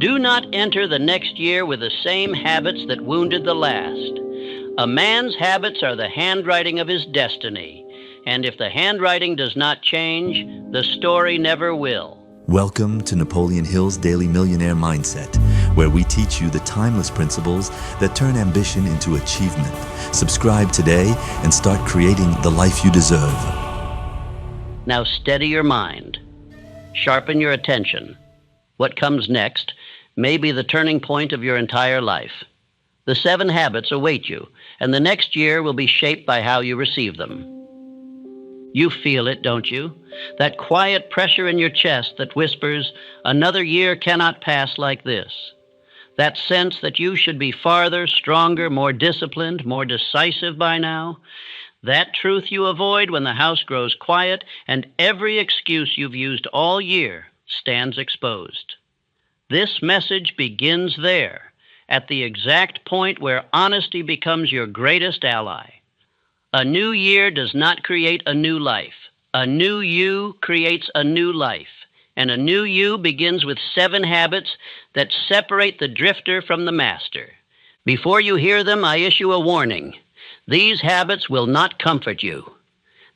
Do not enter the next year with the same habits that wounded the last. A man's habits are the handwriting of his destiny, and if the handwriting does not change, the story never will. Welcome to Napoleon Hill's Daily Millionaire Mindset, where we teach you the timeless principles that turn ambition into achievement. Subscribe today and start creating the life you deserve. Now steady your mind. Sharpen your attention. What comes next may be the turning point of your entire life. The 7 habits await you, and the next year will be shaped by how you receive them. You feel it, don't you? That quiet pressure in your chest that whispers, another year cannot pass like this. That sense that you should be farther, stronger, more disciplined, more decisive by now. That truth you avoid when the house grows quiet and every excuse you've used all year stands exposed. This message begins there, at the exact point where honesty becomes your greatest ally. A new year does not create a new life. A new you creates a new life. And a new you begins with 7 habits that separate the drifter from the master. Before you hear them, I issue a warning. These habits will not comfort you.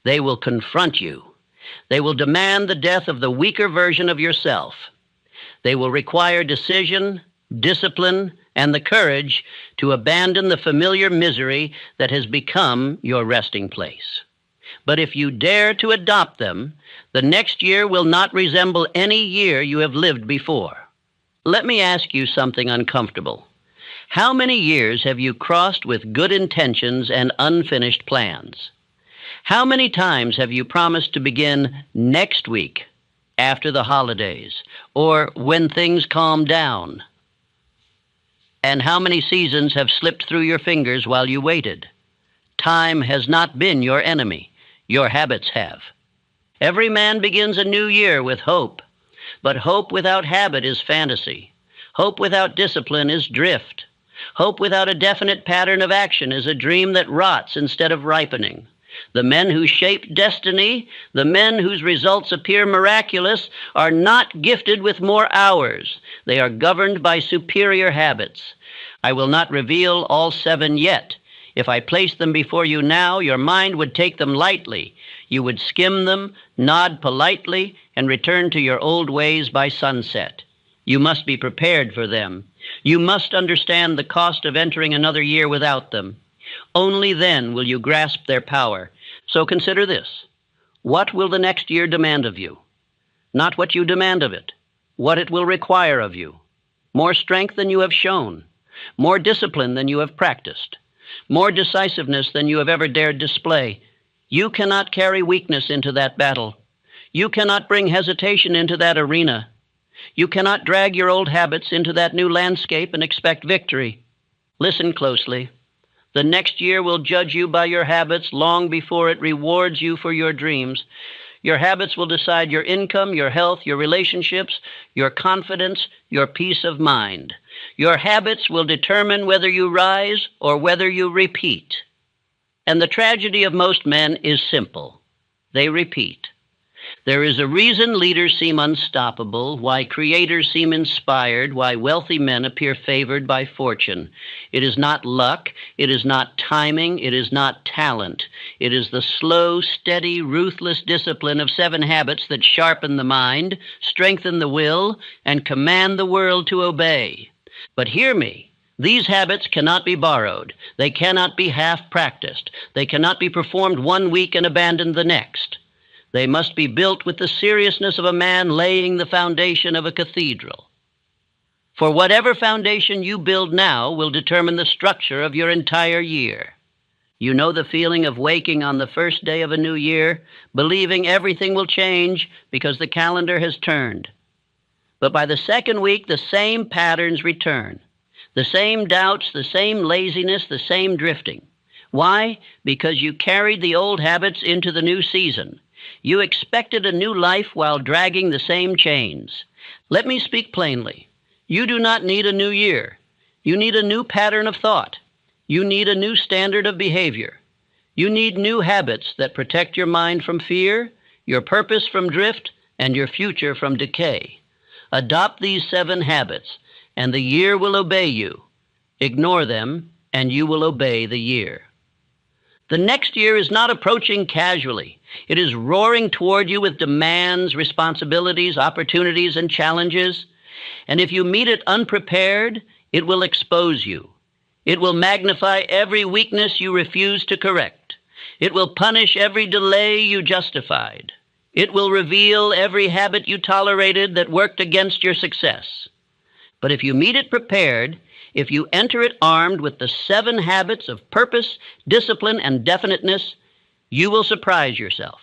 They will confront you. They will demand the death of the weaker version of yourself. They will require decision, discipline, and the courage to abandon the familiar misery that has become your resting place. But if you dare to adopt them, the next year will not resemble any year you have lived before. Let me ask you something uncomfortable. How many years have you crossed with good intentions and unfinished plans? How many times have you promised to begin next week, after the holidays, or when things calm down? And how many seasons have slipped through your fingers while you waited? Time has not been your enemy. Your habits have. Every man begins a new year with hope, but hope without habit is fantasy. Hope without discipline is drift. Hope without a definite pattern of action is a dream that rots instead of ripening. The men who shape destiny, the men whose results appear miraculous, are not gifted with more hours. They are governed by superior habits. I will not reveal all 7 yet. If I placed them before you now, your mind would take them lightly. You would skim them, nod politely, and return to your old ways by sunset. You must be prepared for them. You must understand the cost of entering another year without them. Only then will you grasp their power. So consider this. What will the next year demand of you? Not what you demand of it, what it will require of you. More strength than you have shown, more discipline than you have practiced, more decisiveness than you have ever dared display. You cannot carry weakness into that battle. You cannot bring hesitation into that arena. You cannot drag your old habits into that new landscape and expect victory. Listen closely. The next year will judge you by your habits long before it rewards you for your dreams. Your habits will decide your income, your health, your relationships, your confidence, your peace of mind. Your habits will determine whether you rise or whether you repeat. And the tragedy of most men is simple. They repeat. There is a reason leaders seem unstoppable, why creators seem inspired, why wealthy men appear favored by fortune. It is not luck, it is not timing, it is not talent. It is the slow, steady, ruthless discipline of 7 habits that sharpen the mind, strengthen the will, and command the world to obey. But hear me. These habits cannot be borrowed. They cannot be half-practiced. They cannot be performed one week and abandoned the next. They must be built with the seriousness of a man laying the foundation of a cathedral. For whatever foundation you build now will determine the structure of your entire year. You know the feeling of waking on the first day of a new year, believing everything will change because the calendar has turned. But by the second week, the same patterns return. The same doubts, the same laziness, the same drifting. Why? Because you carried the old habits into the new season. You expected a new life while dragging the same chains. Let me speak plainly. You do not need a new year. You need a new pattern of thought. You need a new standard of behavior. You need new habits that protect your mind from fear, your purpose from drift, and your future from decay. Adopt these 7 habits, and the year will obey you. Ignore them, and you will obey the year. The next year is not approaching casually. It is roaring toward you with demands, responsibilities, opportunities, and challenges. And if you meet it unprepared, it will expose you. It will magnify every weakness you refuse to correct. It will punish every delay you justified. It will reveal every habit you tolerated that worked against your success. But if you meet it prepared, if you enter it armed with the 7 habits of purpose, discipline, and definiteness, you will surprise yourself.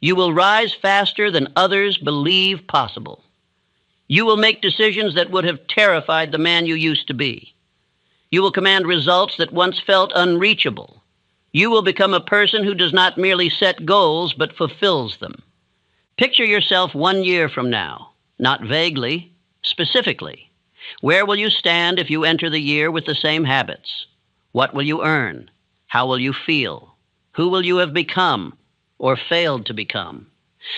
You will rise faster than others believe possible. You will make decisions that would have terrified the man you used to be. You will command results that once felt unreachable. You will become a person who does not merely set goals, but fulfills them. Picture yourself 1 year from now, not vaguely, specifically. Where will you stand if you enter the year with the same habits? What will you earn? How will you feel? Who will you have become or failed to become?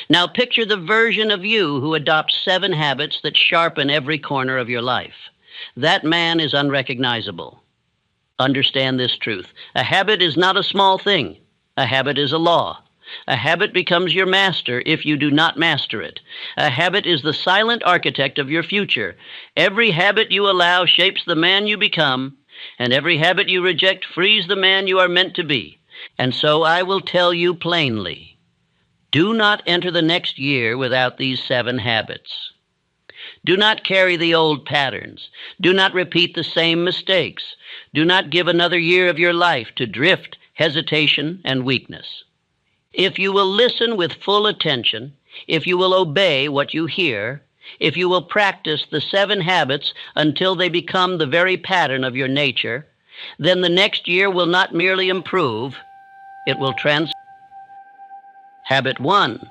Now picture the version of you who adopts 7 habits that sharpen every corner of your life. That man is unrecognizable. Understand this truth. A habit is not a small thing. A habit is a law. A habit becomes your master if you do not master it. A habit is the silent architect of your future. Every habit you allow shapes the man you become, and every habit you reject frees the man you are meant to be. And so I will tell you plainly, do not enter the next year without these 7 habits. Do not carry the old patterns. Do not repeat the same mistakes. Do not give another year of your life to drift, hesitation, and weakness. If you will listen with full attention, if you will obey what you hear, if you will practice the 7 habits until they become the very pattern of your nature, then the next year will not merely improve, it will transform. Habit 1,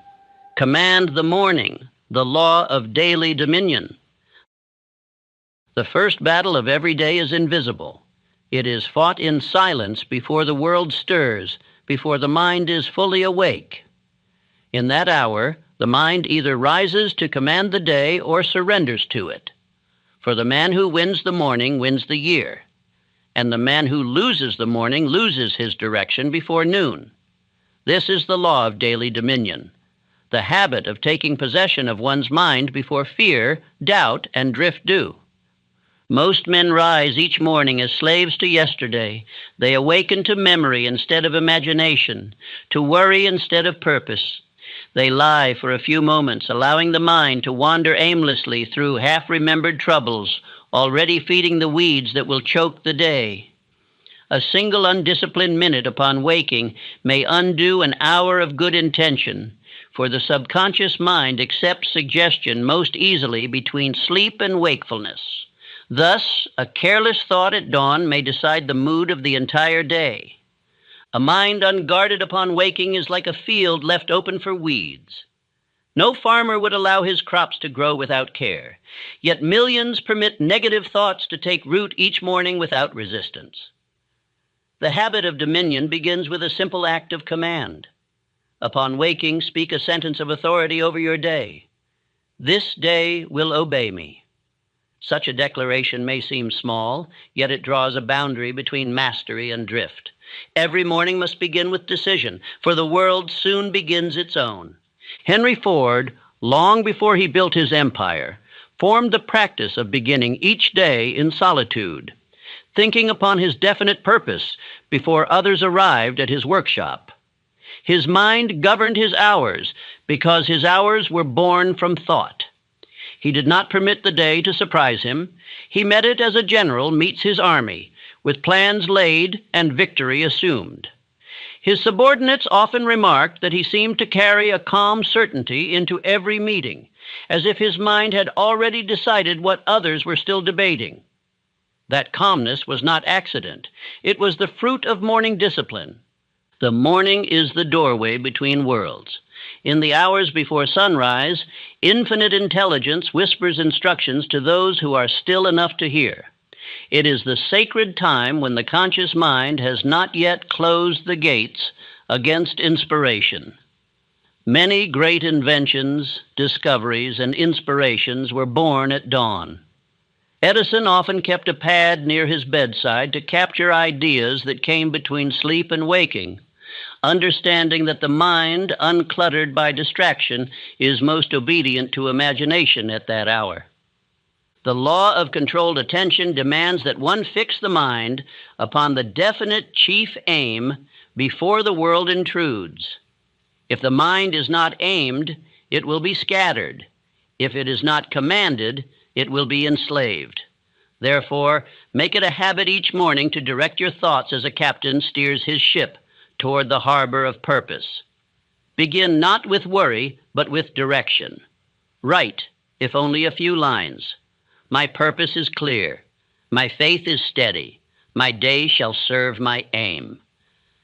command the morning, the law of daily dominion. The first battle of every day is invisible. It is fought in silence before the world stirs, before the mind is fully awake. In that hour, the mind either rises to command the day or surrenders to it. For the man who wins the morning wins the year, and the man who loses the morning loses his direction before noon. This is the law of daily dominion, the habit of taking possession of one's mind before fear, doubt, and drift do. Most men rise each morning as slaves to yesterday. They awaken to memory instead of imagination, to worry instead of purpose. They lie for a few moments, allowing the mind to wander aimlessly through half-remembered troubles, already feeding the weeds that will choke the day. A single undisciplined minute upon waking may undo an hour of good intention, for the subconscious mind accepts suggestion most easily between sleep and wakefulness. Thus, a careless thought at dawn may decide the mood of the entire day. A mind unguarded upon waking is like a field left open for weeds. No farmer would allow his crops to grow without care, yet millions permit negative thoughts to take root each morning without resistance. The habit of dominion begins with a simple act of command. Upon waking, speak a sentence of authority over your day. This day will obey me. Such a declaration may seem small, yet it draws a boundary between mastery and drift. Every morning must begin with decision, for the world soon begins its own. Henry Ford, long before he built his empire, formed the practice of beginning each day in solitude, thinking upon his definite purpose before others arrived at his workshop. His mind governed his hours because his hours were born from thought. He did not permit the day to surprise him. He met it as a general meets his army, with plans laid and victory assumed. His subordinates often remarked that he seemed to carry a calm certainty into every meeting, as if his mind had already decided what others were still debating. That calmness was not accident. It was the fruit of morning discipline. The morning is the doorway between worlds. In the hours before sunrise, infinite intelligence whispers instructions to those who are still enough to hear. It is the sacred time when the conscious mind has not yet closed the gates against inspiration. Many great inventions, discoveries, and inspirations were born at dawn. Edison often kept a pad near his bedside to capture ideas that came between sleep and waking, understanding that the mind, uncluttered by distraction, is most obedient to imagination at that hour. The law of controlled attention demands that one fix the mind upon the definite chief aim before the world intrudes. If the mind is not aimed, it will be scattered. If it is not commanded, it will be enslaved. Therefore, make it a habit each morning to direct your thoughts as a captain steers his ship toward the harbor of purpose. Begin not with worry, but with direction. Write, if only a few lines. My purpose is clear. My faith is steady. My day shall serve my aim.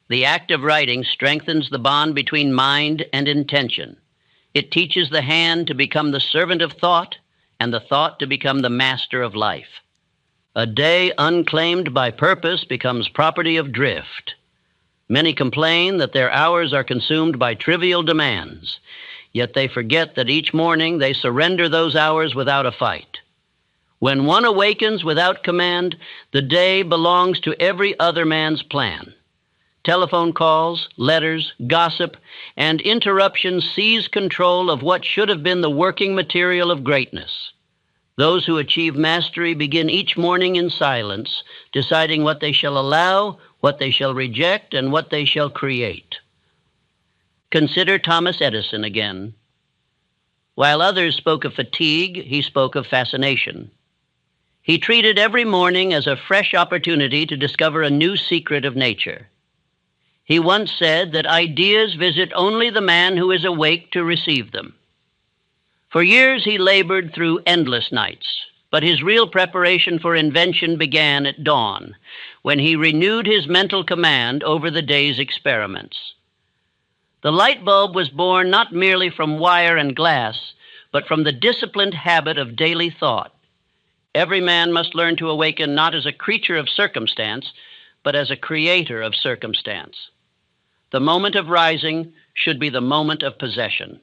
The act of writing strengthens the bond between mind and intention. It teaches the hand to become the servant of thought and the thought to become the master of life. A day unclaimed by purpose becomes property of drift. Many complain that their hours are consumed by trivial demands, yet they forget that each morning they surrender those hours without a fight. When one awakens without command, the day belongs to every other man's plan. Telephone calls, letters, gossip, and interruptions seize control of what should have been the working material of greatness. Those who achieve mastery begin each morning in silence, deciding what they shall allow, what they shall reject, and what they shall create. Consider Thomas Edison again. While others spoke of fatigue, he spoke of fascination. He treated every morning as a fresh opportunity to discover a new secret of nature. He once said that ideas visit only the man who is awake to receive them. For years he labored through endless nights, but his real preparation for invention began at dawn, when he renewed his mental command over the day's experiments. The light bulb was born not merely from wire and glass, but from the disciplined habit of daily thought. Every man must learn to awaken not as a creature of circumstance, but as a creator of circumstance. The moment of rising should be the moment of possession.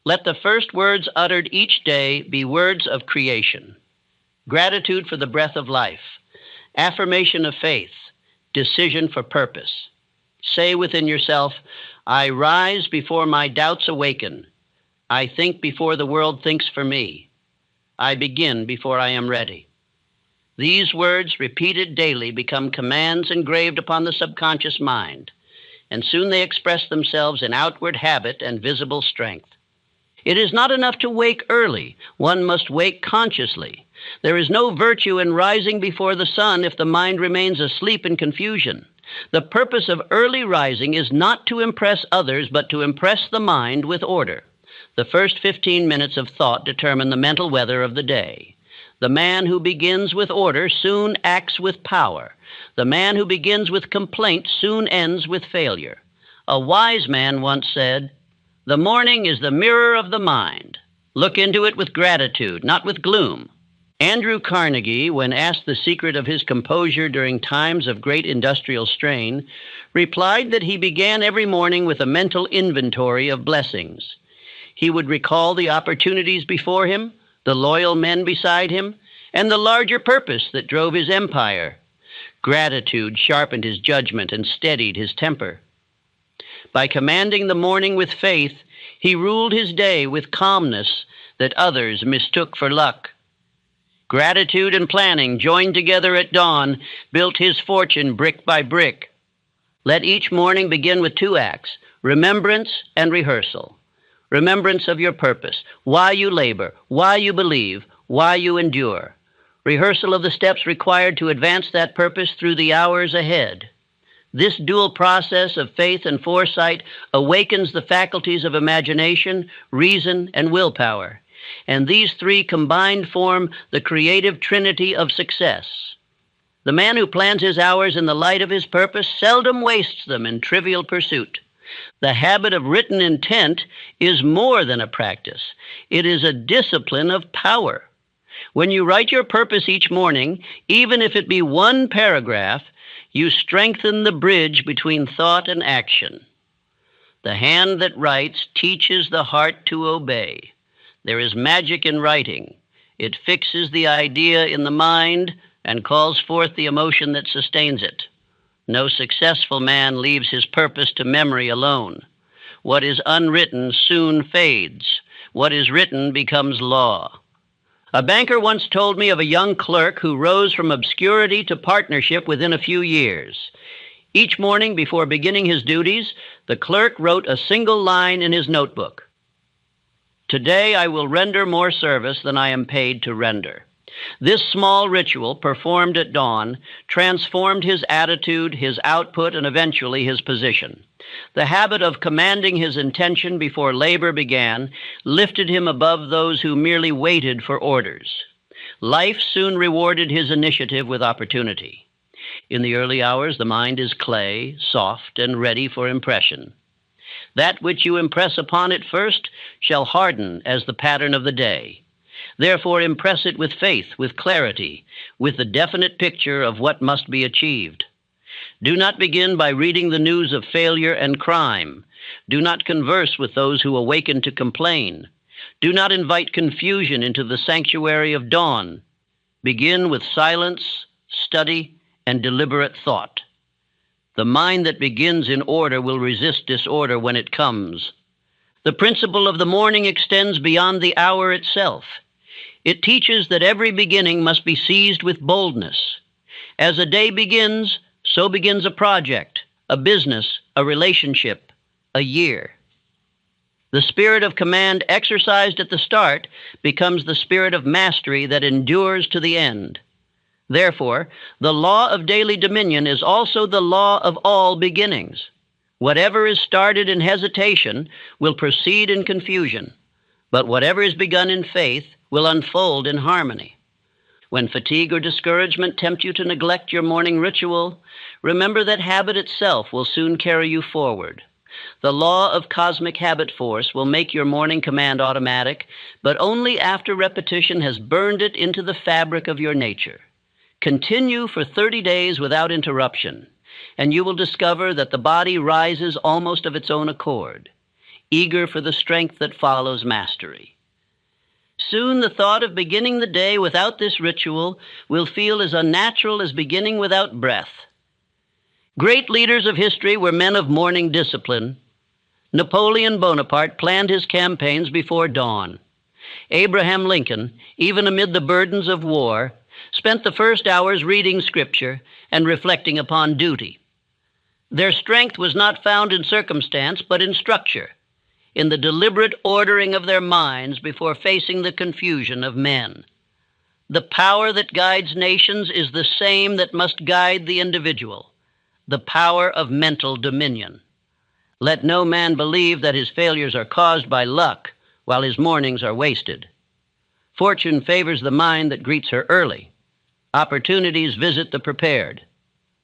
Let the first words uttered each day be words of creation. Gratitude for the breath of life, affirmation of faith, decision for purpose. Say within yourself, I rise before my doubts awaken. I think before the world thinks for me. I begin before I am ready. These words, repeated daily, become commands engraved upon the subconscious mind, and soon they express themselves in outward habit and visible strength. It is not enough to wake early. One must wake consciously. There is no virtue in rising before the sun if the mind remains asleep in confusion. The purpose of early rising is not to impress others, but to impress the mind with order. The first 15 minutes of thought determine the mental weather of the day. The man who begins with order soon acts with power. The man who begins with complaint soon ends with failure. A wise man once said, "The morning is the mirror of the mind. Look into it with gratitude, not with gloom." Andrew Carnegie, when asked the secret of his composure during times of great industrial strain, replied that he began every morning with a mental inventory of blessings. He would recall the opportunities before him, the loyal men beside him, and the larger purpose that drove his empire. Gratitude sharpened his judgment and steadied his temper. By commanding the morning with faith, he ruled his day with calmness that others mistook for luck. Gratitude and planning, joined together at dawn, built his fortune brick by brick. Let each morning begin with 2 acts, remembrance and rehearsal. Remembrance of your purpose, why you labor, why you believe, why you endure. Rehearsal of the steps required to advance that purpose through the hours ahead. This dual process of faith and foresight awakens the faculties of imagination, reason, and willpower. And these 3 combined form the creative trinity of success. The man who plans his hours in the light of his purpose seldom wastes them in trivial pursuit. The habit of written intent is more than a practice. It is a discipline of power. When you write your purpose each morning, even if it be 1 paragraph, you strengthen the bridge between thought and action. The hand that writes teaches the heart to obey. There is magic in writing. It fixes the idea in the mind and calls forth the emotion that sustains it. No successful man leaves his purpose to memory alone. What is unwritten soon fades. What is written becomes law. A banker once told me of a young clerk who rose from obscurity to partnership within a few years. Each morning before beginning his duties, the clerk wrote a single line in his notebook. "Today I will render more service than I am paid to render." This small ritual, performed at dawn, transformed his attitude, his output, and eventually his position. The habit of commanding his intention before labor began lifted him above those who merely waited for orders. Life soon rewarded his initiative with opportunity. In the early hours, the mind is clay, soft, and ready for impression. That which you impress upon it first shall harden as the pattern of the day. Therefore, impress it with faith, with clarity, with the definite picture of what must be achieved. Do not begin by reading the news of failure and crime. Do not converse with those who awaken to complain. Do not invite confusion into the sanctuary of dawn. Begin with silence, study, and deliberate thought. The mind that begins in order will resist disorder when it comes. The principle of the morning extends beyond the hour itself. It teaches that every beginning must be seized with boldness. As a day begins, so begins a project, a business, a relationship, a year. The spirit of command exercised at the start becomes the spirit of mastery that endures to the end. Therefore, the law of daily dominion is also the law of all beginnings. Whatever is started in hesitation will proceed in confusion, but whatever is begun in faith will unfold in harmony. When fatigue or discouragement tempt you to neglect your morning ritual, remember that habit itself will soon carry you forward. The law of cosmic habit force will make your morning command automatic, but only after repetition has burned it into the fabric of your nature. Continue for 30 days without interruption, and you will discover that the body rises almost of its own accord, eager for the strength that follows mastery. Soon the thought of beginning the day without this ritual will feel as unnatural as beginning without breath. Great leaders of history were men of morning discipline. Napoleon Bonaparte planned his campaigns before dawn. Abraham Lincoln, even amid the burdens of war, spent the first hours reading Scripture and reflecting upon duty. Their strength was not found in circumstance, but in structure, in the deliberate ordering of their minds before facing the confusion of men. The power that guides nations is the same that must guide the individual, the power of mental dominion. Let no man believe that his failures are caused by luck, while his mornings are wasted. Fortune favors the mind that greets her early. Opportunities visit the prepared.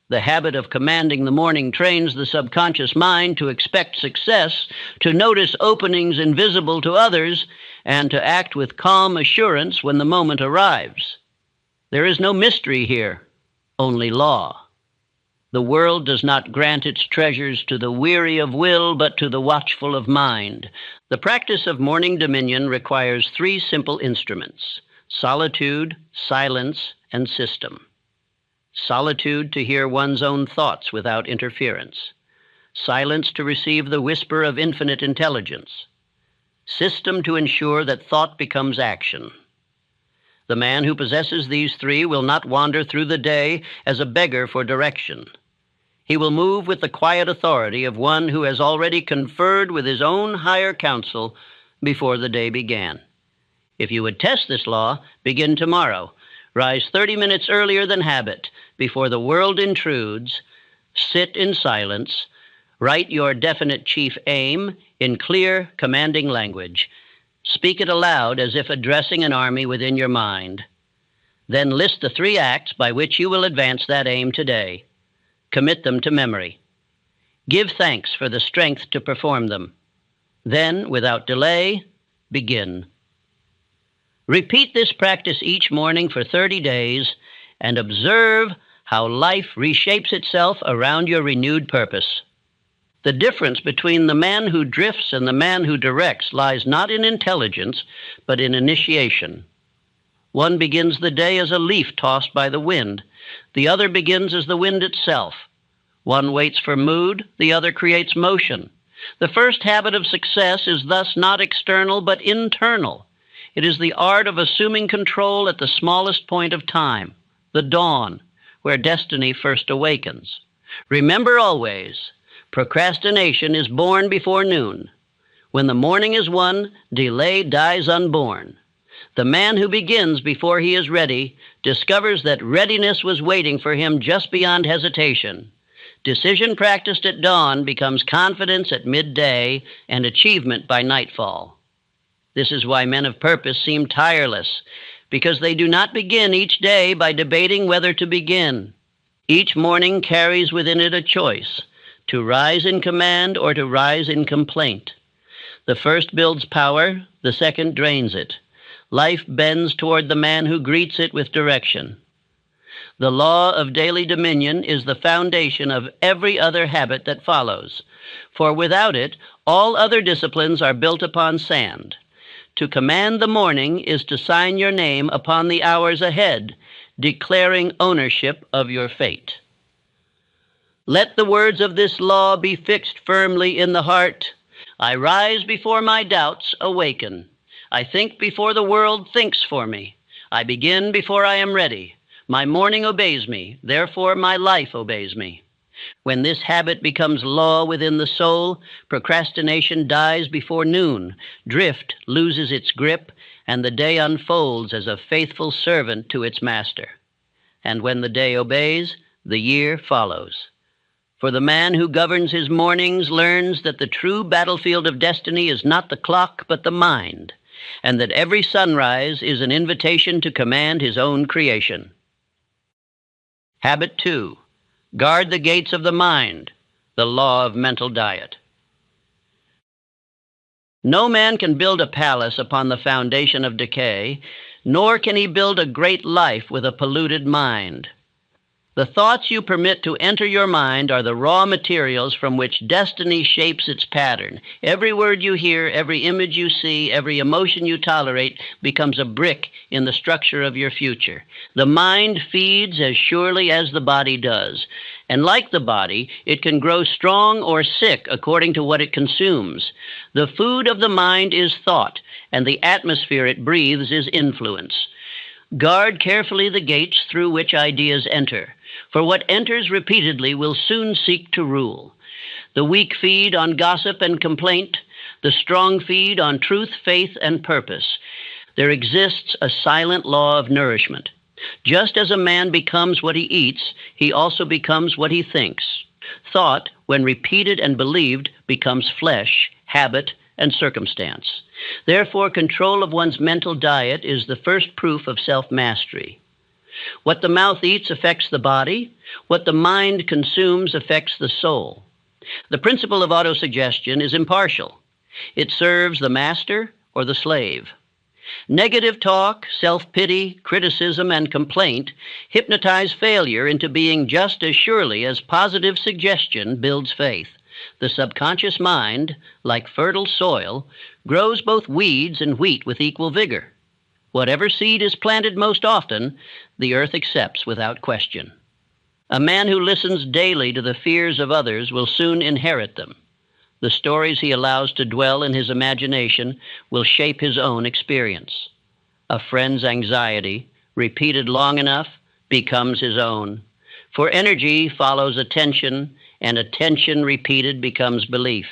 The habit of commanding the morning trains the subconscious mind to expect success, to notice openings invisible to others, and to act with calm assurance when the moment arrives. There is no mystery here, only law. The world does not grant its treasures to the weary of will, but to the watchful of mind. The practice of morning dominion requires 3 simple instruments: solitude, silence, and system. Solitude to hear one's own thoughts without interference. Silence to receive the whisper of infinite intelligence. System to ensure that thought becomes action. The man who possesses these 3 will not wander through the day as a beggar for direction. He will move with the quiet authority of one who has already conferred with his own higher counsel before the day began. If you would test this law, begin tomorrow. Rise 30 minutes earlier than habit, before the world intrudes. Sit in silence. Write your definite chief aim in clear, commanding language. Speak it aloud as if addressing an army within your mind. Then list the 3 acts by which you will advance that aim today. Commit them to memory. Give thanks for the strength to perform them. Then, without delay, begin. Repeat this practice each morning for 30 days and observe how life reshapes itself around your renewed purpose. The difference between the man who drifts and the man who directs lies not in intelligence, but in initiation. One begins the day as a leaf tossed by the wind. The other begins as the wind itself. One waits for mood, the other creates motion. The first habit of success is thus not external, but internal. It is the art of assuming control at the smallest point of time, the dawn, where destiny first awakens. Remember always, procrastination is born before noon. When the morning is won, delay dies unborn. The man who begins before he is ready discovers that readiness was waiting for him just beyond hesitation. Decision practiced at dawn becomes confidence at midday and achievement by nightfall. This is why men of purpose seem tireless, because they do not begin each day by debating whether to begin. Each morning carries within it a choice, to rise in command or to rise in complaint. The first builds power, the second drains it. Life bends toward the man who greets it with direction. The law of daily dominion is the foundation of every other habit that follows, for without it, all other disciplines are built upon sand. To command the morning is to sign your name upon the hours ahead, declaring ownership of your fate. Let the words of this law be fixed firmly in the heart. I rise before my doubts awaken. I think before the world thinks for me. I begin before I am ready. My morning obeys me, therefore my life obeys me. When this habit becomes law within the soul, procrastination dies before noon, drift loses its grip, and the day unfolds as a faithful servant to its master. And when the day obeys, the year follows. For the man who governs his mornings learns that the true battlefield of destiny is not the clock but the mind, and that every sunrise is an invitation to command his own creation. Habit 2. Guard the gates of the mind, the law of mental diet. No man can build a palace upon the foundation of decay, nor can he build a great life with a polluted mind. The thoughts you permit to enter your mind are the raw materials from which destiny shapes its pattern. Every word you hear, every image you see, every emotion you tolerate becomes a brick in the structure of your future. The mind feeds as surely as the body does. And like the body, it can grow strong or sick according to what it consumes. The food of the mind is thought, and the atmosphere it breathes is influence. Guard carefully the gates through which ideas enter, for what enters repeatedly will soon seek to rule. The weak feed on gossip and complaint, the strong feed on truth, faith, and purpose. There exists a silent law of nourishment. Just as a man becomes what he eats, he also becomes what he thinks. Thought, when repeated and believed, becomes flesh, habit, and circumstance. Therefore, control of one's mental diet is the first proof of self-mastery. What the mouth eats affects the body. What the mind consumes affects the soul. The principle of autosuggestion is impartial. It serves the master or the slave. Negative talk, self-pity, criticism, and complaint hypnotize failure into being just as surely as positive suggestion builds faith. The subconscious mind, like fertile soil, grows both weeds and wheat with equal vigor. Whatever seed is planted most often, the earth accepts without question. A man who listens daily to the fears of others will soon inherit them. The stories he allows to dwell in his imagination will shape his own experience. A friend's anxiety, repeated long enough, becomes his own. For energy follows attention, and attention repeated becomes belief.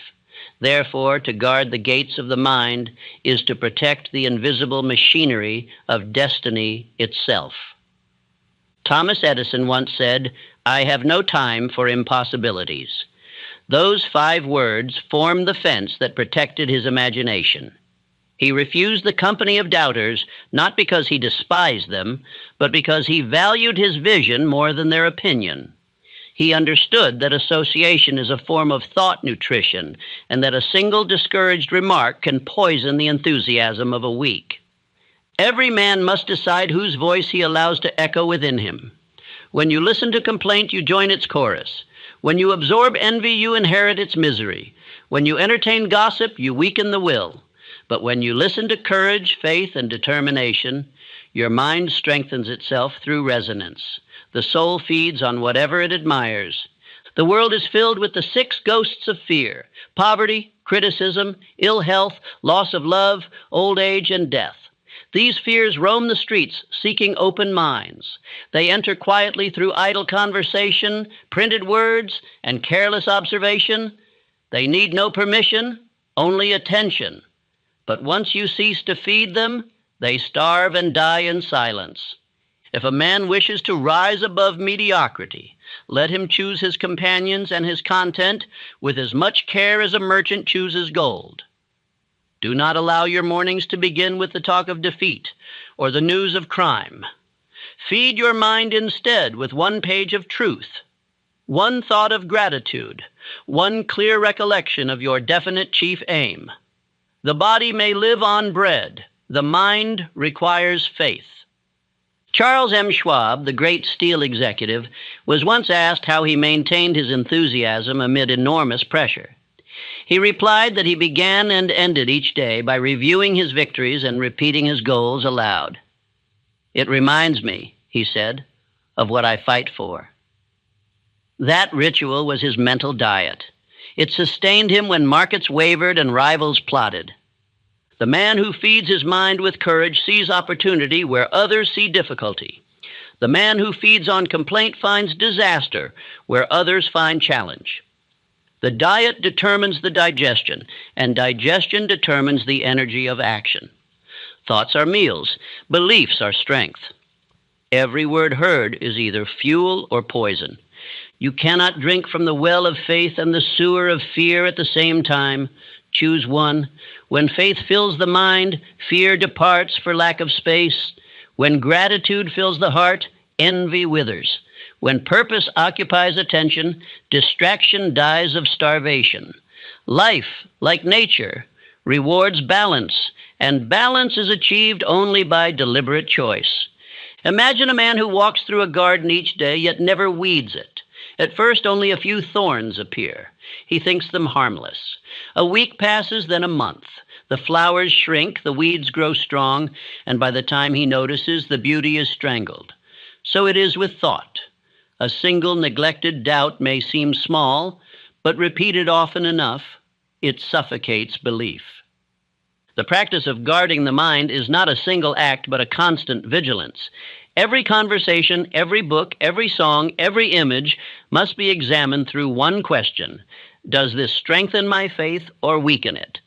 Therefore, to guard the gates of the mind is to protect the invisible machinery of destiny itself. Thomas Edison once said, "I have no time for impossibilities." Those 5 words formed the fence that protected his imagination. He refused the company of doubters, not because he despised them, but because he valued his vision more than their opinion. He understood that association is a form of thought nutrition, and that a single discouraged remark can poison the enthusiasm of a week. Every man must decide whose voice he allows to echo within him. When you listen to complaint, you join its chorus. When you absorb envy, you inherit its misery. When you entertain gossip, you weaken the will. But when you listen to courage, faith, and determination, your mind strengthens itself through resonance. The soul feeds on whatever it admires. The world is filled with the 6 ghosts of fear: poverty, criticism, ill health, loss of love, old age, and death. These fears roam the streets seeking open minds. They enter quietly through idle conversation, printed words, and careless observation. They need no permission, only attention. But once you cease to feed them, they starve and die in silence. If a man wishes to rise above mediocrity, let him choose his companions and his content with as much care as a merchant chooses gold. Do not allow your mornings to begin with the talk of defeat or the news of crime. Feed your mind instead with 1 page of truth, 1 thought of gratitude, 1 clear recollection of your definite chief aim. The body may live on bread. The mind requires faith. Charles M. Schwab, the great steel executive, was once asked how he maintained his enthusiasm amid enormous pressure. He replied that he began and ended each day by reviewing his victories and repeating his goals aloud. "It reminds me," he said, "of what I fight for." That ritual was his mental diet. It sustained him when markets wavered and rivals plotted. The man who feeds his mind with courage sees opportunity where others see difficulty. The man who feeds on complaint finds disaster where others find challenge. The diet determines the digestion, and digestion determines the energy of action. Thoughts are meals. Beliefs are strength. Every word heard is either fuel or poison. You cannot drink from the well of faith and the sewer of fear at the same time. Choose one. When faith fills the mind, fear departs for lack of space. When gratitude fills the heart, envy withers. When purpose occupies attention, distraction dies of starvation. Life, like nature, rewards balance, and balance is achieved only by deliberate choice. Imagine a man who walks through a garden each day yet never weeds it. At first, only a few thorns appear. He thinks them harmless. A week passes, then a month. The flowers shrink, the weeds grow strong, and by the time he notices, the beauty is strangled. So it is with thought. A single neglected doubt may seem small, but repeated often enough, it suffocates belief. The practice of guarding the mind is not a single act, but a constant vigilance. Every conversation, every book, every song, every image must be examined through one question: does this strengthen my faith or weaken it?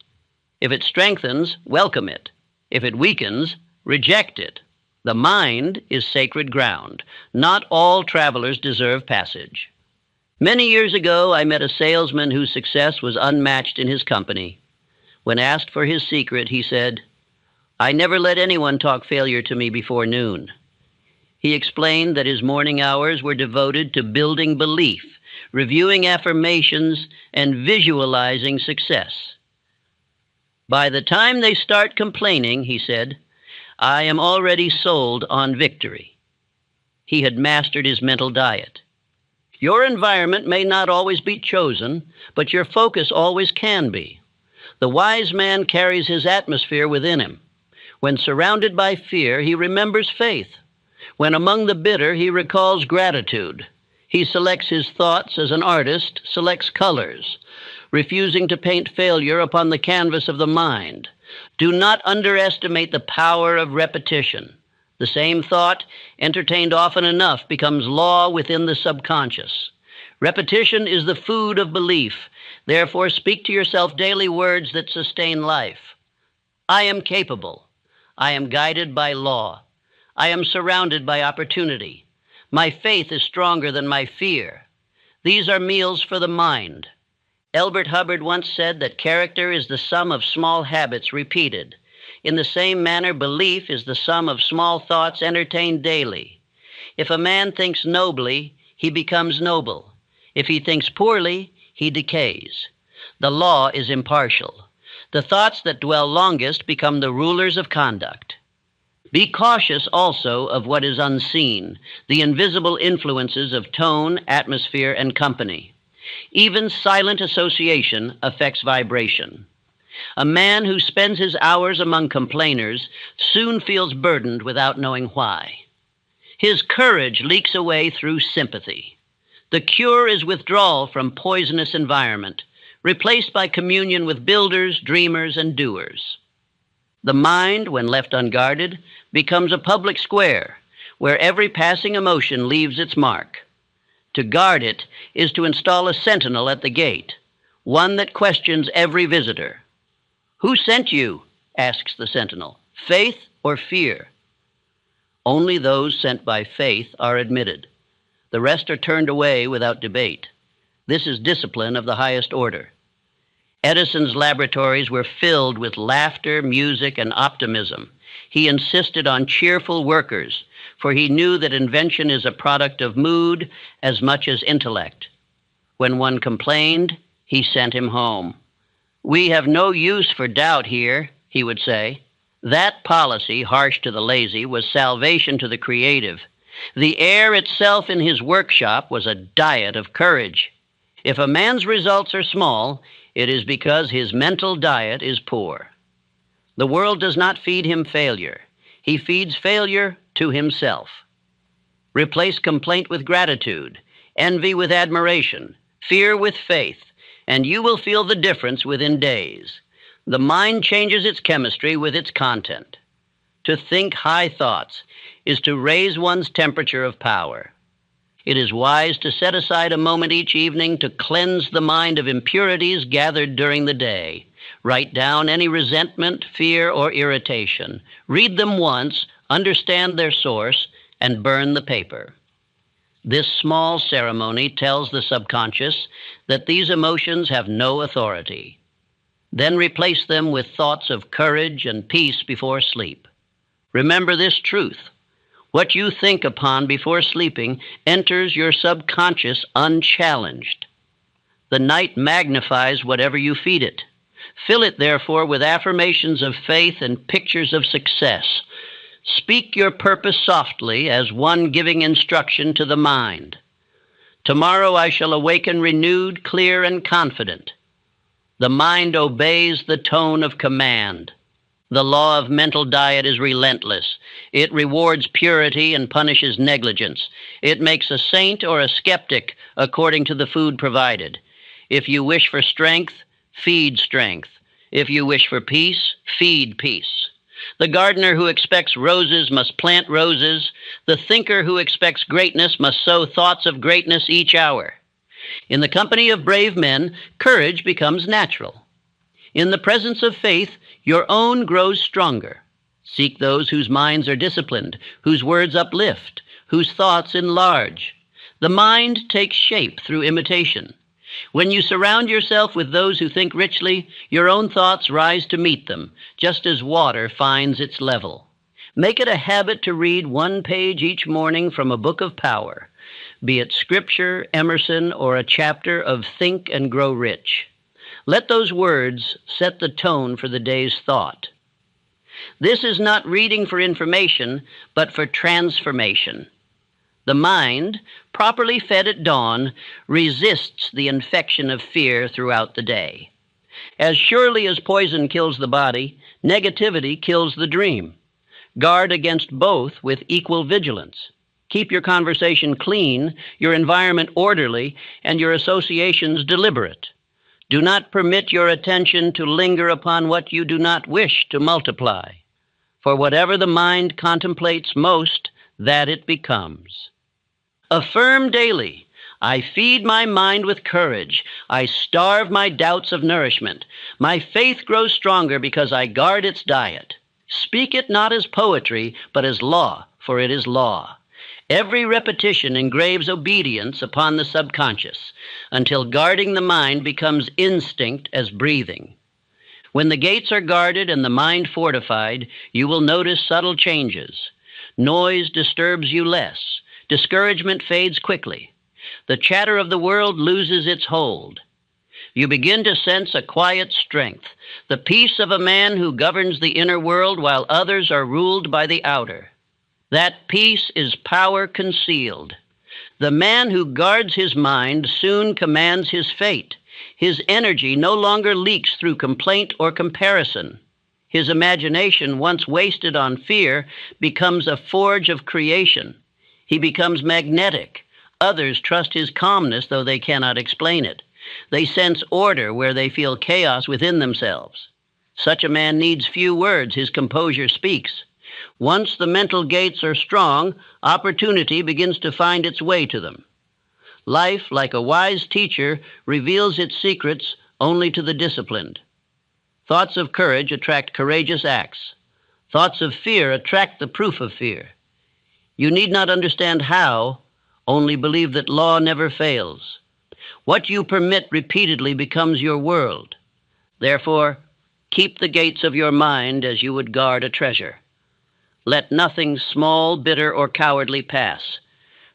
If it strengthens, welcome it. If it weakens, reject it. The mind is sacred ground. Not all travelers deserve passage. Many years ago, I met a salesman whose success was unmatched in his company. When asked for his secret, he said, "I never let anyone talk failure to me before noon." He explained that his morning hours were devoted to building belief, reviewing affirmations, and visualizing success. "By the time they start complaining," he said, "I am already sold on victory." He had mastered his mental diet. Your environment may not always be chosen, but your focus always can be. The wise man carries his atmosphere within him. When surrounded by fear, he remembers faith. When among the bitter, he recalls gratitude. He selects his thoughts as an artist selects colors, refusing to paint failure upon the canvas of the mind. Do not underestimate the power of repetition. The same thought, entertained often enough, becomes law within the subconscious. Repetition is the food of belief. Therefore, speak to yourself daily words that sustain life. I am capable. I am guided by law. I am surrounded by opportunity. My faith is stronger than my fear. These are meals for the mind. Elbert Hubbard once said that character is the sum of small habits repeated. In the same manner, belief is the sum of small thoughts entertained daily. If a man thinks nobly, he becomes noble. If he thinks poorly, he decays. The law is impartial. The thoughts that dwell longest become the rulers of conduct. Be cautious also of what is unseen, the invisible influences of tone, atmosphere, and company. Even silent association affects vibration. A man who spends his hours among complainers soon feels burdened without knowing why. His courage leaks away through sympathy. The cure is withdrawal from poisonous environment, replaced by communion with builders, dreamers, and doers. The mind, when left unguarded, becomes a public square where every passing emotion leaves its mark. To guard it is to install a sentinel at the gate, one that questions every visitor. "Who sent you?" asks the sentinel. "Faith or fear?" Only those sent by faith are admitted. The rest are turned away without debate. This is discipline of the highest order. Edison's laboratories were filled with laughter, music, and optimism. He insisted on cheerful workers, for he knew that invention is a product of mood as much as intellect. When one complained, he sent him home. "We have no use for doubt here," he would say. That policy, harsh to the lazy, was salvation to the creative. The air itself in his workshop was a diet of courage. If a man's results are small, it is because his mental diet is poor. The world does not feed him failure. He feeds failure to himself. Replace complaint with gratitude, envy with admiration, fear with faith, and you will feel the difference within days. The mind changes its chemistry with its content. To think high thoughts is to raise one's temperature of power. It is wise to set aside a moment each evening to cleanse the mind of impurities gathered during the day. Write down any resentment, fear, or irritation. Read them once, understand their source, and burn the paper. This small ceremony tells the subconscious that these emotions have no authority. Then replace them with thoughts of courage and peace before sleep. Remember this truth. What you think upon before sleeping enters your subconscious unchallenged. The night magnifies whatever you feed it. Fill it, therefore, with affirmations of faith and pictures of success. Speak your purpose softly as one giving instruction to the mind. Tomorrow I shall awaken renewed, clear, and confident. The mind obeys the tone of command. The law of mental diet is relentless. It rewards purity and punishes negligence. It makes a saint or a skeptic according to the food provided. If you wish for strength, feed strength. If you wish for peace, feed peace. The gardener who expects roses must plant roses. The thinker who expects greatness must sow thoughts of greatness each hour. In the company of brave men, courage becomes natural. In the presence of faith, your own grows stronger. Seek those whose minds are disciplined, whose words uplift, whose thoughts enlarge. The mind takes shape through imitation. When you surround yourself with those who think richly, your own thoughts rise to meet them, just as water finds its level. Make it a habit to read one page each morning from a book of power, be it Scripture, Emerson, or a chapter of Think and Grow Rich. Let those words set the tone for the day's thought. This is not reading for information, but for transformation. The mind, properly fed at dawn, resists the infection of fear throughout the day. As surely as poison kills the body, negativity kills the dream. Guard against both with equal vigilance. Keep your conversation clean, your environment orderly, and your associations deliberate. Do not permit your attention to linger upon what you do not wish to multiply. For whatever the mind contemplates most, that it becomes. Affirm daily, I feed my mind with courage. I starve my doubts of nourishment. My faith grows stronger because I guard its diet. Speak it not as poetry, but as law, for it is law. Every repetition engraves obedience upon the subconscious, until guarding the mind becomes instinct as breathing. When the gates are guarded and the mind fortified, you will notice subtle changes. Noise disturbs you less. Discouragement fades quickly. The chatter of the world loses its hold. You begin to sense a quiet strength, the peace of a man who governs the inner world while others are ruled by the outer. That peace is power concealed. The man who guards his mind soon commands his fate. His energy no longer leaks through complaint or comparison. His imagination, once wasted on fear, becomes a forge of creation. He becomes magnetic. Others trust his calmness, though they cannot explain it. They sense order where they feel chaos within themselves. Such a man needs few words. His composure speaks. Once the mental gates are strong, opportunity begins to find its way to them. Life, like a wise teacher, reveals its secrets only to the disciplined. Thoughts of courage attract courageous acts. Thoughts of fear attract the proof of fear. You need not understand how, only believe that law never fails. What you permit repeatedly becomes your world. Therefore, keep the gates of your mind as you would guard a treasure. Let nothing small, bitter, or cowardly pass.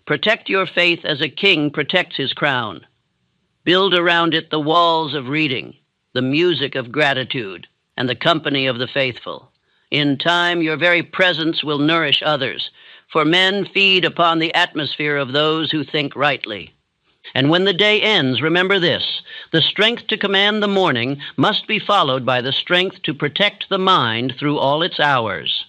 Protect your faith as a king protects his crown. Build around it the walls of reading, the music of gratitude, and the company of the faithful. In time, your very presence will nourish others, for men feed upon the atmosphere of those who think rightly. And when the day ends, remember this: the strength to command the morning must be followed by the strength to protect the mind through all its hours.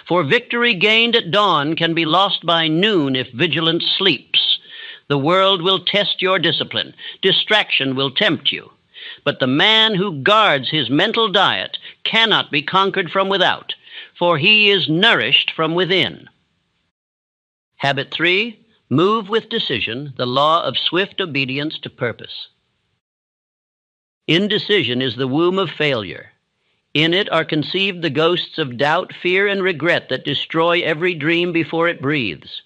For victory gained at dawn can be lost by noon if vigilance sleeps. The world will test your discipline. Distraction will tempt you. But the man who guards his mental diet cannot be conquered from without, for he is nourished from within. Habit 3, move with decision, the law of swift obedience to purpose. Indecision is the womb of failure. In it are conceived the ghosts of doubt, fear, and regret that destroy every dream before it breathes.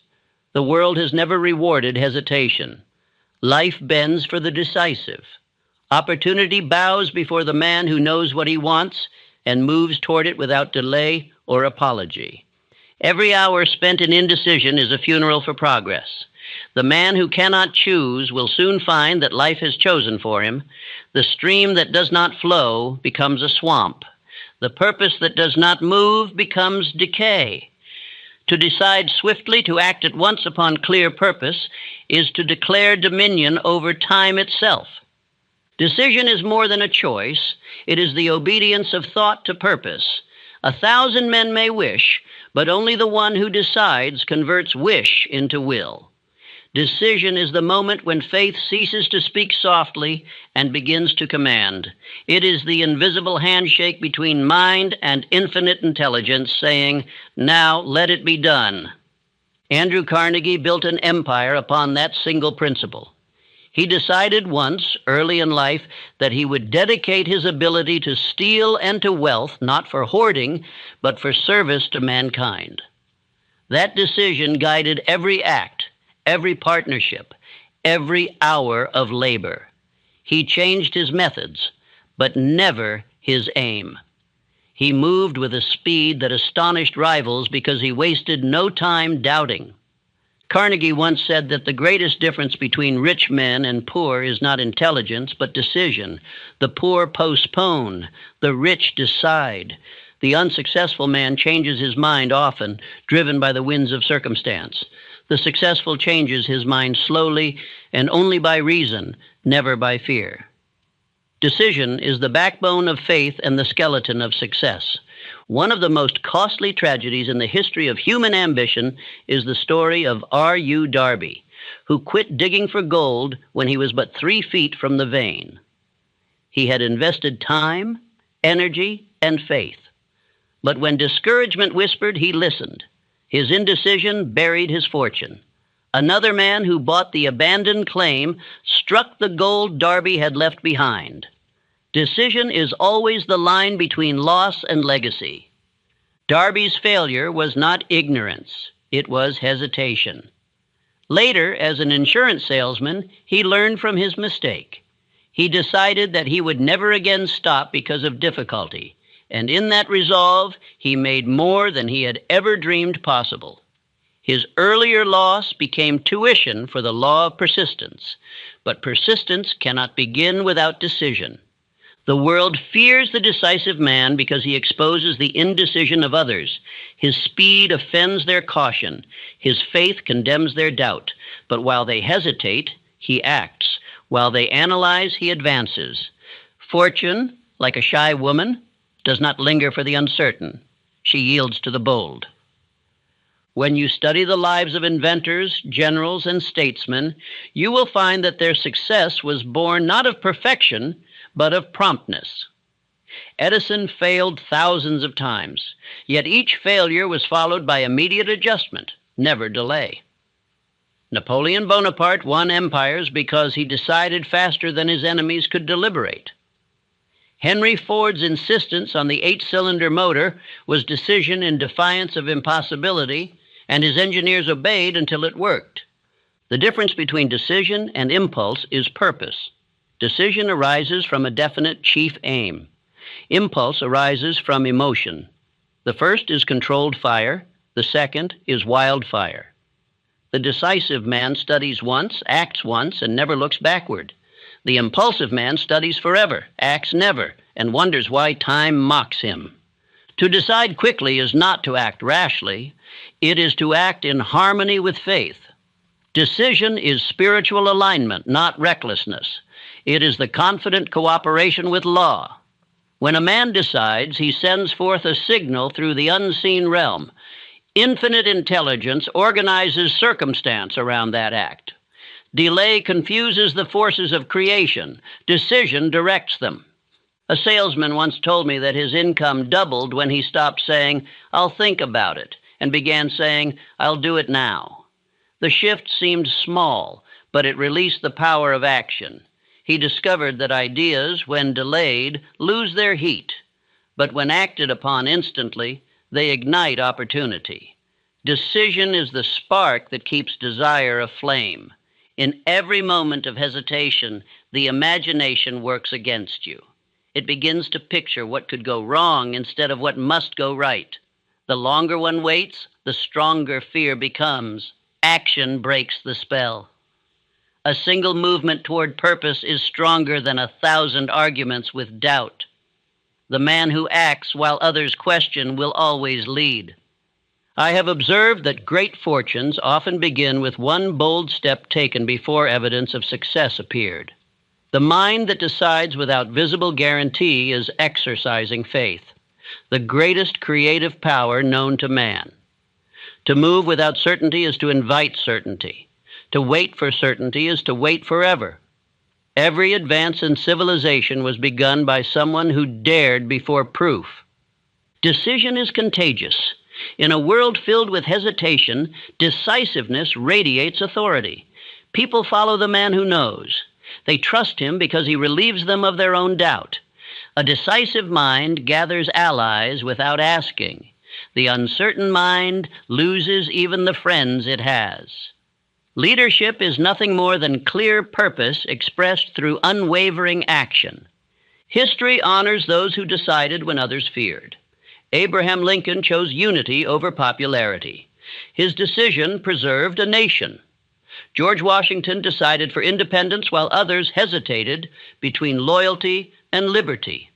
The world has never rewarded hesitation. Life bends for the decisive. Opportunity bows before the man who knows what he wants and moves toward it without delay or apology. Every hour spent in indecision is a funeral for progress. The man who cannot choose will soon find that life has chosen for him. The stream that does not flow becomes a swamp. The purpose that does not move becomes decay. To decide swiftly to act at once upon clear purpose is to declare dominion over time itself. Decision is more than a choice. It is the obedience of thought to purpose. 1,000 men may wish, but only the one who decides converts wish into will. Decision is the moment when faith ceases to speak softly and begins to command. It is the invisible handshake between mind and infinite intelligence saying, "Now let it be done." Andrew Carnegie built an empire upon that single principle. He decided once, early in life, that he would dedicate his ability to steal and to wealth, not for hoarding, but for service to mankind. That decision guided every act, every partnership, every hour of labor. He changed his methods, but never his aim. He moved with a speed that astonished rivals because he wasted no time doubting. Carnegie once said that the greatest difference between rich men and poor is not intelligence, but decision. The poor postpone, the rich decide. The unsuccessful man changes his mind often, driven by the winds of circumstance. The successful changes his mind slowly and only by reason, never by fear. Decision is the backbone of faith and the skeleton of success. One of the most costly tragedies in the history of human ambition is the story of R.U. Darby, who quit digging for gold when he was but 3 feet from the vein. He had invested time, energy, and faith. But when discouragement whispered, he listened. His indecision buried his fortune. Another man who bought the abandoned claim struck the gold Darby had left behind. Decision is always the line between loss and legacy. Darby's failure was not ignorance, it was hesitation. Later, as an insurance salesman, he learned from his mistake. He decided that he would never again stop because of difficulty, and in that resolve, he made more than he had ever dreamed possible. His earlier loss became tuition for the law of persistence, but persistence cannot begin without decision. The world fears the decisive man because he exposes the indecision of others. His speed offends their caution. His faith condemns their doubt. But while they hesitate, he acts. While they analyze, he advances. Fortune, like a shy woman, does not linger for the uncertain. She yields to the bold. When you study the lives of inventors, generals, and statesmen, you will find that their success was born not of perfection, but of promptness. Edison failed thousands of times, yet each failure was followed by immediate adjustment, never delay. Napoleon Bonaparte won empires because he decided faster than his enemies could deliberate. Henry Ford's insistence on the 8-cylinder motor was decision in defiance of impossibility, and his engineers obeyed until it worked. The difference between decision and impulse is purpose. Decision arises from a definite chief aim. Impulse arises from emotion. The first is controlled fire. The second is wildfire. The decisive man studies once, acts once, and never looks backward. The impulsive man studies forever, acts never, and wonders why time mocks him. To decide quickly is not to act rashly. It is to act in harmony with faith. Decision is spiritual alignment, not recklessness. It is the confident cooperation with law. When a man decides, he sends forth a signal through the unseen realm. Infinite intelligence organizes circumstance around that act. Delay confuses the forces of creation. Decision directs them. A salesman once told me that his income doubled when he stopped saying, "I'll think about it," and began saying, "I'll do it now." The shift seemed small, but it released the power of action. He discovered that ideas, when delayed, lose their heat, but when acted upon instantly, they ignite opportunity. Decision is the spark that keeps desire aflame. In every moment of hesitation, the imagination works against you. It begins to picture what could go wrong instead of what must go right. The longer one waits, the stronger fear becomes. Action breaks the spell. A single movement toward purpose is stronger than 1,000 arguments with doubt. The man who acts while others question will always lead. I have observed that great fortunes often begin with one bold step taken before evidence of success appeared. The mind that decides without visible guarantee is exercising faith, the greatest creative power known to man. To move without certainty is to invite certainty. To wait for certainty is to wait forever. Every advance in civilization was begun by someone who dared before proof. Decision is contagious. In a world filled with hesitation, decisiveness radiates authority. People follow the man who knows. They trust him because he relieves them of their own doubt. A decisive mind gathers allies without asking. The uncertain mind loses even the friends it has. Leadership is nothing more than clear purpose expressed through unwavering action. History honors those who decided when others feared. Abraham Lincoln chose unity over popularity. His decision preserved a nation. George Washington decided for independence while others hesitated between loyalty and liberty.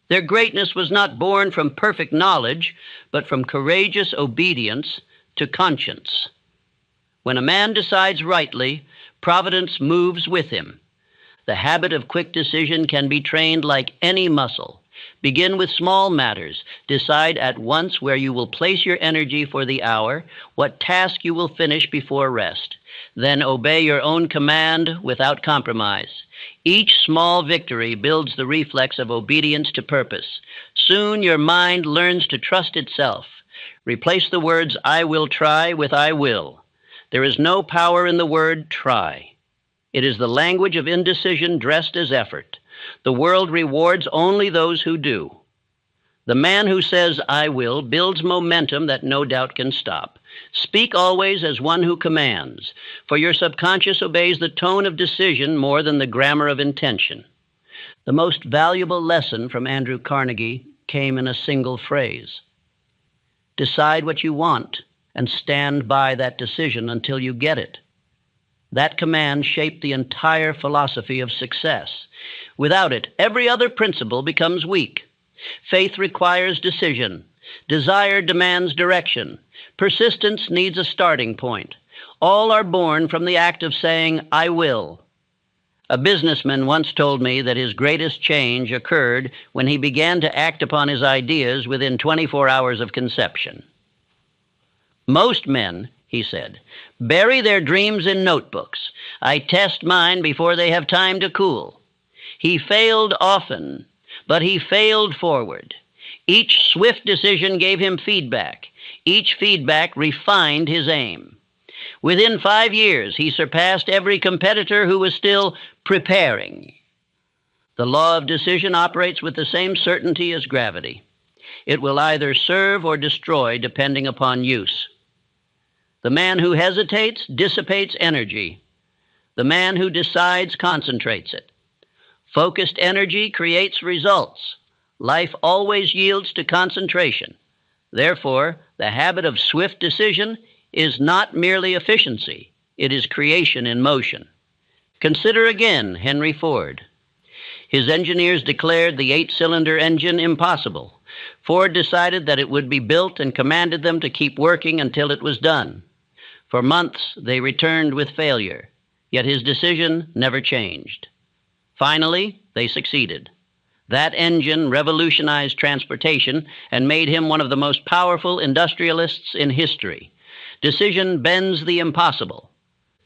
Their greatness was not born from perfect knowledge, but from courageous obedience to conscience. When a man decides rightly, providence moves with him. The habit of quick decision can be trained like any muscle. Begin with small matters. Decide at once where you will place your energy for the hour, what task you will finish before rest. Then obey your own command without compromise. Each small victory builds the reflex of obedience to purpose. Soon your mind learns to trust itself. Replace the words "I will try" with "I will." There is no power in the word try. It is the language of indecision dressed as effort. The world rewards only those who do. The man who says "I will" builds momentum that no doubt can stop. Speak always as one who commands, for your subconscious obeys the tone of decision more than the grammar of intention. The most valuable lesson from Andrew Carnegie came in a single phrase. Decide what you want and stand by that decision until you get it. That command shaped the entire philosophy of success. Without it, every other principle becomes weak. Faith requires decision. Desire demands direction. Persistence needs a starting point. All are born from the act of saying, I will. A businessman once told me that his greatest change occurred when he began to act upon his ideas within 24 hours of conception. Most men, he said, bury their dreams in notebooks. I test mine before they have time to cool. He failed often, but he failed forward. Each swift decision gave him feedback. Each feedback refined his aim. Within 5 years, he surpassed every competitor who was still preparing. The law of decision operates with the same certainty as gravity. It will either serve or destroy depending upon use. The man who hesitates dissipates energy. The man who decides concentrates it. Focused energy creates results. Life always yields to concentration. Therefore, the habit of swift decision is not merely efficiency, it is creation in motion. Consider again Henry Ford. His engineers declared the 8-cylinder engine impossible. Ford decided that it would be built and commanded them to keep working until it was done. For months, they returned with failure, yet his decision never changed. Finally, they succeeded. That engine revolutionized transportation and made him one of the most powerful industrialists in history. Decision bends the impossible.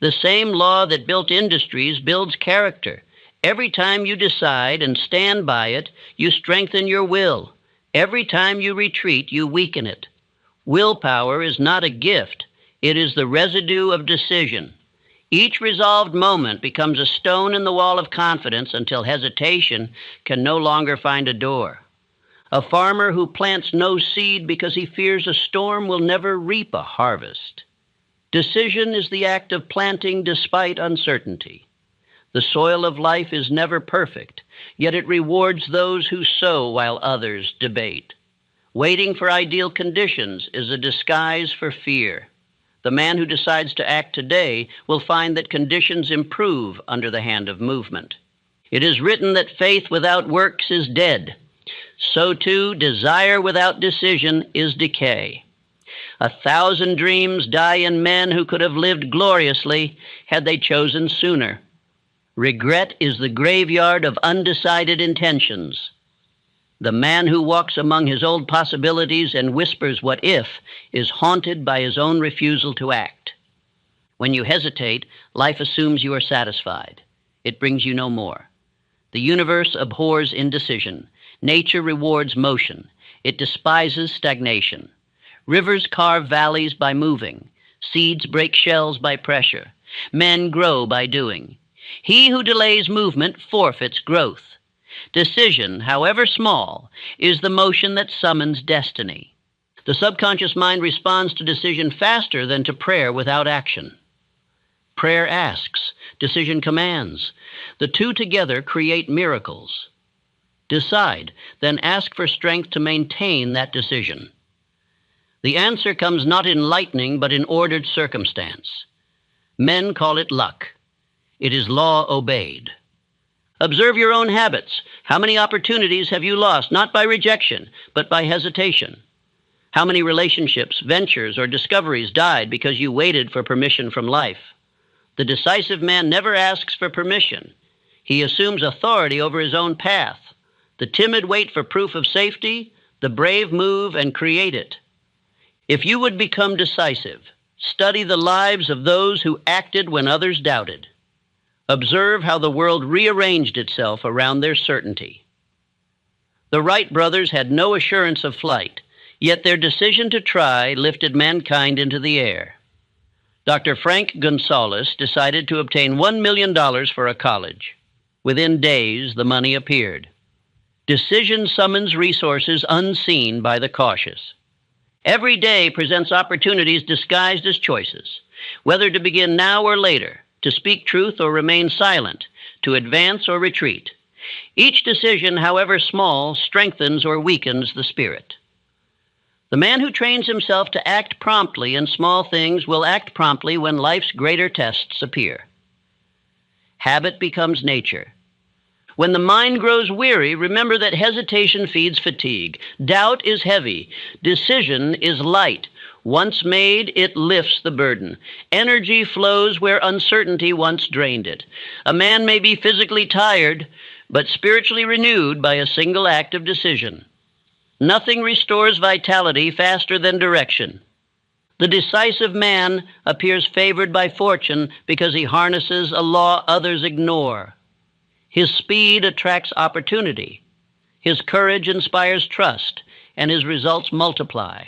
The same law that built industries builds character. Every time you decide and stand by it, you strengthen your will. Every time you retreat, you weaken it. Willpower is not a gift. It is the residue of decision. Each resolved moment becomes a stone in the wall of confidence until hesitation can no longer find a door. A farmer who plants no seed because he fears a storm will never reap a harvest. Decision is the act of planting despite uncertainty. The soil of life is never perfect, yet it rewards those who sow while others debate. Waiting for ideal conditions is a disguise for fear. The man who decides to act today will find that conditions improve under the hand of movement. It is written that faith without works is dead. So too, desire without decision is decay. 1,000 dreams die in men who could have lived gloriously had they chosen sooner. Regret is the graveyard of undecided intentions. The man who walks among his old possibilities and whispers what if is haunted by his own refusal to act. When you hesitate, life assumes you are satisfied. It brings you no more. The universe abhors indecision. Nature rewards motion. It despises stagnation. Rivers carve valleys by moving. Seeds break shells by pressure. Men grow by doing. He who delays movement forfeits growth. Decision, however small, is the motion that summons destiny. The subconscious mind responds to decision faster than to prayer without action. Prayer asks, decision commands. The two together create miracles. Decide, then ask for strength to maintain that decision. The answer comes not in lightning, but in ordered circumstance. Men call it luck. It is law obeyed. Observe your own habits. How many opportunities have you lost, not by rejection, but by hesitation? How many relationships, ventures, or discoveries died because you waited for permission from life? The decisive man never asks for permission. He assumes authority over his own path. The timid wait for proof of safety. The brave move and create it. If you would become decisive, study the lives of those who acted when others doubted. Observe how the world rearranged itself around their certainty. The Wright brothers had no assurance of flight, yet their decision to try lifted mankind into the air. Dr. Frank Gonzalez decided to obtain $1 million for a college. Within days, the money appeared. Decision summons resources unseen by the cautious. Every day presents opportunities disguised as choices, whether to begin now or later, to speak truth or remain silent, to advance or retreat. Each decision, however small, strengthens or weakens the spirit. The man who trains himself to act promptly in small things will act promptly when life's greater tests appear. Habit becomes nature. When the mind grows weary, remember that hesitation feeds fatigue. Doubt is heavy. Decision is light. Once made, it lifts the burden. Energy flows where uncertainty once drained it. A man may be physically tired, but spiritually renewed by a single act of decision. Nothing restores vitality faster than direction. The decisive man appears favored by fortune because he harnesses a law others ignore. His speed attracts opportunity. His courage inspires trust, and his results multiply.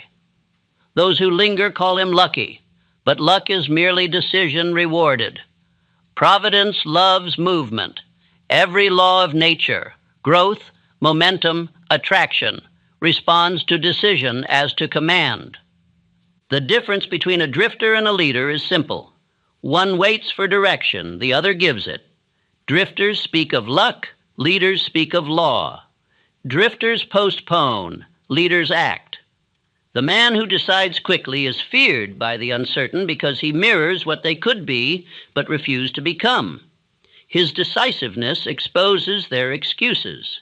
Those who linger call him lucky, but luck is merely decision rewarded. Providence loves movement. Every law of nature, growth, momentum, attraction, responds to decision as to command. The difference between a drifter and a leader is simple. One waits for direction, the other gives it. Drifters speak of luck, leaders speak of law. Drifters postpone, leaders act. The man who decides quickly is feared by the uncertain because he mirrors what they could be but refuse to become. His decisiveness exposes their excuses.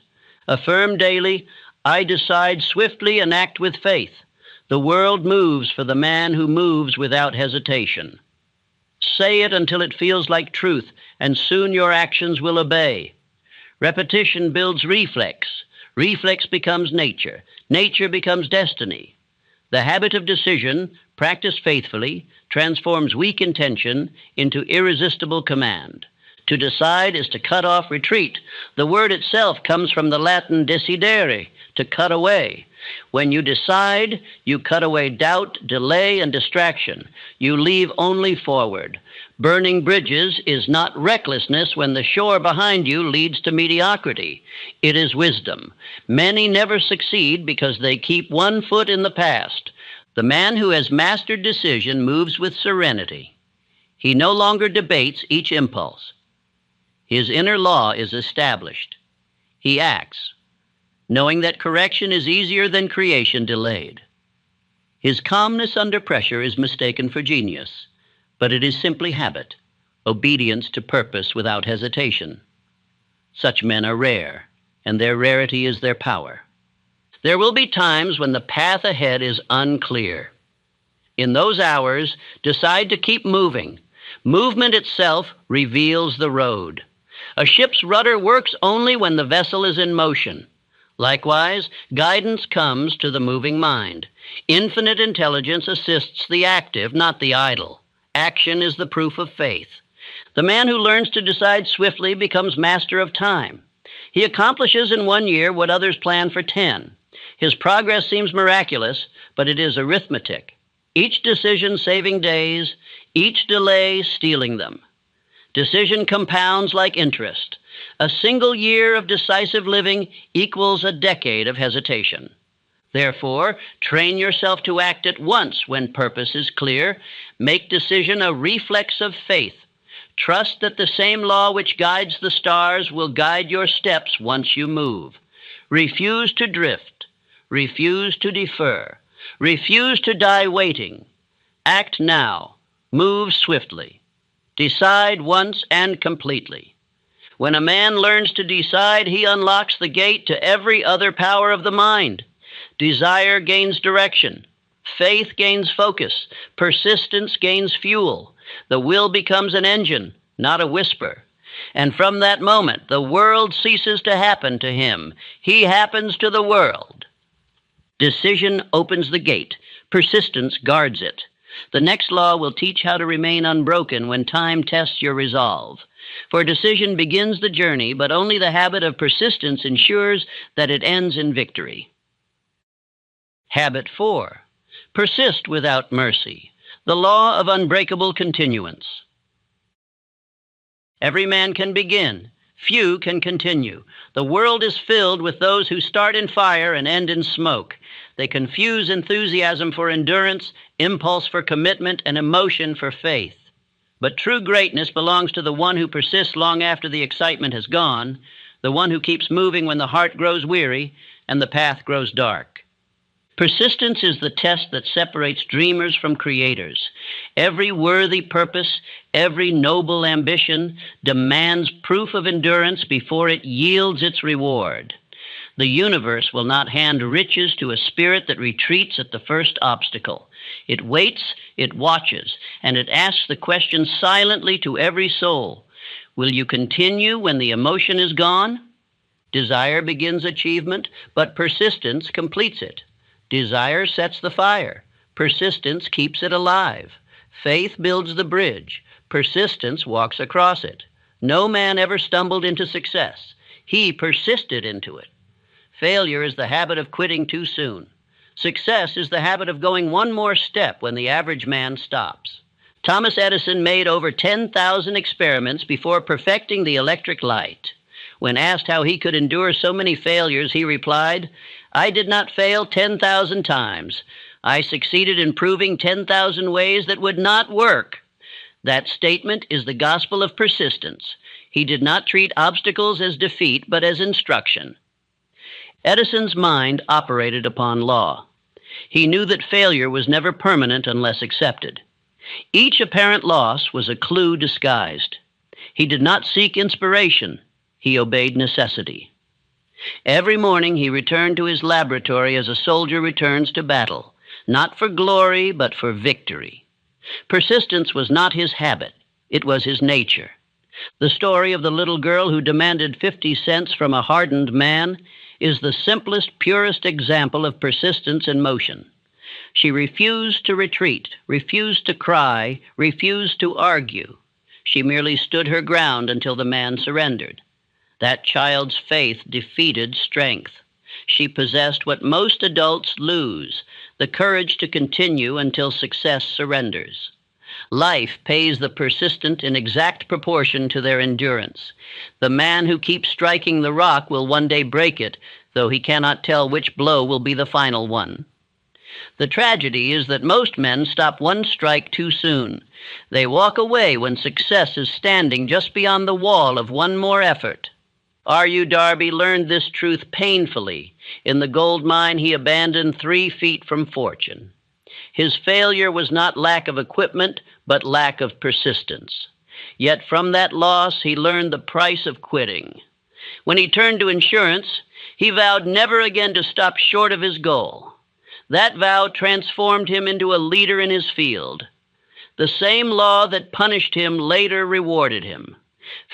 Affirm daily, I decide swiftly and act with faith. The world moves for the man who moves without hesitation. Say it until it feels like truth, and soon your actions will obey. Repetition builds reflex. Reflex becomes nature. Nature becomes destiny. The habit of decision, practiced faithfully, transforms weak intention into irresistible command. To decide is to cut off retreat. The word itself comes from the Latin decidere, to cut away. When you decide, you cut away doubt, delay, and distraction. You leave only forward. Burning bridges is not recklessness when the shore behind you leads to mediocrity. It is wisdom. Many never succeed because they keep one foot in the past. The man who has mastered decision moves with serenity. He no longer debates each impulse. His inner law is established. He acts, knowing that correction is easier than creation delayed. His calmness under pressure is mistaken for genius, but it is simply habit, obedience to purpose without hesitation. Such men are rare, and their rarity is their power. There will be times when the path ahead is unclear. In those hours, decide to keep moving. Movement itself reveals the road. A ship's rudder works only when the vessel is in motion. Likewise, guidance comes to the moving mind. Infinite intelligence assists the active, not the idle. Action is the proof of faith. The man who learns to decide swiftly becomes master of time. He accomplishes in 1 year what others plan for 10. His progress seems miraculous, but it is arithmetic. Each decision saving days, each delay stealing them. Decision compounds like interest. A single year of decisive living equals a decade of hesitation. Therefore, train yourself to act at once when purpose is clear. Make decision a reflex of faith. Trust that the same law which guides the stars will guide your steps once you move. Refuse to drift. Refuse to defer. Refuse to die waiting. Act now. Move swiftly. Decide once and completely. When a man learns to decide, he unlocks the gate to every other power of the mind. Desire gains direction. Faith gains focus. Persistence gains fuel. The will becomes an engine, not a whisper. And from that moment, the world ceases to happen to him. He happens to the world. Decision opens the gate. Persistence guards it. The next law will teach how to remain unbroken when time tests your resolve. For decision begins the journey, but only the habit of persistence ensures that it ends in victory. Habit 4. Persist without mercy. The law of unbreakable continuance. Every man can begin. Few can continue. The world is filled with those who start in fire and end in smoke. They confuse enthusiasm for endurance, impulse for commitment, and emotion for faith. But true greatness belongs to the one who persists long after the excitement has gone, the one who keeps moving when the heart grows weary and the path grows dark. Persistence is the test that separates dreamers from creators. Every worthy purpose, every noble ambition demands proof of endurance before it yields its reward. The universe will not hand riches to a spirit that retreats at the first obstacle. It waits, it watches, and it asks the question silently to every soul: will you continue when the emotion is gone? Desire begins achievement, but persistence completes it. Desire sets the fire. Persistence keeps it alive. Faith builds the bridge. Persistence walks across it. No man ever stumbled into success. He persisted into it. Failure is the habit of quitting too soon. Success is the habit of going one more step when the average man stops. Thomas Edison made over 10,000 experiments before perfecting the electric light. When asked how he could endure so many failures, he replied, "I did not fail 10,000 times. I succeeded in proving 10,000 ways that would not work." That statement is the gospel of persistence. He did not treat obstacles as defeat, but as instruction. Edison's mind operated upon law. He knew that failure was never permanent unless accepted. Each apparent loss was a clue disguised. He did not seek inspiration. He obeyed necessity. Every morning he returned to his laboratory as a soldier returns to battle, not for glory, but for victory. Persistence was not his habit. It was his nature. The story of the little girl who demanded 50 cents from a hardened man is the simplest, purest example of persistence in motion. She refused to retreat, refused to cry, refused to argue. She merely stood her ground until the man surrendered. That child's faith defeated strength. She possessed what most adults lose, the courage to continue until success surrenders. Life pays the persistent in exact proportion to their endurance. The man who keeps striking the rock will one day break it, though he cannot tell which blow will be the final one. The tragedy is that most men stop one strike too soon. They walk away when success is standing just beyond the wall of one more effort. R.U. Darby learned this truth painfully. In the gold mine he abandoned 3 feet from fortune. His failure was not lack of equipment, but lack of persistence. Yet from that loss he learned the price of quitting. When he turned to insurance, he vowed never again to stop short of his goal. That vow transformed him into a leader in his field. The same law that punished him later rewarded him.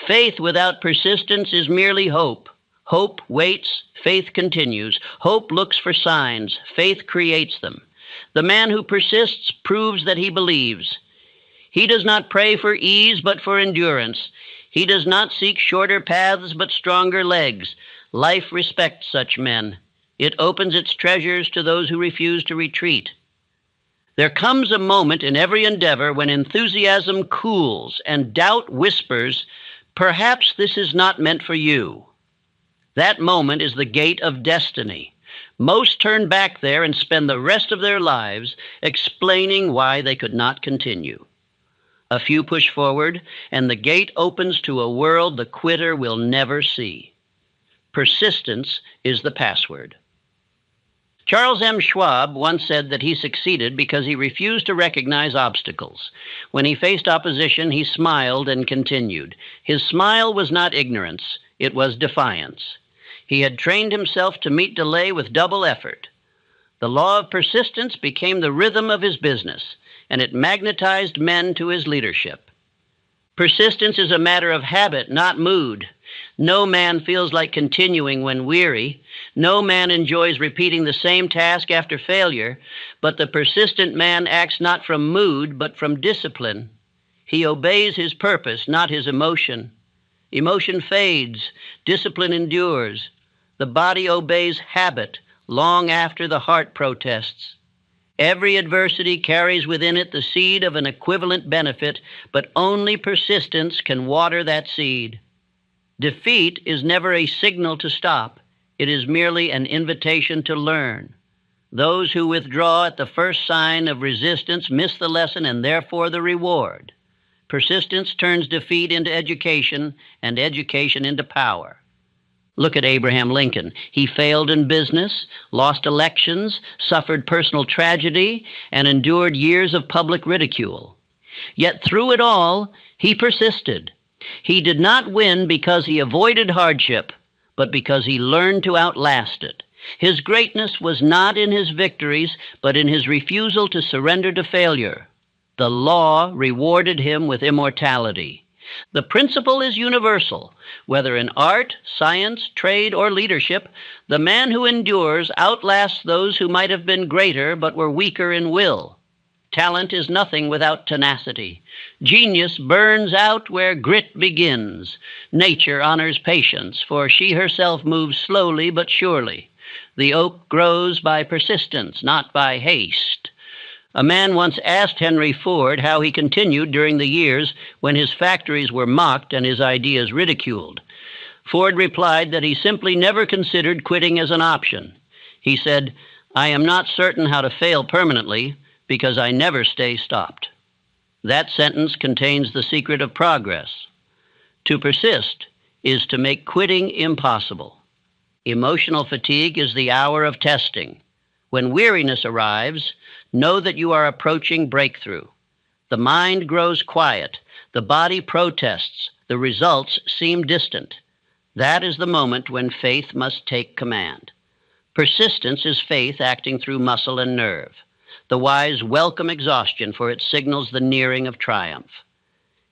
Faith without persistence is merely hope. Hope waits, faith continues. Hope looks for signs, faith creates them. The man who persists proves that he believes. He does not pray for ease, but for endurance. He does not seek shorter paths, but stronger legs. Life respects such men. It opens its treasures to those who refuse to retreat. There comes a moment in every endeavor when enthusiasm cools and doubt whispers, "Perhaps this is not meant for you." That moment is the gate of destiny. Most turn back there and spend the rest of their lives explaining why they could not continue. A few push forward, and the gate opens to a world the quitter will never see. Persistence is the password. Charles M. Schwab once said that he succeeded because he refused to recognize obstacles. When he faced opposition, he smiled and continued. His smile was not ignorance, it was defiance. He had trained himself to meet delay with double effort. The law of persistence became the rhythm of his business, and it magnetized men to his leadership. Persistence is a matter of habit, not mood. No man feels like continuing when weary. No man enjoys repeating the same task after failure, but the persistent man acts not from mood, but from discipline. He obeys his purpose, not his emotion. Emotion fades, discipline endures. The body obeys habit long after the heart protests. Every adversity carries within it the seed of an equivalent benefit, but only persistence can water that seed. Defeat is never a signal to stop. It is merely an invitation to learn. Those who withdraw at the first sign of resistance miss the lesson and therefore the reward. Persistence turns defeat into education and education into power. Look at Abraham Lincoln. He failed in business, lost elections, suffered personal tragedy, and endured years of public ridicule. Yet through it all, he persisted. He did not win because he avoided hardship, but because he learned to outlast it. His greatness was not in his victories, but in his refusal to surrender to failure. The law rewarded him with immortality. The principle is universal. Whether in art, science, trade, or leadership, the man who endures outlasts those who might have been greater but were weaker in will. Talent is nothing without tenacity. Genius burns out where grit begins. Nature honors patience, for she herself moves slowly but surely. The oak grows by persistence, not by haste. A man once asked Henry Ford how he continued during the years when his factories were mocked and his ideas ridiculed. Ford replied that he simply never considered quitting as an option. He said, "I am not certain how to fail permanently because I never stay stopped." That sentence contains the secret of progress. To persist is to make quitting impossible. Emotional fatigue is the hour of testing. When weariness arrives, know that you are approaching breakthrough. The mind grows quiet. The body protests. The results seem distant. That is the moment when faith must take command. Persistence is faith acting through muscle and nerve. The wise welcome exhaustion, for it signals the nearing of triumph.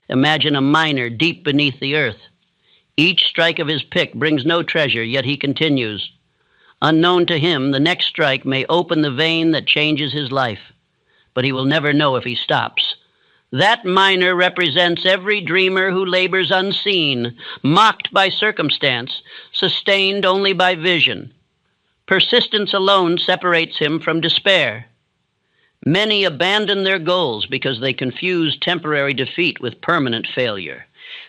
Imagine a miner deep beneath the earth. Each strike of his pick brings no treasure, yet he continues. Unknown to him, the next strike may open the vein that changes his life, but he will never know if he stops. That miner represents every dreamer who labors unseen, mocked by circumstance, sustained only by vision. Persistence alone separates him from despair. Many abandon their goals because they confuse temporary defeat with permanent failure.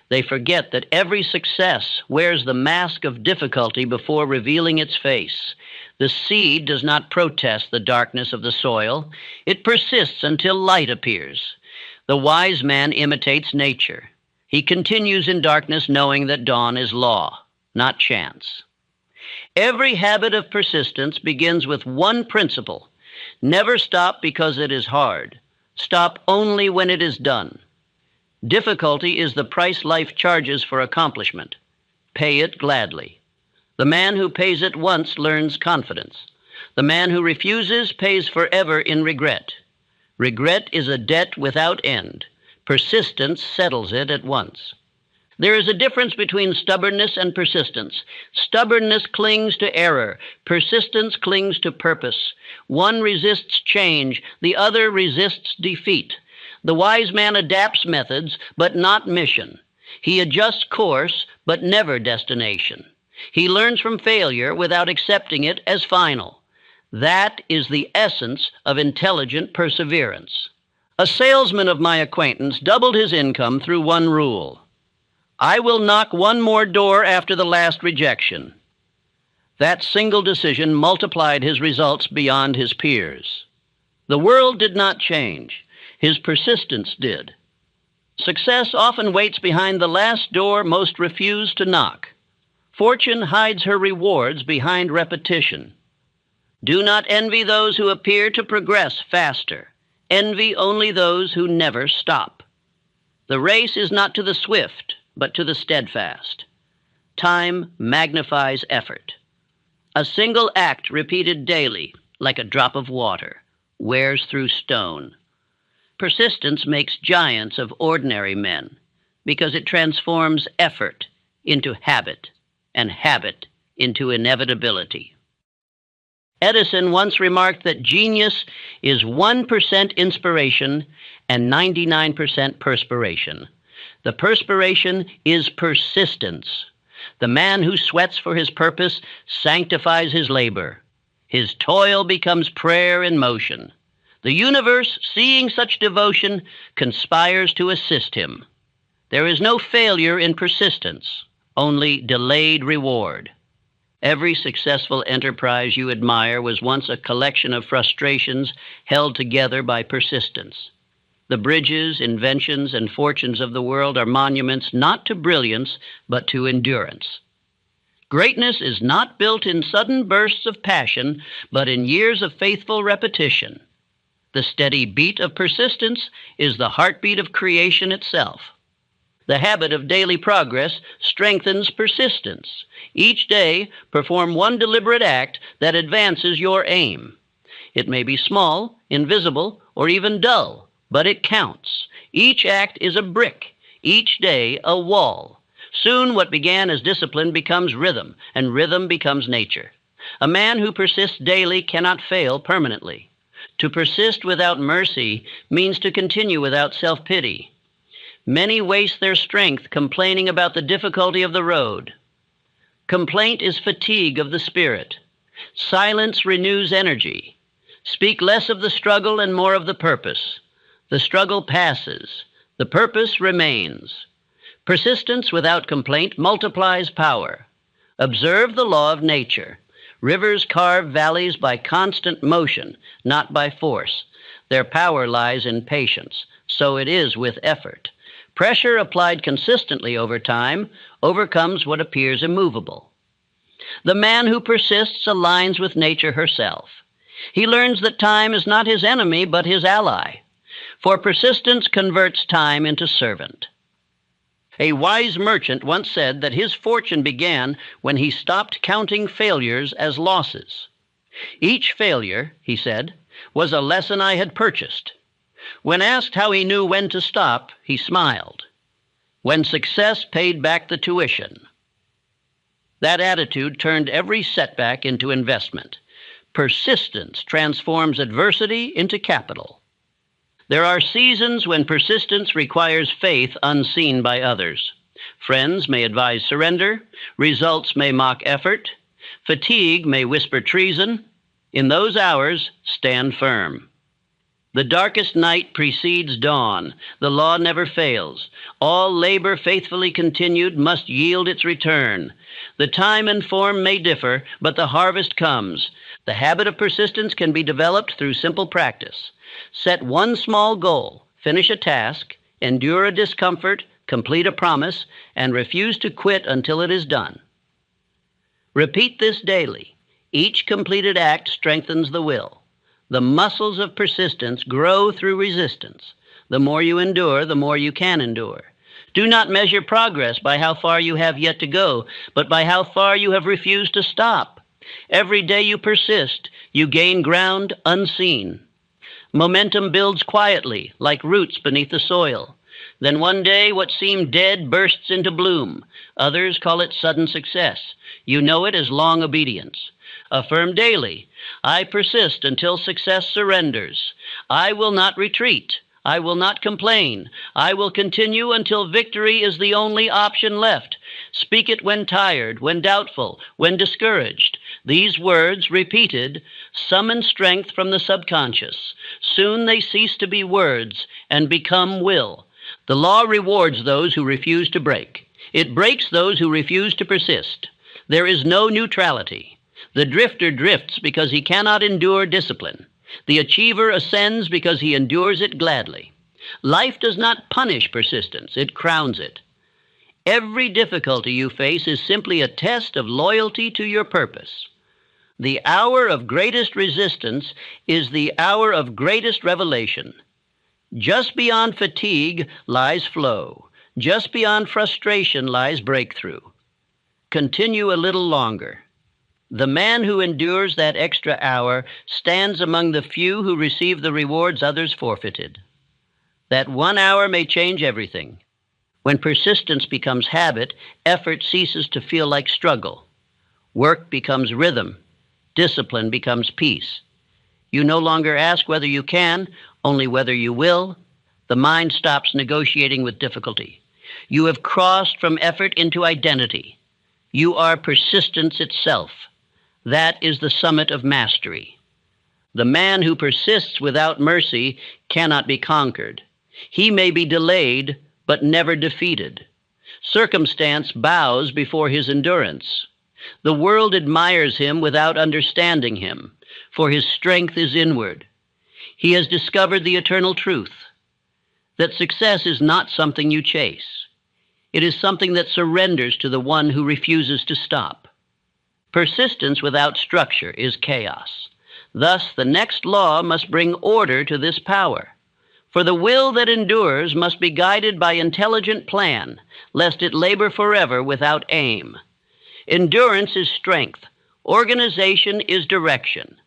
They forget that every success wears the mask of difficulty before revealing its face. The seed does not protest the darkness of the soil. It persists until light appears. The wise man imitates nature. He continues in darkness knowing that dawn is law, not chance. Every habit of persistence begins with one principle. Never stop because it is hard. Stop only when it is done. Difficulty is the price life charges for accomplishment. Pay it gladly. The man who pays it once learns confidence. The man who refuses pays forever in regret. Regret is a debt without end. Persistence settles it at once. There is a difference between stubbornness and persistence. Stubbornness clings to error. Persistence clings to purpose. One resists change. The other resists defeat. The wise man adapts methods, but not mission. He adjusts course, but never destination. He learns from failure without accepting it as final. That is the essence of intelligent perseverance. A salesman of my acquaintance doubled his income through one rule. I will knock one more door after the last rejection. That single decision multiplied his results beyond his peers. The world did not change. His persistence did. Success often waits behind the last door most refuse to knock. Fortune hides her rewards behind repetition. Do not envy those who appear to progress faster. Envy only those who never stop. The race is not to the swift, but to the steadfast. Time magnifies effort. A single act repeated daily, like a drop of water, wears through stone. Persistence makes giants of ordinary men because it transforms effort into habit and habit into inevitability. Edison once remarked that genius is 1% inspiration and 99% perspiration. The perspiration is persistence. The man who sweats for his purpose sanctifies his labor. His toil becomes prayer in motion. The universe, seeing such devotion, conspires to assist him. There is no failure in persistence, only delayed reward. Every successful enterprise you admire was once a collection of frustrations held together by persistence. The bridges, inventions, and fortunes of the world are monuments not to brilliance, but to endurance. Greatness is not built in sudden bursts of passion, but in years of faithful repetition. The steady beat of persistence is the heartbeat of creation itself. The habit of daily progress strengthens persistence. Each day, perform one deliberate act that advances your aim. It may be small, invisible, or even dull, but it counts. Each act is a brick, each day a wall. Soon what began as discipline becomes rhythm, and rhythm becomes nature. A man who persists daily cannot fail permanently. To persist without mercy means to continue without self-pity. Many waste their strength complaining about the difficulty of the road. Complaint is fatigue of the spirit. Silence renews energy. Speak less of the struggle and more of the purpose. The struggle passes. The purpose remains. Persistence without complaint multiplies power. Observe the law of nature. Rivers carve valleys by constant motion, not by force. Their power lies in patience. So it is with effort. Pressure applied consistently over time overcomes what appears immovable. The man who persists aligns with nature herself. He learns that time is not his enemy, but his ally. For persistence converts time into servant. A wise merchant once said that his fortune began when he stopped counting failures as losses. Each failure, he said, was a lesson I had purchased. When asked how he knew when to stop, he smiled. When success paid back the tuition. That attitude turned every setback into investment. Persistence transforms adversity into capital. There are seasons when persistence requires faith unseen by others. Friends may advise surrender, results may mock effort, fatigue may whisper treason. In those hours, stand firm. The darkest night precedes dawn. The law never fails. All labor faithfully continued must yield its return. The time and form may differ, but the harvest comes. The habit of persistence can be developed through simple practice. Set one small goal, finish a task, endure a discomfort, complete a promise, and refuse to quit until it is done. Repeat this daily. Each completed act strengthens the will. The muscles of persistence grow through resistance. The more you endure, the more you can endure. Do not measure progress by how far you have yet to go, but by how far you have refused to stop. Every day you persist, you gain ground unseen. Momentum builds quietly, like roots beneath the soil. Then one day what seemed dead bursts into bloom. Others call it sudden success. You know it as long obedience. Affirm daily, I persist until success surrenders. I will not retreat. I will not complain. I will continue until victory is the only option left. Speak it when tired, when doubtful, when discouraged. These words, repeated, summon strength from the subconscious. Soon they cease to be words and become will. The law rewards those who refuse to break. It breaks those who refuse to persist. There is no neutrality. The drifter drifts because he cannot endure discipline. The achiever ascends because he endures it gladly. Life does not punish persistence, it crowns it. Every difficulty you face is simply a test of loyalty to your purpose. The hour of greatest resistance is the hour of greatest revelation. Just beyond fatigue lies flow. Just beyond frustration lies breakthrough. Continue a little longer. The man who endures that extra hour stands among the few who receive the rewards others forfeited. That 1 hour may change everything. When persistence becomes habit, effort ceases to feel like struggle. Work becomes rhythm. Discipline becomes peace. You no longer ask whether you can, only whether you will. The mind stops negotiating with difficulty. You have crossed from effort into identity. You are persistence itself. That is the summit of mastery. The man who persists without mercy cannot be conquered. He may be delayed, but never defeated. Circumstance bows before his endurance. The world admires him without understanding him, for his strength is inward. He has discovered the eternal truth, that success is not something you chase. It is something that surrenders to the one who refuses to stop. Persistence without structure is chaos. Thus, the next law must bring order to this power. For the will that endures must be guided by intelligent plan, lest it labor forever without aim. Endurance is strength. Organization is direction.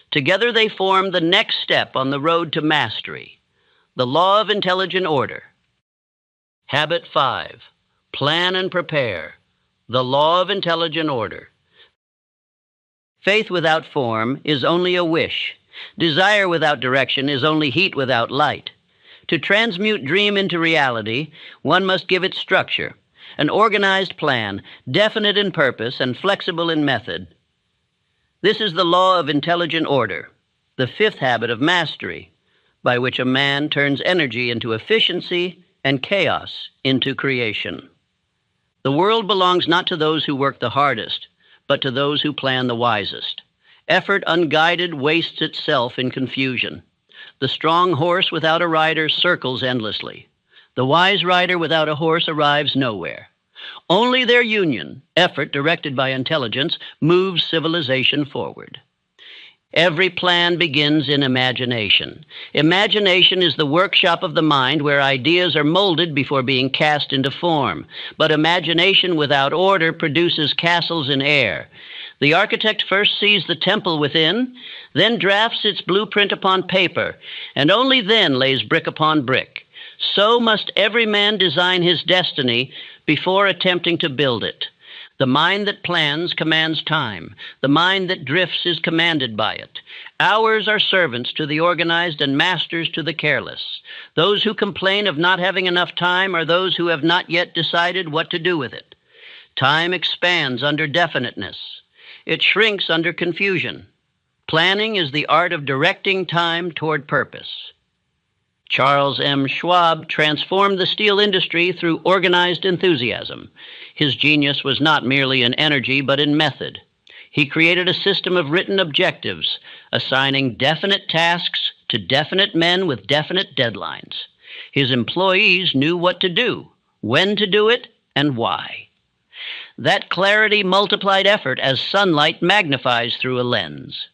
Together they form the next step on the road to mastery. The law of intelligent order. Habit 5. Plan and prepare. The law of intelligent order. Faith without form is only a wish. Desire without direction is only heat without light. To transmute dream into reality, one must give it structure, an organized plan, definite in purpose and flexible in method. This is the law of intelligent order, the fifth habit of mastery, by which a man turns energy into efficiency and chaos into creation. The world belongs not to those who work the hardest, but to those who plan the wisest. Effort unguided wastes itself in confusion. The strong horse without a rider circles endlessly. The wise rider without a horse arrives nowhere. Only their union, effort directed by intelligence, moves civilization forward. Every plan begins in imagination. Imagination is the workshop of the mind where ideas are molded before being cast into form. But imagination without order produces castles in air. The architect first sees the temple within, then drafts its blueprint upon paper, and only then lays brick upon brick. So must every man design his destiny before attempting to build it. The mind that plans commands time. The mind that drifts is commanded by it. Hours are servants to the organized and masters to the careless. Those who complain of not having enough time are those who have not yet decided what to do with it. Time expands under definiteness. It shrinks under confusion. Planning is the art of directing time toward purpose. Charles M. Schwab transformed the steel industry through organized enthusiasm. His genius was not merely in energy, but in method. He created a system of written objectives, assigning definite tasks to definite men with definite deadlines. His employees knew what to do, when to do it, and why. That clarity multiplied effort as sunlight magnifies through a lens.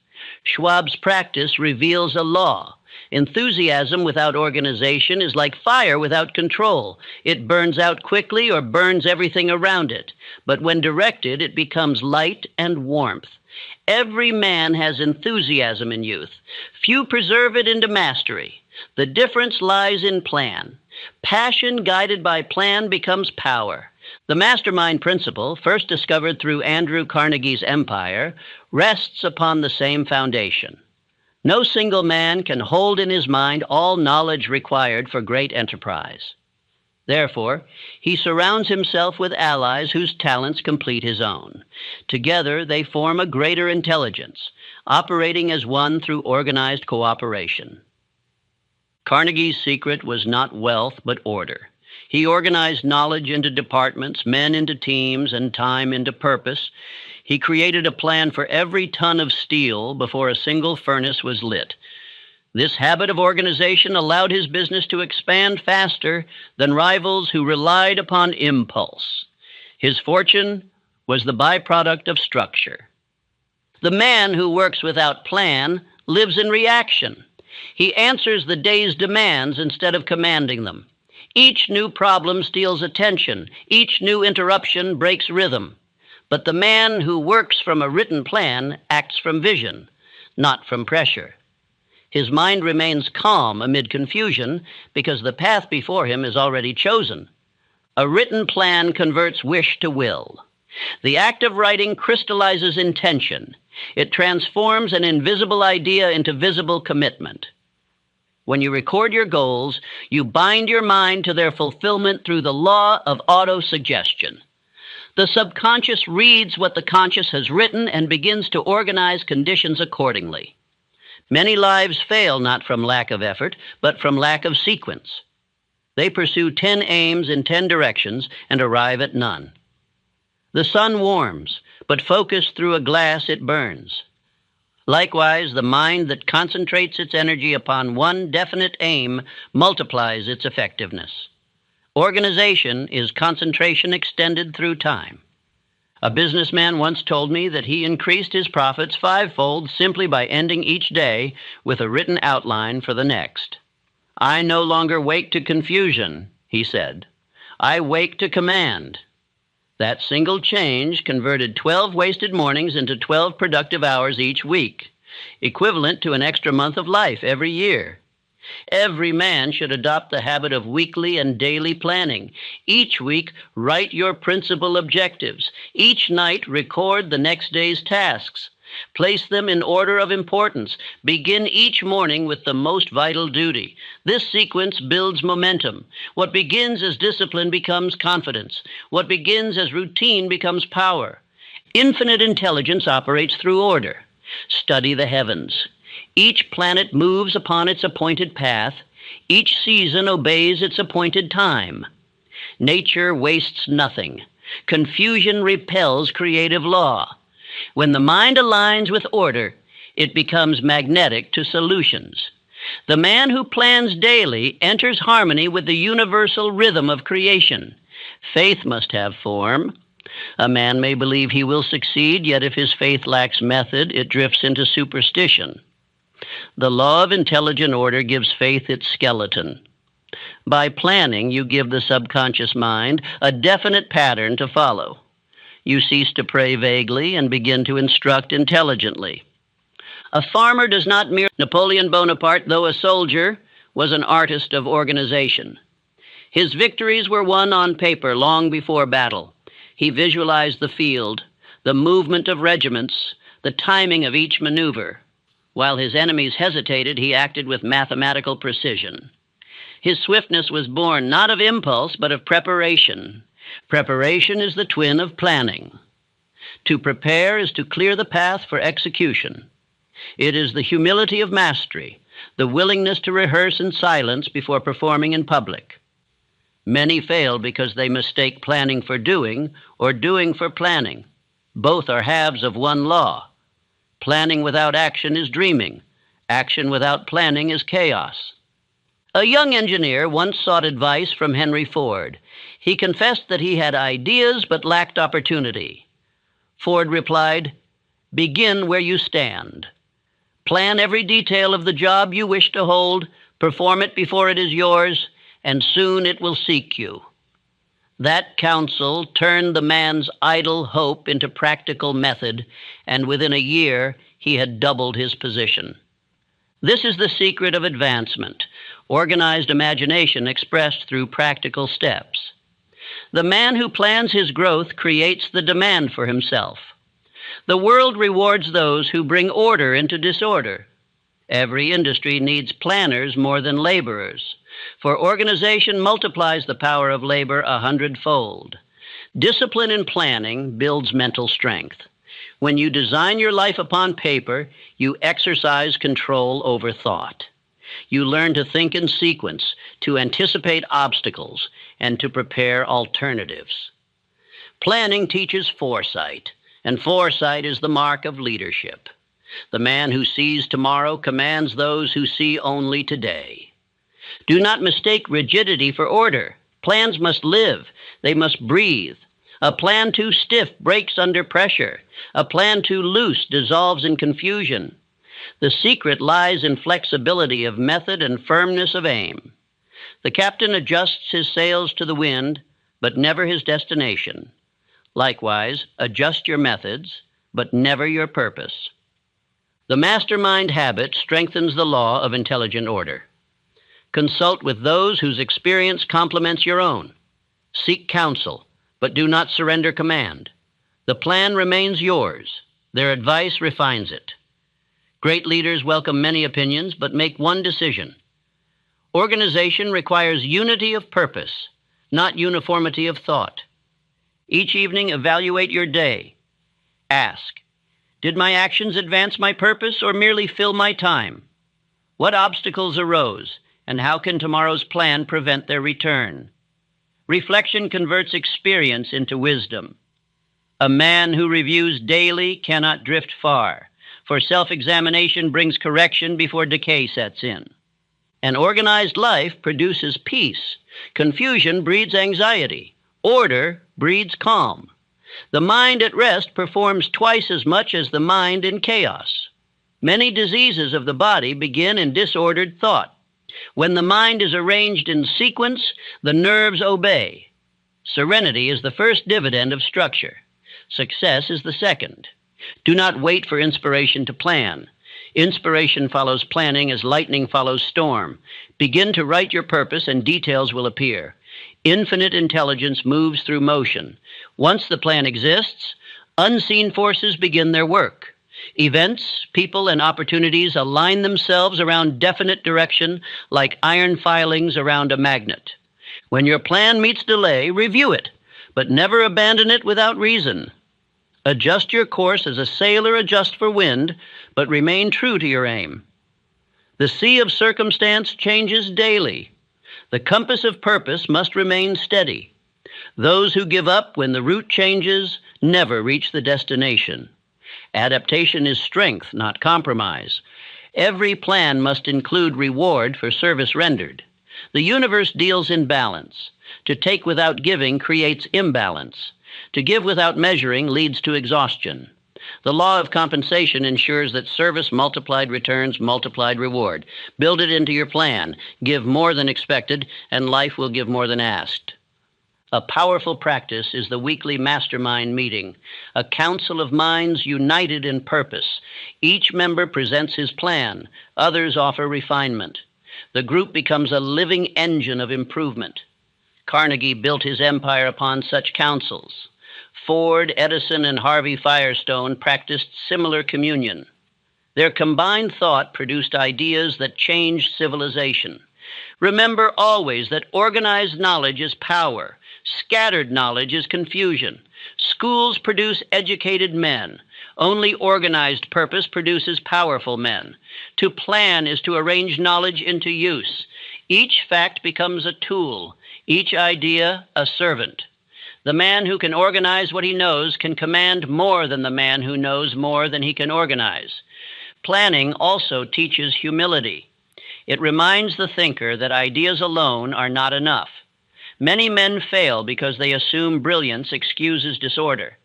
Schwab's practice reveals a law. Enthusiasm without organization is like fire without control. It burns out quickly or burns everything around it. But when directed, it becomes light and warmth. Every man has enthusiasm in youth. Few preserve it into mastery. The difference lies in plan. Passion guided by plan becomes power. The mastermind principle, first discovered through Andrew Carnegie's empire, rests upon the same foundation. No single man can hold in his mind all knowledge required for great enterprise. Therefore, he surrounds himself with allies whose talents complete his own. Together, they form a greater intelligence, operating as one through organized cooperation. Carnegie's secret was not wealth, but order. He organized knowledge into departments, men into teams, and time into purpose. He created a plan for every ton of steel before a single furnace was lit. This habit of organization allowed his business to expand faster than rivals who relied upon impulse. His fortune was the byproduct of structure. The man who works without plan lives in reaction. He answers the day's demands instead of commanding them. Each new problem steals attention. Each new interruption breaks rhythm. But the man who works from a written plan acts from vision, not from pressure. His mind remains calm amid confusion because the path before him is already chosen. A written plan converts wish to will. The act of writing crystallizes intention. It transforms an invisible idea into visible commitment. When you record your goals, you bind your mind to their fulfillment through the law of autosuggestion. The subconscious reads what the conscious has written and begins to organize conditions accordingly. Many lives fail not from lack of effort, but from lack of sequence. They pursue 10 aims in 10 directions and arrive at none. The sun warms, but focused through a glass it burns. Likewise, the mind that concentrates its energy upon one definite aim multiplies its effectiveness. Organization is concentration extended through time. A businessman once told me that he increased his profits fivefold simply by ending each day with a written outline for the next. "I no longer wake to confusion," he said. "I wake to command." That single change converted 12 wasted mornings into 12 productive hours each week, equivalent to an extra month of life every year. Every man should adopt the habit of weekly and daily planning. Each week, write your principal objectives. Each night, record the next day's tasks. Place them in order of importance. Begin each morning with the most vital duty. This sequence builds momentum. What begins as discipline becomes confidence. What begins as routine becomes power. Infinite intelligence operates through order. Study the heavens. Each planet moves upon its appointed path. Each season obeys its appointed time. Nature wastes nothing. Confusion repels creative law. When the mind aligns with order, it becomes magnetic to solutions. The man who plans daily enters harmony with the universal rhythm of creation. Faith must have form. A man may believe he will succeed, yet if his faith lacks method, it drifts into superstition. The law of intelligent order gives faith its skeleton. By planning, you give the subconscious mind a definite pattern to follow. You cease to pray vaguely and begin to instruct intelligently. A farmer does not merely... Napoleon Bonaparte, though a soldier, was an artist of organization. His victories were won on paper long before battle. He visualized the field, the movement of regiments, the timing of each maneuver. While his enemies hesitated, he acted with mathematical precision. His swiftness was born not of impulse, but of preparation. Preparation is the twin of planning. To prepare is to clear the path for execution. It is the humility of mastery, the willingness to rehearse in silence before performing in public. Many fail because they mistake planning for doing or doing for planning. Both are halves of one law. Planning without action is dreaming. Action without planning is chaos. A young engineer once sought advice from Henry Ford. He confessed that he had ideas but lacked opportunity. Ford replied, "Begin where you stand. Plan every detail of the job you wish to hold, perform it before it is yours, and soon it will seek you." That counsel turned the man's idle hope into practical method, and within a year he had doubled his position. This is the secret of advancement, organized imagination expressed through practical steps. The man who plans his growth creates the demand for himself. The world rewards those who bring order into disorder. Every industry needs planners more than laborers, for organization multiplies the power of labor 100-fold. Discipline in planning builds mental strength. When you design your life upon paper, you exercise control over thought. You learn to think in sequence, to anticipate obstacles, and to prepare alternatives. Planning teaches foresight, and foresight is the mark of leadership. The man who sees tomorrow commands those who see only today. Do not mistake rigidity for order. Plans must live. They must breathe. A plan too stiff breaks under pressure. A plan too loose dissolves in confusion. The secret lies in flexibility of method and firmness of aim. The captain adjusts his sails to the wind, but never his destination. Likewise, adjust your methods, but never your purpose. The mastermind habit strengthens the law of intelligent order. Consult with those whose experience complements your own. Seek counsel, but do not surrender command. The plan remains yours. Their advice refines it. Great leaders welcome many opinions, but make one decision. Organization requires unity of purpose, not uniformity of thought. Each evening, evaluate your day. Ask, did my actions advance my purpose or merely fill my time? What obstacles arose, and how can tomorrow's plan prevent their return? Reflection converts experience into wisdom. A man who reviews daily cannot drift far, for self-examination brings correction before decay sets in. An organized life produces peace. Confusion breeds anxiety. Order breeds calm. The mind at rest performs twice as much as the mind in chaos. Many diseases of the body begin in disordered thought. When the mind is arranged in sequence, the nerves obey. Serenity is the first dividend of structure. Success is the second. Do not wait for inspiration to plan. Inspiration follows planning as lightning follows storm. Begin to write your purpose and details will appear. Infinite intelligence moves through motion. Once the plan exists, unseen forces begin their work. Events, people, and opportunities align themselves around definite direction like iron filings around a magnet. When your plan meets delay, review it, but never abandon it without reason. Adjust your course as a sailor adjusts for wind, but remain true to your aim. The sea of circumstance changes daily. The compass of purpose must remain steady. Those who give up when the route changes never reach the destination. Adaptation is strength, not compromise. Every plan must include reward for service rendered. The universe deals in balance. To take without giving creates imbalance. To give without measuring leads to exhaustion. The law of compensation ensures that service multiplied returns multiplied reward. Build it into your plan. Give more than expected, and life will give more than asked. A powerful practice is the weekly mastermind meeting, a council of minds united in purpose. Each member presents his plan. Others offer refinement. The group becomes a living engine of improvement. Carnegie built his empire upon such councils. Ford, Edison, and Harvey Firestone practiced similar communion. Their combined thought produced ideas that changed civilization. Remember always that organized knowledge is power. Scattered knowledge is confusion. Schools produce educated men. Only organized purpose produces powerful men. To plan is to arrange knowledge into use. Each fact becomes a tool, each idea a servant. The man who can organize what he knows can command more than the man who knows more than he can organize. Planning also teaches humility. It reminds the thinker that ideas alone are not enough. Many men fail because they assume brilliance excuses disorder.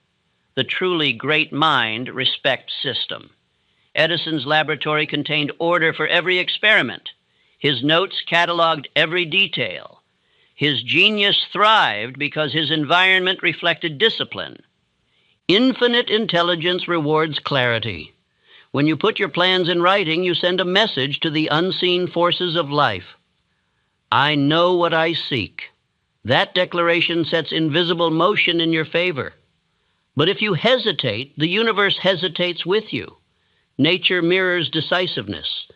The truly great mind respects system. Edison's laboratory contained order for every experiment. His notes cataloged every detail. His genius thrived because his environment reflected discipline. Infinite intelligence rewards clarity. When you put your plans in writing, you send a message to the unseen forces of life. I know what I seek. That declaration sets invisible motion in your favor. But if you hesitate, the universe hesitates with you. Nature mirrors decisiveness.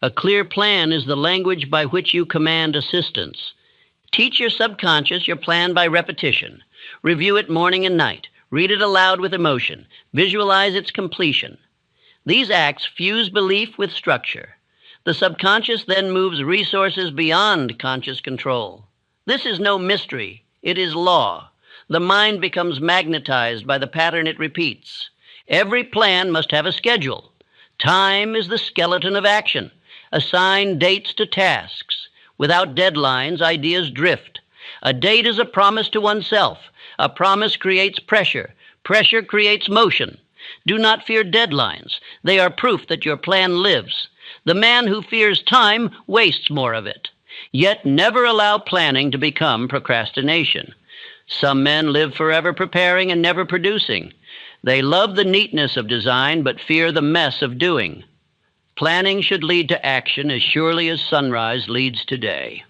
A clear plan is the language by which you command assistance. Teach your subconscious your plan by repetition. Review it morning and night. Read it aloud with emotion. Visualize its completion. These acts fuse belief with structure. The subconscious then moves resources beyond conscious control. This is no mystery. It is law. The mind becomes magnetized by the pattern it repeats. Every plan must have a schedule. Time is the skeleton of action. Assign dates to tasks. Without deadlines, ideas drift. A date is a promise to oneself. A promise creates pressure. Pressure creates motion. Do not fear deadlines. They are proof that your plan lives. The man who fears time wastes more of it. Yet never allow planning to become procrastination. Some men live forever preparing and never producing. They love the neatness of design but fear the mess of doing. Planning should lead to action as surely as sunrise leads to day.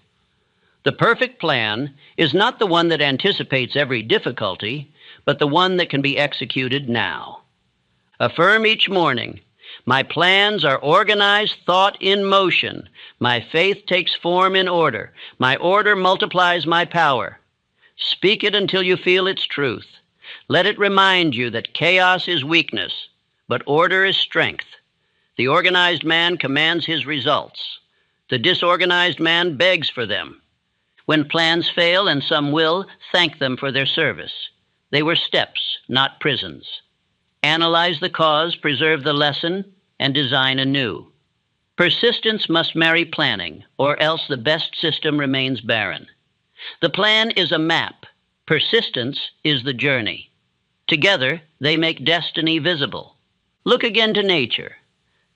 The perfect plan is not the one that anticipates every difficulty, but the one that can be executed now. Affirm each morning, my plans are organized thought in motion. My faith takes form in order. My order multiplies my power. Speak it until you feel its truth. Let it remind you that chaos is weakness, but order is strength. The organized man commands his results. The disorganized man begs for them. When plans fail, and some will, thank them for their service. They were steps, not prisons. Analyze the cause, preserve the lesson, and design anew. Persistence must marry planning, or else the best system remains barren. The plan is a map. Persistence is the journey. Together, they make destiny visible. Look again to nature.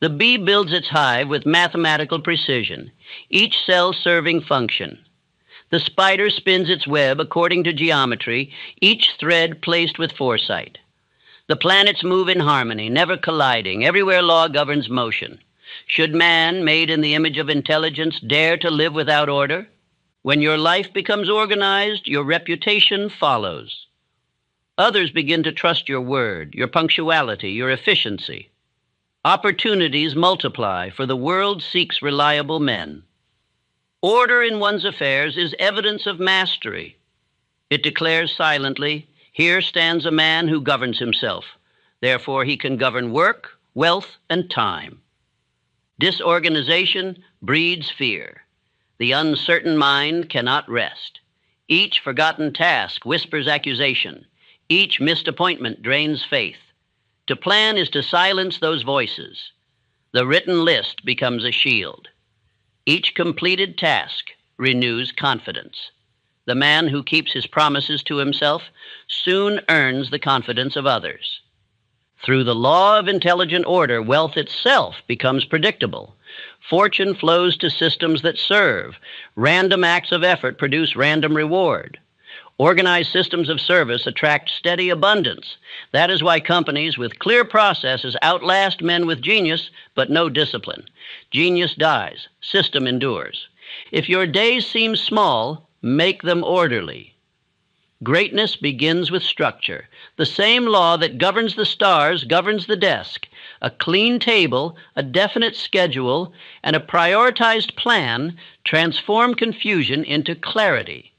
The bee builds its hive with mathematical precision, each cell serving function. The spider spins its web according to geometry, each thread placed with foresight. The planets move in harmony, never colliding. Everywhere law governs motion. Should man, made in the image of intelligence, dare to live without order? When your life becomes organized, your reputation follows. Others begin to trust your word, your punctuality, your efficiency. Opportunities multiply, for the world seeks reliable men. Order in one's affairs is evidence of mastery. It declares silently, "Here stands a man who governs himself. Therefore he can govern work, wealth, and time." Disorganization breeds fear. The uncertain mind cannot rest. Each forgotten task whispers accusation. Each missed appointment drains faith. To plan is to silence those voices. The written list becomes a shield. Each completed task renews confidence. The man who keeps his promises to himself soon earns the confidence of others. Through the law of intelligent order, wealth itself becomes predictable. Fortune flows to systems that serve. Random acts of effort produce random reward. Organized systems of service attract steady abundance. That is why companies with clear processes outlast men with genius, but no discipline. Genius dies, system endures. If your days seem small, make them orderly. Greatness begins with structure. The same law that governs the stars governs the desk. A clean table, a definite schedule, and a prioritized plan transform confusion into clarity.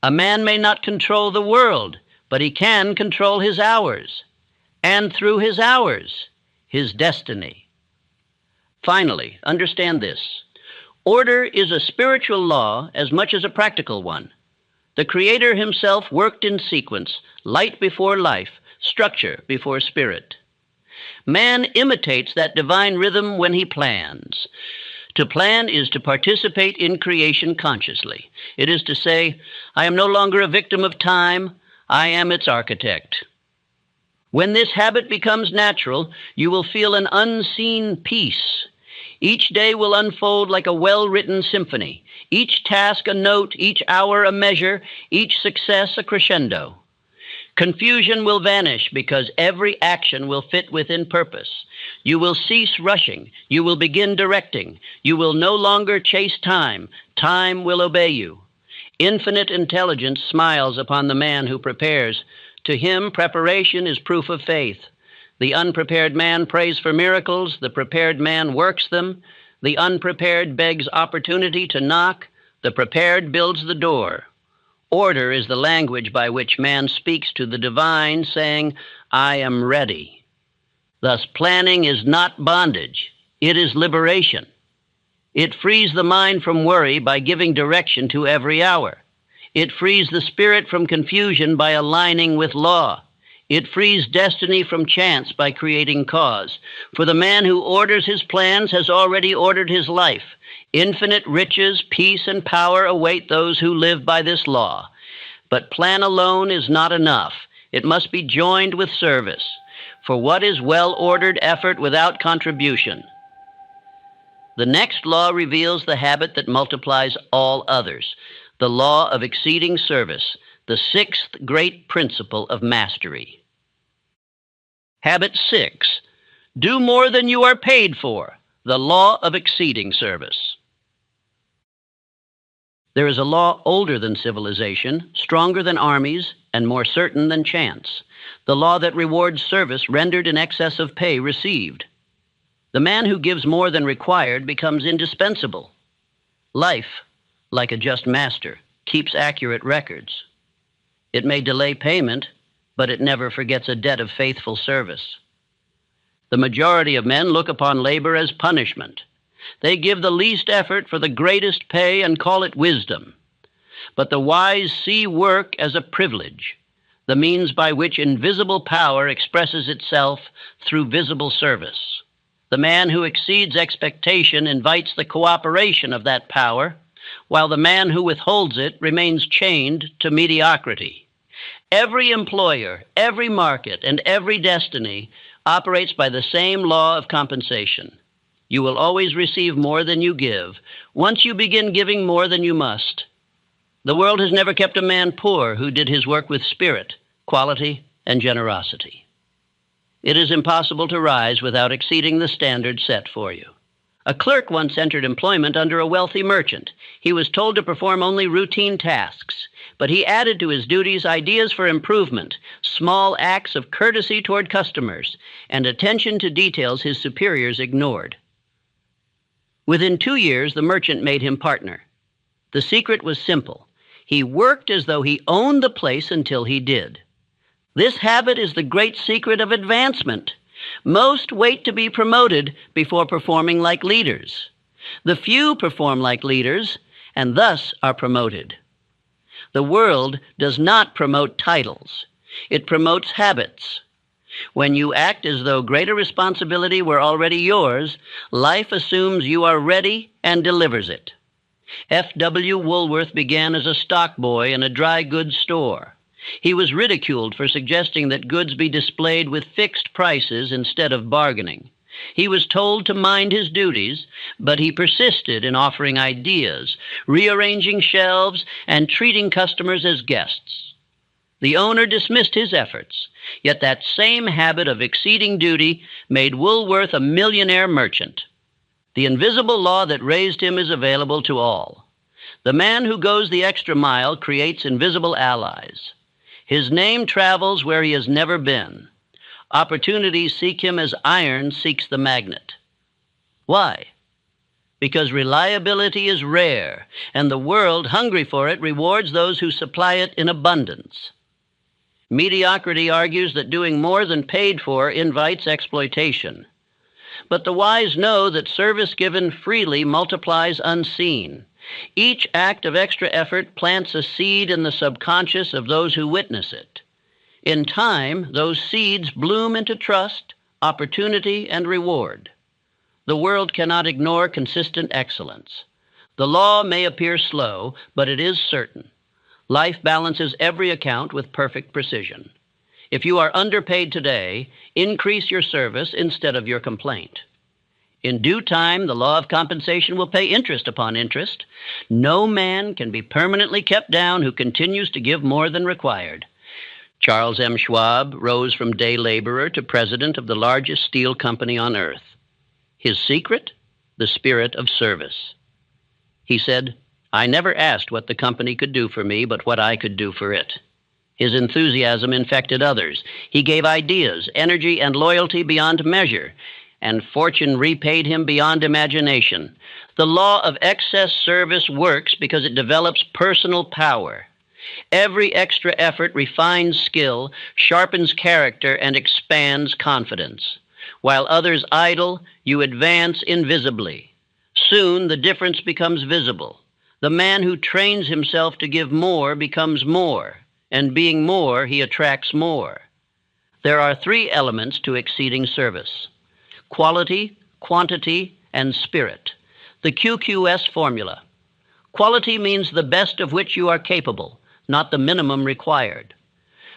A man may not control the world, but he can control his hours, and through his hours, his destiny. Finally, understand this. Order is a spiritual law as much as a practical one. The Creator himself worked in sequence, light before life, structure before spirit. Man imitates that divine rhythm when he plans. To plan is to participate in creation consciously. It is to say, I am no longer a victim of time, I am its architect. When this habit becomes natural, you will feel an unseen peace. Each day will unfold like a well-written symphony, each task a note, each hour a measure, each success a crescendo. Confusion will vanish because every action will fit within purpose. You will cease rushing. You will begin directing. You will no longer chase time. Time will obey you. Infinite intelligence smiles upon the man who prepares. To him, preparation is proof of faith. The unprepared man prays for miracles. The prepared man works them. The unprepared begs opportunity to knock. The prepared builds the door. Order is the language by which man speaks to the divine, saying, I am ready. Thus, planning is not bondage. It is liberation. It frees the mind from worry by giving direction to every hour. It frees the spirit from confusion by aligning with law. It frees destiny from chance by creating cause. For the man who orders his plans has already ordered his life. Infinite riches, peace, and power await those who live by this law. But plan alone is not enough. It must be joined with service. For what is well-ordered effort without contribution? The next law reveals the habit that multiplies all others, the law of exceeding service, the sixth great principle of mastery. Habit 6, do more than you are paid for, the law of exceeding service. There is a law older than civilization, stronger than armies, and more certain than chance, the law that rewards service rendered in excess of pay received. The man who gives more than required becomes indispensable. Life, like a just master, keeps accurate records. It may delay payment, but it never forgets a debt of faithful service. The majority of men look upon labor as punishment. They give the least effort for the greatest pay and call it wisdom. But the wise see work as a privilege, the means by which invisible power expresses itself through visible service. The man who exceeds expectation invites the cooperation of that power, while the man who withholds it remains chained to mediocrity. Every employer, every market, and every destiny operates by the same law of compensation. You will always receive more than you give, once you begin giving more than you must. The world has never kept a man poor who did his work with spirit, quality, and generosity. It is impossible to rise without exceeding the standard set for you. A clerk once entered employment under a wealthy merchant. He was told to perform only routine tasks, but he added to his duties ideas for improvement, small acts of courtesy toward customers, and attention to details his superiors ignored. Within 2 years, the merchant made him partner. The secret was simple. He worked as though he owned the place until he did. This habit is the great secret of advancement. Most wait to be promoted before performing like leaders. The few perform like leaders and thus are promoted. The world does not promote titles. It promotes habits. When you act as though greater responsibility were already yours, life assumes you are ready and delivers it. F.W. Woolworth began as a stock boy in a dry goods store. He was ridiculed for suggesting that goods be displayed with fixed prices instead of bargaining. He was told to mind his duties, but he persisted in offering ideas, rearranging shelves, and treating customers as guests. The owner dismissed his efforts, yet that same habit of exceeding duty made Woolworth a millionaire merchant. The invisible law that raised him is available to all. The man who goes the extra mile creates invisible allies. His name travels where he has never been. Opportunities seek him as iron seeks the magnet. Why? Because reliability is rare, and the world, hungry for it, rewards those who supply it in abundance. Mediocrity argues that doing more than paid for invites exploitation. But the wise know that service given freely multiplies unseen. Each act of extra effort plants a seed in the subconscious of those who witness it. In time, those seeds bloom into trust, opportunity, and reward. The world cannot ignore consistent excellence. The law may appear slow, but it is certain. Life balances every account with perfect precision. If you are underpaid today, increase your service instead of your complaint. In due time, the law of compensation will pay interest upon interest. No man can be permanently kept down who continues to give more than required. Charles M. Schwab rose from day laborer to president of the largest steel company on earth. His secret? The spirit of service. He said, "I never asked what the company could do for me, but what I could do for it." His enthusiasm infected others. He gave ideas, energy, and loyalty beyond measure, and fortune repaid him beyond imagination. The law of excess service works because it develops personal power. Every extra effort refines skill, sharpens character, and expands confidence. While others idle, you advance invisibly. Soon the difference becomes visible. The man who trains himself to give more becomes more, and being more, he attracts more. There are 3 elements to exceeding service: quality, quantity, and spirit. The QQS formula. Quality means the best of which you are capable, not the minimum required.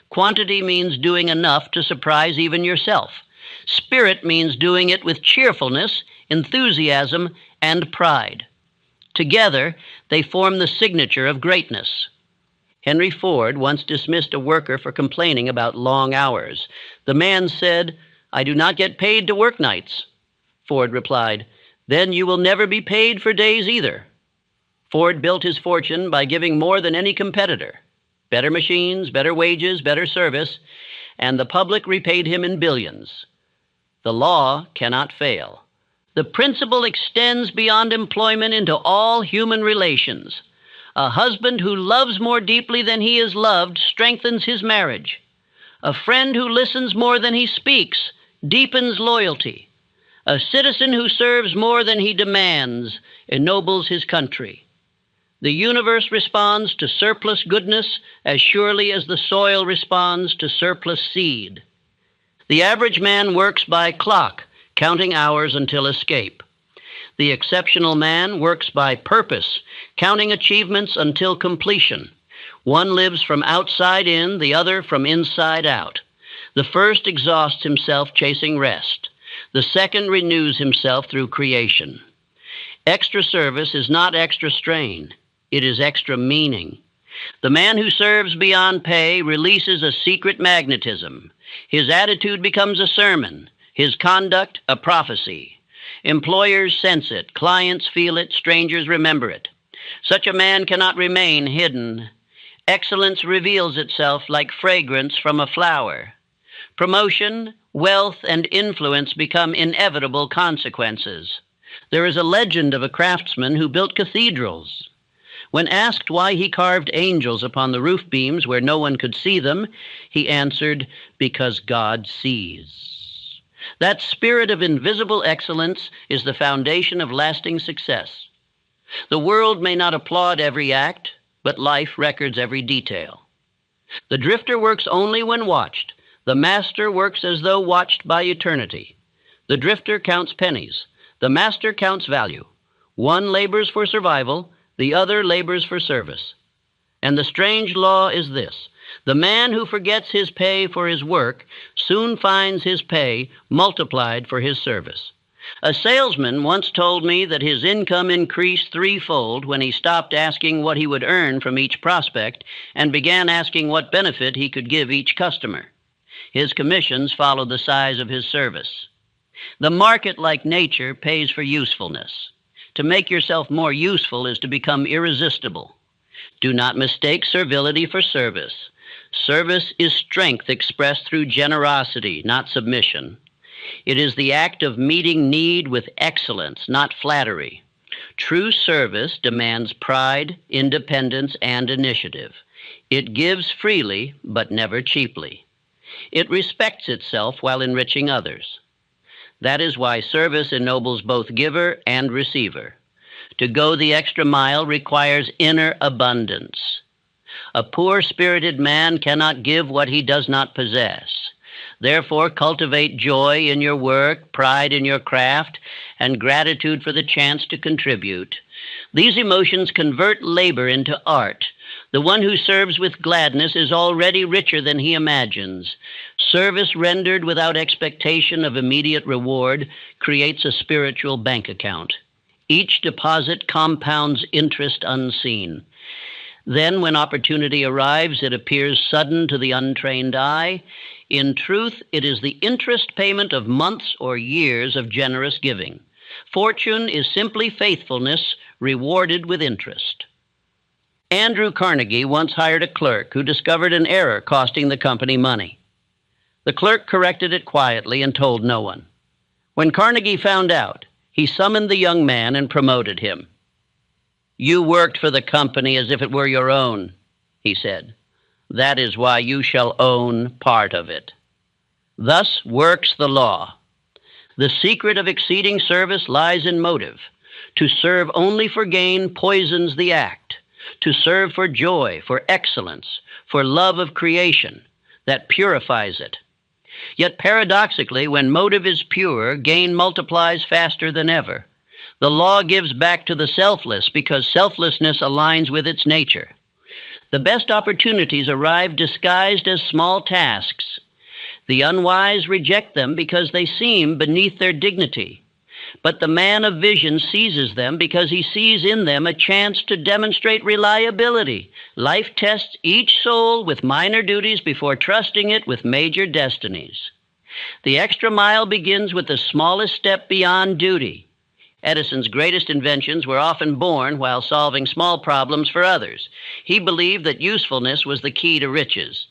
Quantity means doing enough to surprise even yourself. Spirit means doing it with cheerfulness, enthusiasm, and pride. Together, they form the signature of greatness. Henry Ford once dismissed a worker for complaining about long hours. The man said, "I do not get paid to work nights." Ford replied, "Then you will never be paid for days either." Ford built his fortune by giving more than any competitor. Better machines, better wages, better service, and the public repaid him in billions. The law cannot fail. The principle extends beyond employment into all human relations. A husband who loves more deeply than he is loved strengthens his marriage. A friend who listens more than he speaks deepens loyalty. A citizen who serves more than he demands ennobles his country. The universe responds to surplus goodness as surely as the soil responds to surplus seed. The average man works by clock, counting hours until escape. The exceptional man works by purpose, counting achievements until completion. One lives from outside in, the other from inside out. The first exhausts himself chasing rest. The second renews himself through creation. Extra service is not extra strain. It is extra meaning. The man who serves beyond pay releases a secret magnetism. His attitude becomes a sermon, his conduct a prophecy. Employers sense it, clients feel it, strangers remember it. Such a man cannot remain hidden. Excellence reveals itself like fragrance from a flower. Promotion, wealth, and influence become inevitable consequences. There is a legend of a craftsman who built cathedrals. When asked why he carved angels upon the roof beams where no one could see them, he answered, "Because God sees." That spirit of invisible excellence is the foundation of lasting success. The world may not applaud every act, but life records every detail. The drifter works only when watched. The master works as though watched by eternity. The drifter counts pennies. The master counts value. One labors for survival, the other labors for service. And the strange law is this: the man who forgets his pay for his work soon finds his pay multiplied for his service. A salesman once told me that his income increased threefold when he stopped asking what he would earn from each prospect and began asking what benefit he could give each customer. His commissions followed the size of his service. The market, like nature, pays for usefulness. To make yourself more useful is to become irresistible. Do not mistake servility for service. Service is strength expressed through generosity, not submission. It is the act of meeting need with excellence, not flattery. True service demands pride, independence, and initiative. It gives freely, but never cheaply. It respects itself while enriching others. That is why service ennobles both giver and receiver. To go the extra mile requires inner abundance. A poor-spirited man cannot give what he does not possess. Therefore, cultivate joy in your work, pride in your craft, and gratitude for the chance to contribute. These emotions convert labor into art. The one who serves with gladness is already richer than he imagines. Service rendered without expectation of immediate reward creates a spiritual bank account. Each deposit compounds interest unseen. Then, when opportunity arrives, it appears sudden to the untrained eye. In truth, it is the interest payment of months or years of generous giving. Fortune is simply faithfulness rewarded with interest. Andrew Carnegie once hired a clerk who discovered an error costing the company money. The clerk corrected it quietly and told no one. When Carnegie found out, he summoned the young man and promoted him. "You worked for the company as if it were your own," he said. "That is why you shall own part of it." Thus works the law. The secret of exceeding service lies in motive. To serve only for gain poisons the act. To serve for joy, for excellence, for love of creation, that purifies it. Yet paradoxically, when motive is pure, gain multiplies faster than ever. The law gives back to the selfless because selflessness aligns with its nature. The best opportunities arrive disguised as small tasks. The unwise reject them because they seem beneath their dignity. But the man of vision seizes them because he sees in them a chance to demonstrate reliability. Life tests each soul with minor duties before trusting it with major destinies. The extra mile begins with the smallest step beyond duty. Edison's greatest inventions were often born while solving small problems for others. He believed that usefulness was the key to riches.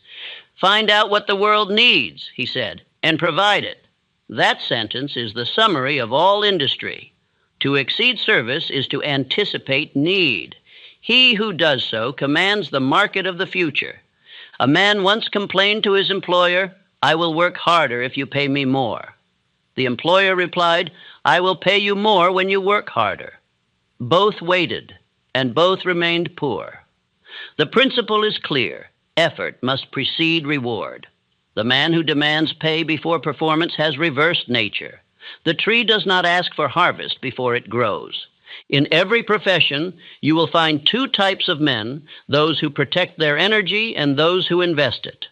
"Find out what the world needs," he said, "and provide it." That sentence is the summary of all industry. To exceed service is to anticipate need. He who does so commands the market of the future. A man once complained to his employer, "I will work harder if you pay me more." The employer replied, "I will pay you more when you work harder." Both waited, and both remained poor. The principle is clear. Effort must precede reward. The man who demands pay before performance has reversed nature. The tree does not ask for harvest before it grows. In every profession, you will find two types of men, those who protect their energy and those who invest it.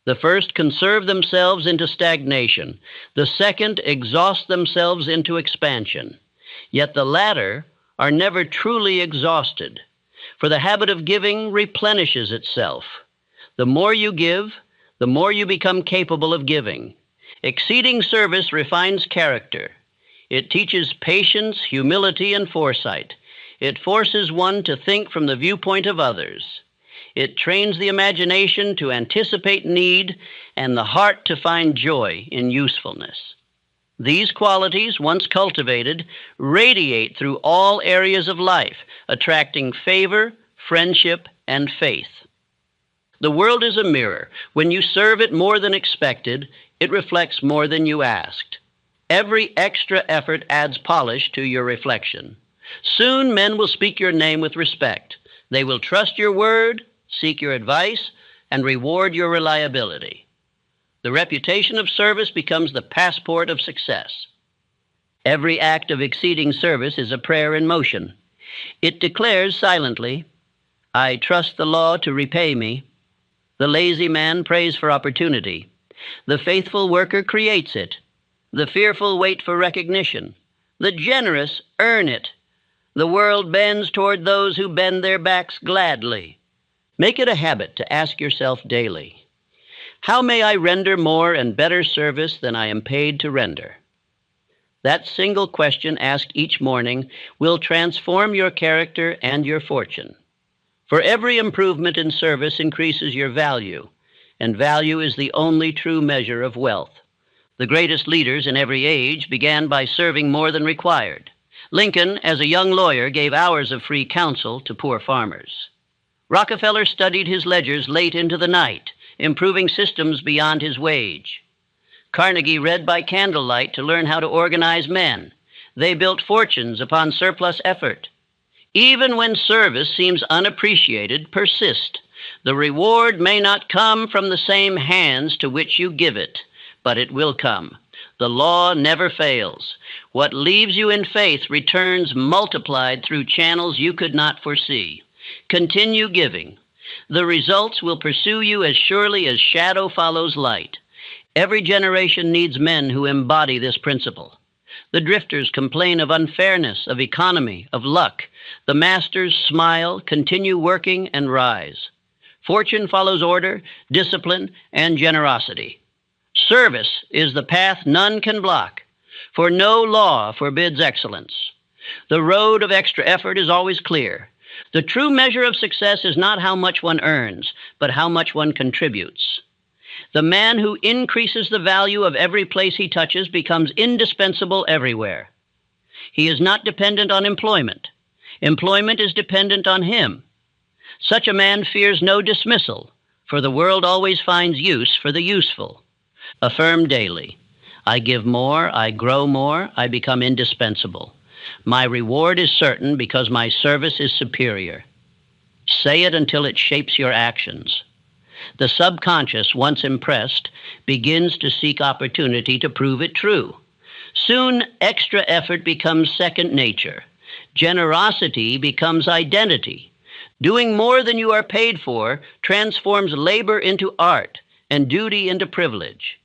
The first conserve themselves into stagnation. The second exhaust themselves into expansion. Yet the latter are never truly exhausted, for the habit of giving replenishes itself. The more you give, the more you become capable of giving. Exceeding service refines character. It teaches patience, humility, and foresight. It forces one to think from the viewpoint of others. It trains the imagination to anticipate need and the heart to find joy in usefulness. These qualities, once cultivated, radiate through all areas of life, attracting favor, friendship, and faith. The world is a mirror. When you serve it more than expected, it reflects more than you asked. Every extra effort adds polish to your reflection. Soon men will speak your name with respect. They will trust your word, seek your advice, and reward your reliability. The reputation of service becomes the passport of success. Every act of exceeding service is a prayer in motion. It declares silently, "I trust the law to repay me." The lazy man prays for opportunity. The faithful worker creates it. The fearful wait for recognition. The generous earn it. The world bends toward those who bend their backs gladly. Make it a habit to ask yourself daily, how may I render more and better service than I am paid to render? That single question asked each morning will transform your character and your fortune. For every improvement in service increases your value, and value is the only true measure of wealth. The greatest leaders in every age began by serving more than required. Lincoln, as a young lawyer, gave hours of free counsel to poor farmers. Rockefeller studied his ledgers late into the night, improving systems beyond his wage. Carnegie read by candlelight to learn how to organize men. They built fortunes upon surplus effort. Even when service seems unappreciated, persist. The reward may not come from the same hands to which you give it, but it will come. The law never fails. What leaves you in faith returns multiplied through channels you could not foresee. Continue giving. The results will pursue you as surely as shadow follows light. Every generation needs men who embody this principle. The drifters complain of unfairness, of economy, of luck. The masters smile, continue working, and rise. Fortune follows order, discipline, and generosity. Service is the path none can block, for no law forbids excellence. The road of extra effort is always clear. The true measure of success is not how much one earns, but how much one contributes. The man who increases the value of every place he touches becomes indispensable everywhere. He is not dependent on employment. Employment is dependent on him. Such a man fears no dismissal, for the world always finds use for the useful. Affirm daily, I give more, I grow more, I become indispensable. My reward is certain because my service is superior. Say it until it shapes your actions. The subconscious, once impressed, begins to seek opportunity to prove it true. Soon, extra effort becomes second nature. Generosity becomes identity. Doing more than you are paid for transforms labor into art and duty into privilege.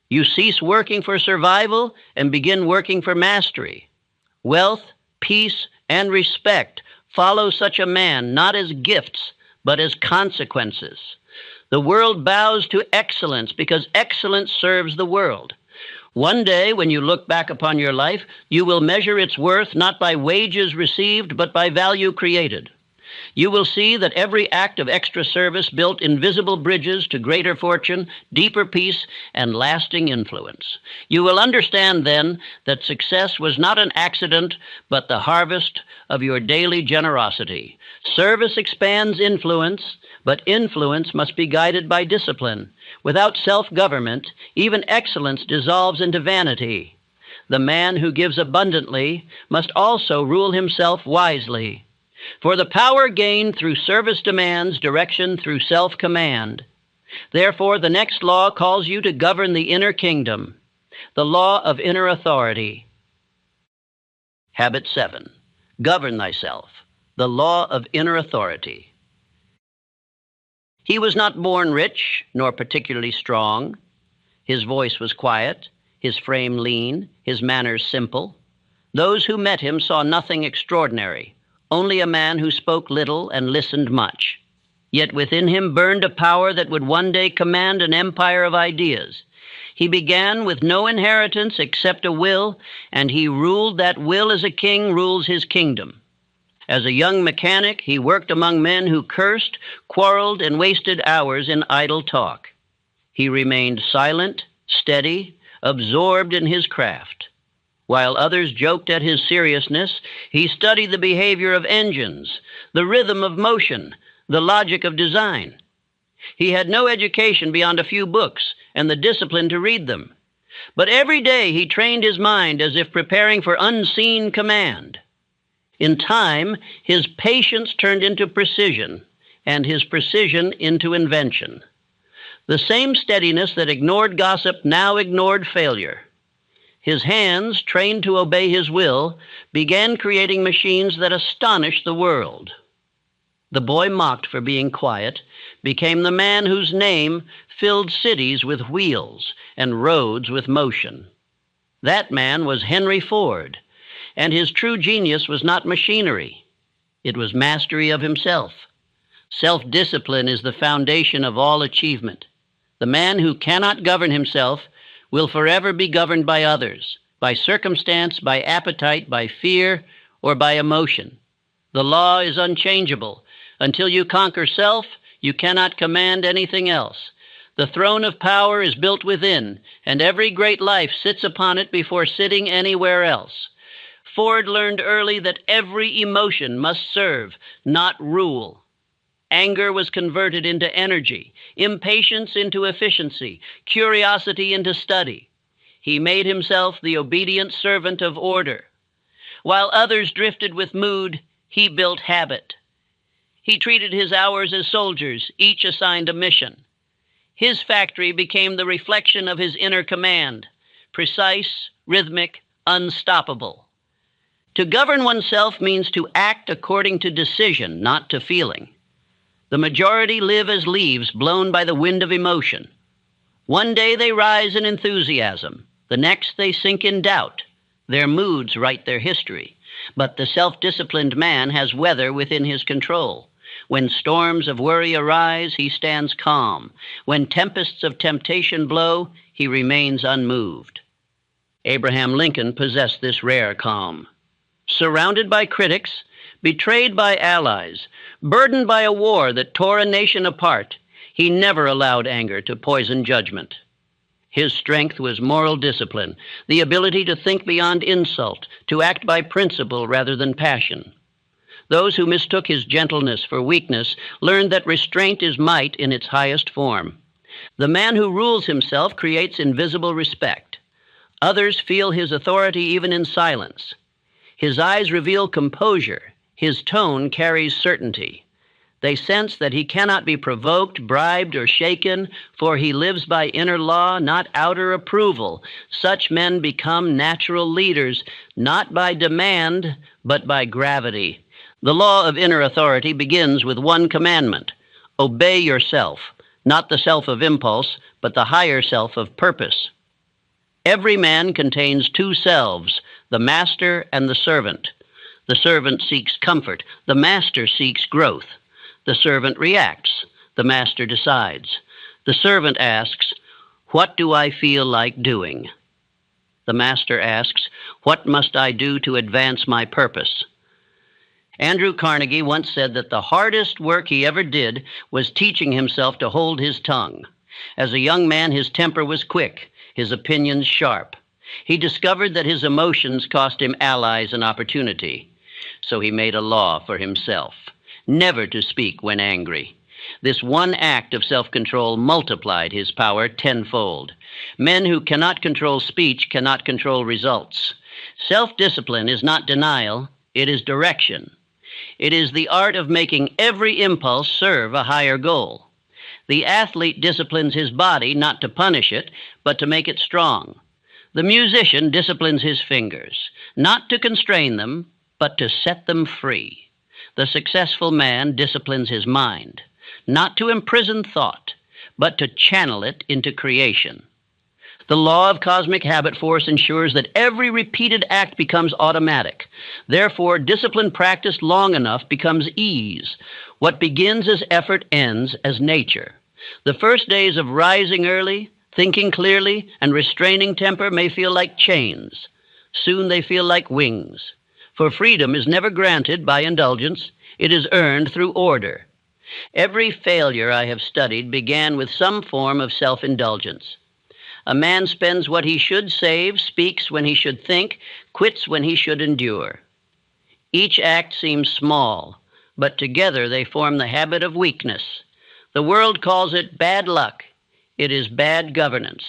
You cease working for survival and begin working for mastery. Wealth, peace, and respect follow such a man not as gifts, but as consequences. The world bows to excellence because excellence serves the world. One day, when you look back upon your life, you will measure its worth not by wages received, but by value created. You will see that every act of extra service built invisible bridges to greater fortune, deeper peace, and lasting influence. You will understand then that success was not an accident, but the harvest of your daily generosity. Service expands influence, but influence must be guided by discipline. Without self-government, even excellence dissolves into vanity. The man who gives abundantly must also rule himself wisely. For the power gained through service demands direction through self-command. Therefore, the next law calls you to govern the inner kingdom, the law of inner authority. Habit 7. Govern thyself. The law of inner authority. He was not born rich, nor particularly strong. His voice was quiet, his frame lean, his manners simple. Those who met him saw nothing extraordinary, only a man who spoke little and listened much. Yet within him burned a power that would one day command an empire of ideas. He began with no inheritance except a will, and he ruled that will as a king rules his kingdom. As a young mechanic, he worked among men who cursed, quarreled, and wasted hours in idle talk. He remained silent, steady, absorbed in his craft. While others joked at his seriousness, he studied the behavior of engines, the rhythm of motion, the logic of design. He had no education beyond a few books and the discipline to read them. But every day he trained his mind as if preparing for unseen command. In time, his patience turned into precision, and his precision into invention. The same steadiness that ignored gossip now ignored failure. His hands, trained to obey his will, began creating machines that astonished the world. The boy mocked for being quiet became the man whose name filled cities with wheels and roads with motion. That man was Henry Ford, and his true genius was not machinery. It was mastery of himself. Self-discipline is the foundation of all achievement. The man who cannot govern himself will forever be governed by others, by circumstance, by appetite, by fear, or by emotion. The law is unchangeable. Until you conquer self, you cannot command anything else. The throne of power is built within, and every great life sits upon it before sitting anywhere else. Ford learned early that every emotion must serve, not rule. Anger was converted into energy, impatience into efficiency, curiosity into study. He made himself the obedient servant of order. While others drifted with mood, he built habit. He treated his hours as soldiers, each assigned a mission. His factory became the reflection of his inner command, precise, rhythmic, unstoppable. To govern oneself means to act according to decision, not to feeling. The majority live as leaves blown by the wind of emotion. One day they rise in enthusiasm. The next they sink in doubt. Their moods write their history. But the self-disciplined man has weather within his control. When storms of worry arise, he stands calm. When tempests of temptation blow, he remains unmoved. Abraham Lincoln possessed this rare calm. Surrounded by critics, betrayed by allies, burdened by a war that tore a nation apart, he never allowed anger to poison judgment. His strength was moral discipline, the ability to think beyond insult, to act by principle rather than passion. Those who mistook his gentleness for weakness learned that restraint is might in its highest form. The man who rules himself creates invisible respect. Others feel his authority even in silence. His eyes reveal composure. His tone carries certainty. They sense that he cannot be provoked, bribed, or shaken, for he lives by inner law, not outer approval. Such men become natural leaders, not by demand, but by gravity. The law of inner authority begins with one commandment: obey yourself, not the self of impulse, but the higher self of purpose. Every man contains two selves, the master and the servant. The servant seeks comfort, the master seeks growth. The servant reacts, the master decides. The servant asks, "What do I feel like doing?" The master asks, "What must I do to advance my purpose?" Andrew Carnegie once said that the hardest work he ever did was teaching himself to hold his tongue. As a young man, his temper was quick, his opinions sharp. He discovered that his emotions cost him allies and opportunity. So he made a law for himself: never to speak when angry. This one act of self-control multiplied his power tenfold. Men who cannot control speech cannot control results. Self-discipline is not denial, it is direction. It is the art of making every impulse serve a higher goal. The athlete disciplines his body not to punish it, but to make it strong. The musician disciplines his fingers, not to constrain them, but to set them free. The successful man disciplines his mind, not to imprison thought, but to channel it into creation. The law of cosmic habit force ensures that every repeated act becomes automatic. Therefore, discipline practiced long enough becomes ease. What begins as effort ends as nature. The first days of rising early, thinking clearly, and restraining temper may feel like chains. Soon they feel like wings. For freedom is never granted by indulgence, it is earned through order. Every failure I have studied began with some form of self-indulgence. A man spends what he should save, speaks when he should think, quits when he should endure. Each act seems small, but together they form the habit of weakness. The world calls it bad luck. It is bad governance.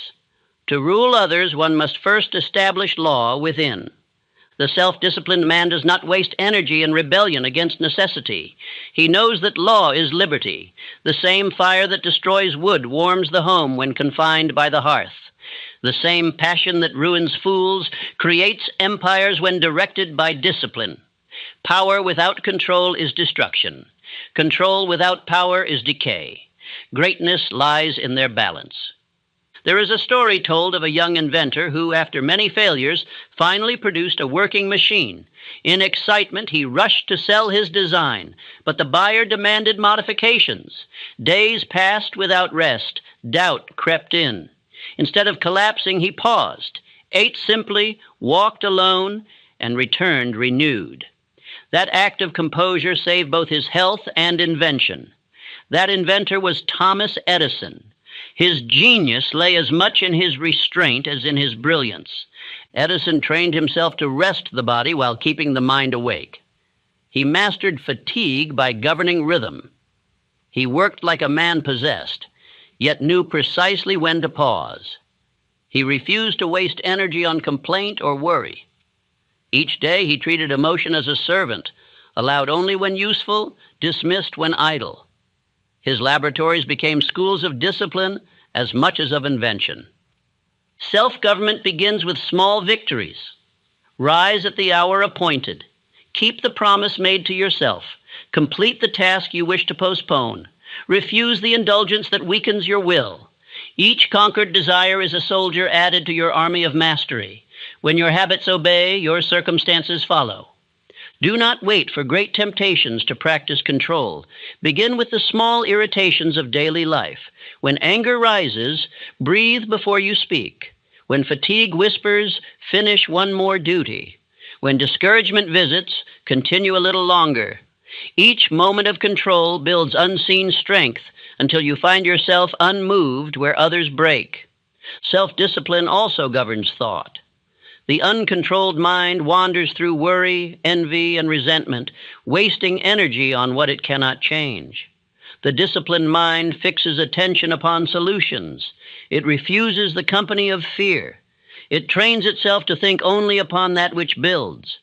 To rule others, one must first establish law within. The self-disciplined man does not waste energy in rebellion against necessity. He knows that law is liberty. The same fire that destroys wood warms the home when confined by the hearth. The same passion that ruins fools creates empires when directed by discipline. Power without control is destruction. Control without power is decay. Greatness lies in their balance. There is a story told of a young inventor who, after many failures, finally produced a working machine. In excitement, he rushed to sell his design, but the buyer demanded modifications. Days passed without rest. Doubt crept in. Instead of collapsing, he paused, ate simply, walked alone, and returned renewed. That act of composure saved both his health and invention. That inventor was Thomas Edison. His genius lay as much in his restraint as in his brilliance. Edison trained himself to rest the body while keeping the mind awake. He mastered fatigue by governing rhythm. He worked like a man possessed, yet knew precisely when to pause. He refused to waste energy on complaint or worry. Each day he treated emotion as a servant, allowed only when useful, dismissed when idle. His laboratories became schools of discipline as much as of invention. Self-government begins with small victories. Rise at the hour appointed. Keep the promise made to yourself. Complete the task you wish to postpone. Refuse the indulgence that weakens your will. Each conquered desire is a soldier added to your army of mastery. When your habits obey, your circumstances follow. Do not wait for great temptations to practice control. Begin with the small irritations of daily life. When anger rises, breathe before you speak. When fatigue whispers, finish one more duty. When discouragement visits, continue a little longer. Each moment of control builds unseen strength until you find yourself unmoved where others break. Self-discipline also governs thought. The uncontrolled mind wanders through worry, envy, and resentment, wasting energy on what it cannot change. The disciplined mind fixes attention upon solutions. It refuses the company of fear. It trains itself to think only upon that which builds.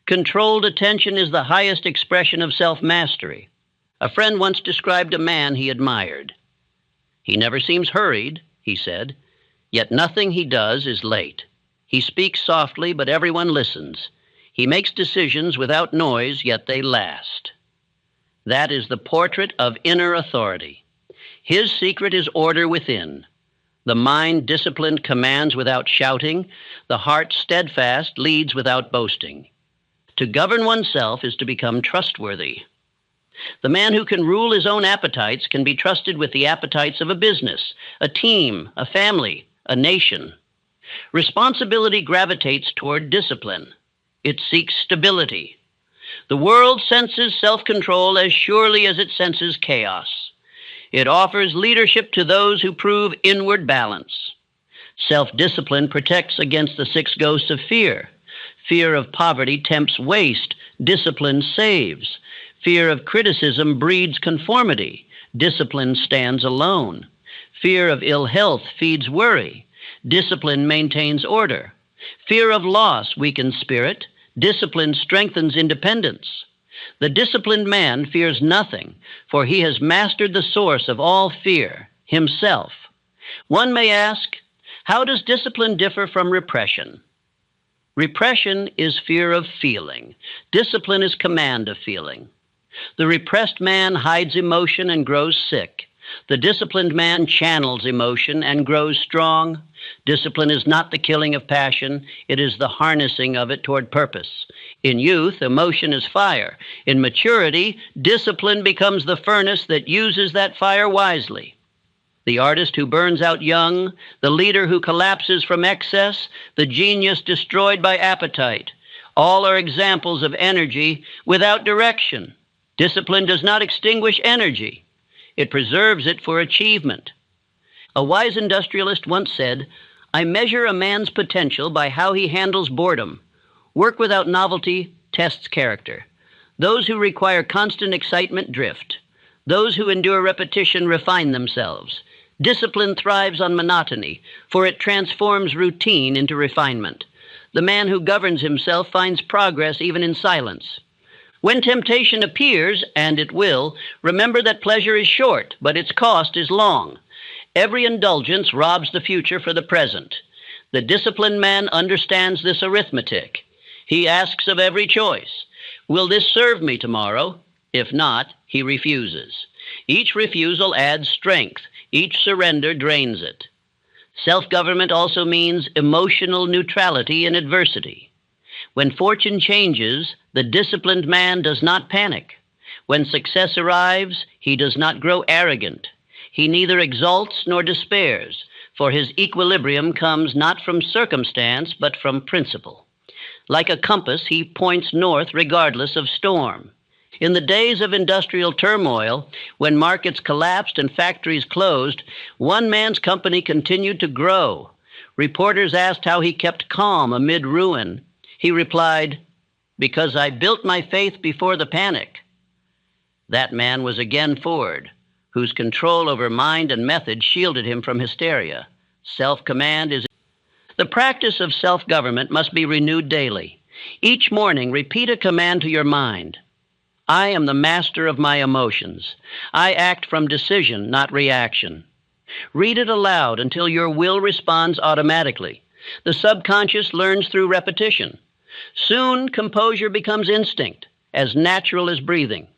Controlled attention is the highest expression of self-mastery. A friend once described a man he admired. "He never seems hurried," he said, "yet nothing he does is late. He speaks softly, but everyone listens. He makes decisions without noise, yet they last." That is the portrait of inner authority. His secret is order within. The mind disciplined commands without shouting. The heart steadfast leads without boasting. To govern oneself is to become trustworthy. The man who can rule his own appetites can be trusted with the appetites of a business, a team, a family, a nation. Responsibility gravitates toward discipline. It seeks stability. The world senses self-control as surely as it senses chaos. It offers leadership to those who prove inward balance. Self-discipline protects against the 6 ghosts of fear. Fear of poverty tempts waste. Discipline saves. Fear of criticism breeds conformity. Discipline stands alone. Fear of ill health feeds worry. Discipline maintains order. Fear of loss weakens spirit. Discipline strengthens independence. The disciplined man fears nothing, for he has mastered the source of all fear, himself. One may ask, how does discipline differ from repression? Repression is fear of feeling. Discipline is command of feeling. The repressed man hides emotion and grows sick. The disciplined man channels emotion and grows strong. Discipline is not the killing of passion, it is the harnessing of it toward purpose. In youth, emotion is fire. In maturity, discipline becomes the furnace that uses that fire wisely. The artist who burns out young, the leader who collapses from excess, the genius destroyed by appetite, all are examples of energy without direction. Discipline does not extinguish energy. It preserves it for achievement. A wise industrialist once said, "I measure a man's potential by how he handles boredom. Work without novelty tests character. Those who require constant excitement drift. Those who endure repetition refine themselves. Discipline thrives on monotony, for it transforms routine into refinement. The man who governs himself finds progress even in silence. When temptation appears, and it will, remember that pleasure is short, but its cost is long. Every indulgence robs the future for the present. The disciplined man understands this arithmetic. He asks of every choice, will this serve me tomorrow? If not, he refuses. Each refusal adds strength. Each surrender drains it. Self-government also means emotional neutrality in adversity. When fortune changes, the disciplined man does not panic. When success arrives, he does not grow arrogant. He neither exalts nor despairs, for his equilibrium comes not from circumstance, but from principle. Like a compass, he points north regardless of storm. In the days of industrial turmoil, when markets collapsed and factories closed, one man's company continued to grow. Reporters asked how he kept calm amid ruin. He replied, "Because I built my faith before the panic." That man was again Ford, whose control over mind and method shielded him from hysteria. Self-command is... The practice of self-government must be renewed daily. Each morning, repeat a command to your mind. I am the master of my emotions. I act from decision, not reaction. Read it aloud until your will responds automatically. The subconscious learns through repetition. Soon, composure becomes instinct, as natural as breathing.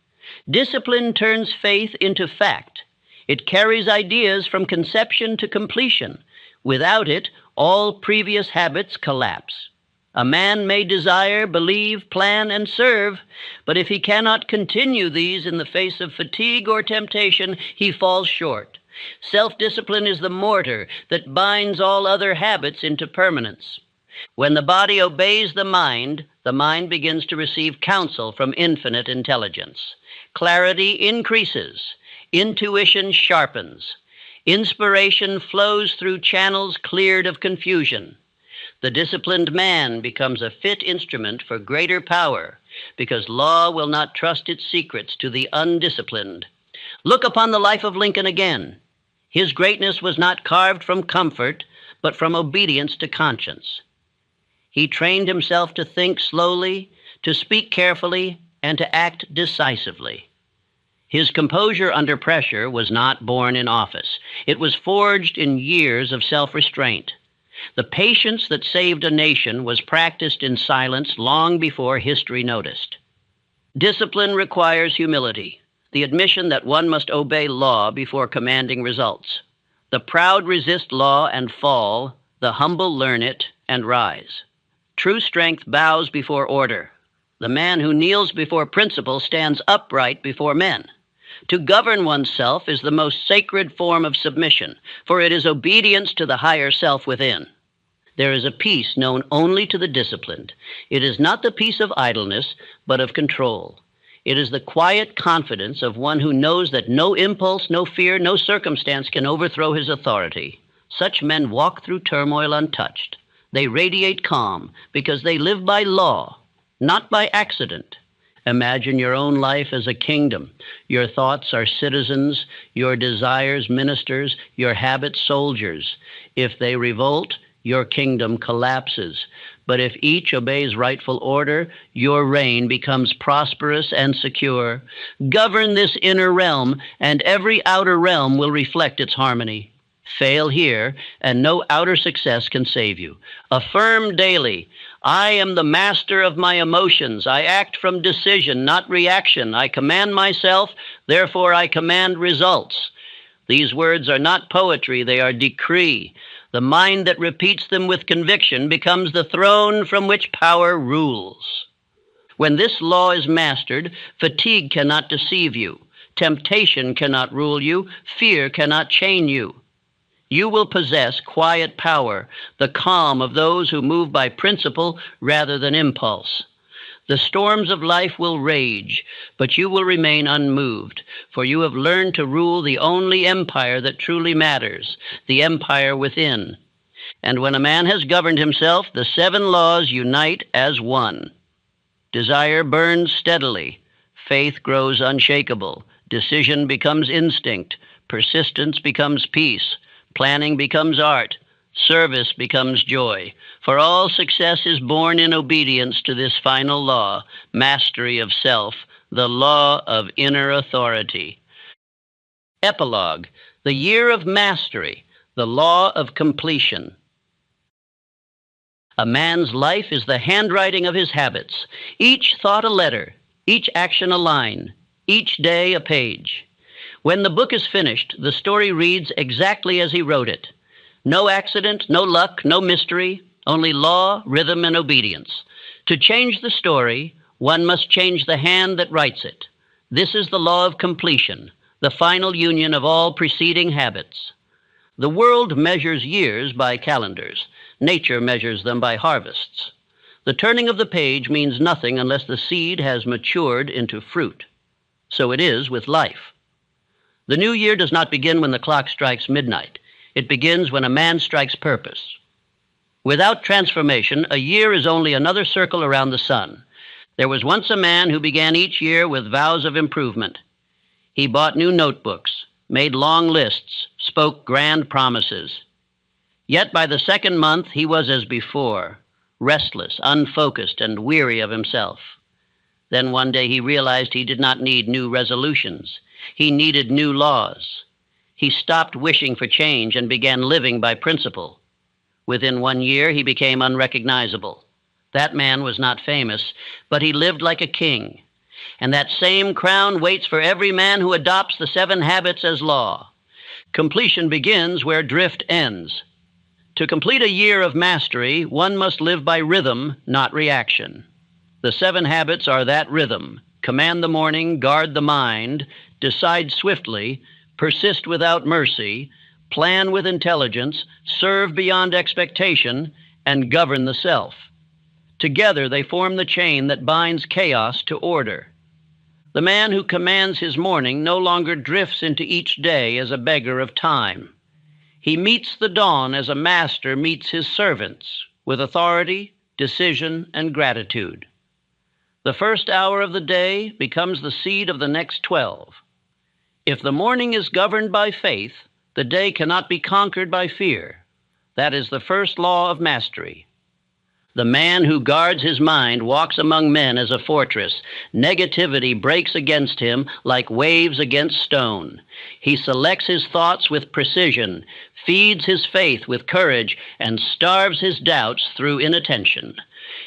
Discipline turns faith into fact. It carries ideas from conception to completion. Without it, all previous habits collapse. A man may desire, believe, plan, and serve, but if he cannot continue these in the face of fatigue or temptation, he falls short. Self-discipline is the mortar that binds all other habits into permanence. When the body obeys the mind begins to receive counsel from infinite intelligence. Clarity increases. Intuition sharpens. Inspiration flows through channels cleared of confusion. The disciplined man becomes a fit instrument for greater power, because law will not trust its secrets to the undisciplined. Look upon the life of Lincoln again. His greatness was not carved from comfort, but from obedience to conscience. He trained himself to think slowly, to speak carefully, and to act decisively. His composure under pressure was not born in office. It was forged in years of self-restraint. The patience that saved a nation was practiced in silence long before history noticed. Discipline requires humility, the admission that one must obey law before commanding results. The proud resist law and fall, the humble learn it and rise. True strength bows before order. The man who kneels before principle stands upright before men. To govern oneself is the most sacred form of submission, for it is obedience to the higher self within. There is a peace known only to the disciplined. It is not the peace of idleness, but of control. It is the quiet confidence of one who knows that no impulse, no fear, no circumstance can overthrow his authority. Such men walk through turmoil untouched. They radiate calm because they live by law, not by accident. Imagine your own life as a kingdom. Your thoughts are citizens, your desires ministers, your habits soldiers. If they revolt, your kingdom collapses. But if each obeys rightful order, your reign becomes prosperous and secure. Govern this inner realm, and every outer realm will reflect its harmony. Fail here, and no outer success can save you. Affirm daily, I am the master of my emotions. I act from decision, not reaction. I command myself, therefore I command results. These words are not poetry, they are decree. The mind that repeats them with conviction becomes the throne from which power rules. When this law is mastered, fatigue cannot deceive you. Temptation cannot rule you. Fear cannot chain you. You will possess quiet power, the calm of those who move by principle rather than impulse. The storms of life will rage, but you will remain unmoved, for you have learned to rule the only empire that truly matters, the empire within. And when a man has governed himself, the 7 laws unite as one. Desire burns steadily. Faith grows unshakable. Decision becomes instinct. Persistence becomes peace. Planning becomes art. Service becomes joy. For all success is born in obedience to this final law, mastery of self, the law of inner authority. Epilogue, the year of mastery, the law of completion. A man's life is the handwriting of his habits, each thought a letter, each action a line, each day a page. When the book is finished, the story reads exactly as he wrote it. No accident, no luck, no mystery, only law, rhythm, and obedience. To change the story, one must change the hand that writes it. This is the law of completion, the final union of all preceding habits. The world measures years by calendars. Nature measures them by harvests. The turning of the page means nothing unless the seed has matured into fruit. So it is with life. The new year does not begin when the clock strikes midnight. It begins when a man strikes purpose. Without transformation, a year is only another circle around the sun. There was once a man who began each year with vows of improvement. He bought new notebooks, made long lists, spoke grand promises. Yet by the second month he was as before, restless, unfocused, and weary of himself. Then one day he realized he did not need new resolutions. He needed new laws. He stopped wishing for change and began living by principle. Within 1 year, he became unrecognizable. That man was not famous, but he lived like a king. And that same crown waits for every man who adopts the 7 habits as law. Completion begins where drift ends. To complete a year of mastery, one must live by rhythm, not reaction. The 7 habits are that rhythm. Command the morning, guard the mind, decide swiftly, persist without mercy, plan with intelligence, serve beyond expectation, and govern the self. Together they form the chain that binds chaos to order. The man who commands his morning no longer drifts into each day as a beggar of time. He meets the dawn as a master meets his servants, with authority, decision, and gratitude. The first hour of the day becomes the seed of the next 12. If the morning is governed by faith, the day cannot be conquered by fear. That is the first law of mastery. The man who guards his mind walks among men as a fortress. Negativity breaks against him like waves against stone. He selects his thoughts with precision, feeds his faith with courage, and starves his doubts through inattention.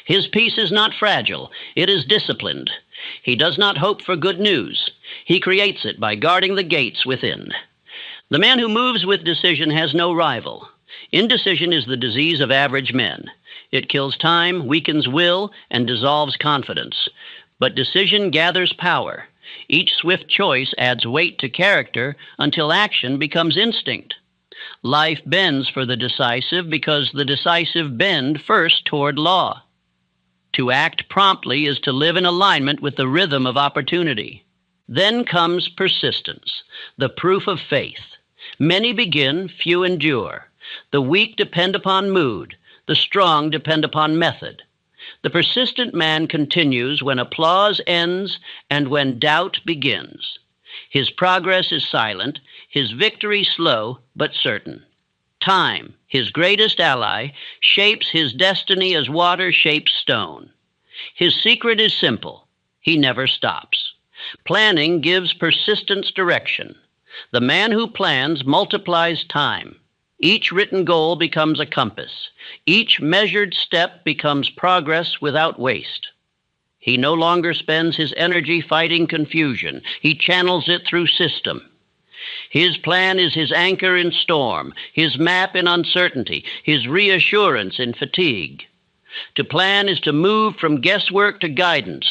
His peace is not fragile, it is disciplined. He does not hope for good news. He creates it by guarding the gates within. The man who moves with decision has no rival. Indecision is the disease of average men. It kills time, weakens will, and dissolves confidence. But decision gathers power. Each swift choice adds weight to character until action becomes instinct. Life bends for the decisive because the decisive bend first toward law. To act promptly is to live in alignment with the rhythm of opportunity. Then comes persistence, the proof of faith. Many begin, few endure. The weak depend upon mood. The strong depend upon method. The persistent man continues when applause ends and when doubt begins. His progress is silent, his victory slow but certain. Time, his greatest ally, shapes his destiny as water shapes stone. His secret is simple. He never stops. Planning gives persistence direction. The man who plans multiplies time. Each written goal becomes a compass. Each measured step becomes progress without waste. He no longer spends his energy fighting confusion. He channels it through system. His plan is his anchor in storm, his map in uncertainty, his reassurance in fatigue. To plan is to move from guesswork to guidance.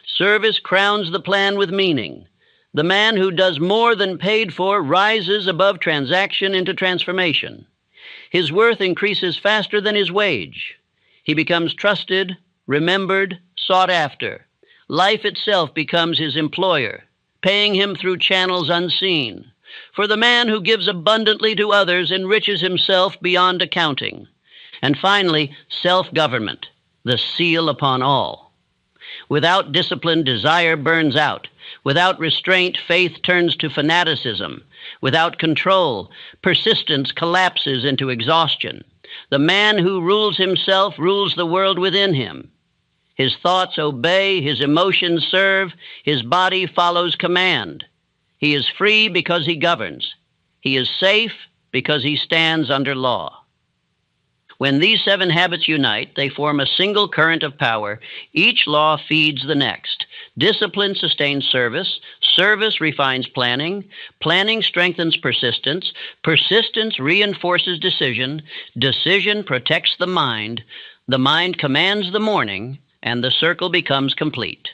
Service crowns the plan with meaning. The man who does more than paid for rises above transaction into transformation. His worth increases faster than his wage. He becomes trusted, remembered, sought after. Life itself becomes his employer, paying him through channels unseen. For the man who gives abundantly to others enriches himself beyond accounting. And finally, self-government, the seal upon all. Without discipline, desire burns out. Without restraint, faith turns to fanaticism. Without control, persistence collapses into exhaustion. The man who rules himself rules the world within him. His thoughts obey, his emotions serve, his body follows command. He is free because he governs. He is safe because he stands under law. When these 7 habits unite, they form a single current of power. Each law feeds the next. Discipline sustains service. Service refines planning. Planning strengthens persistence. Persistence reinforces decision. Decision protects the mind. The mind commands the morning, and the circle becomes complete.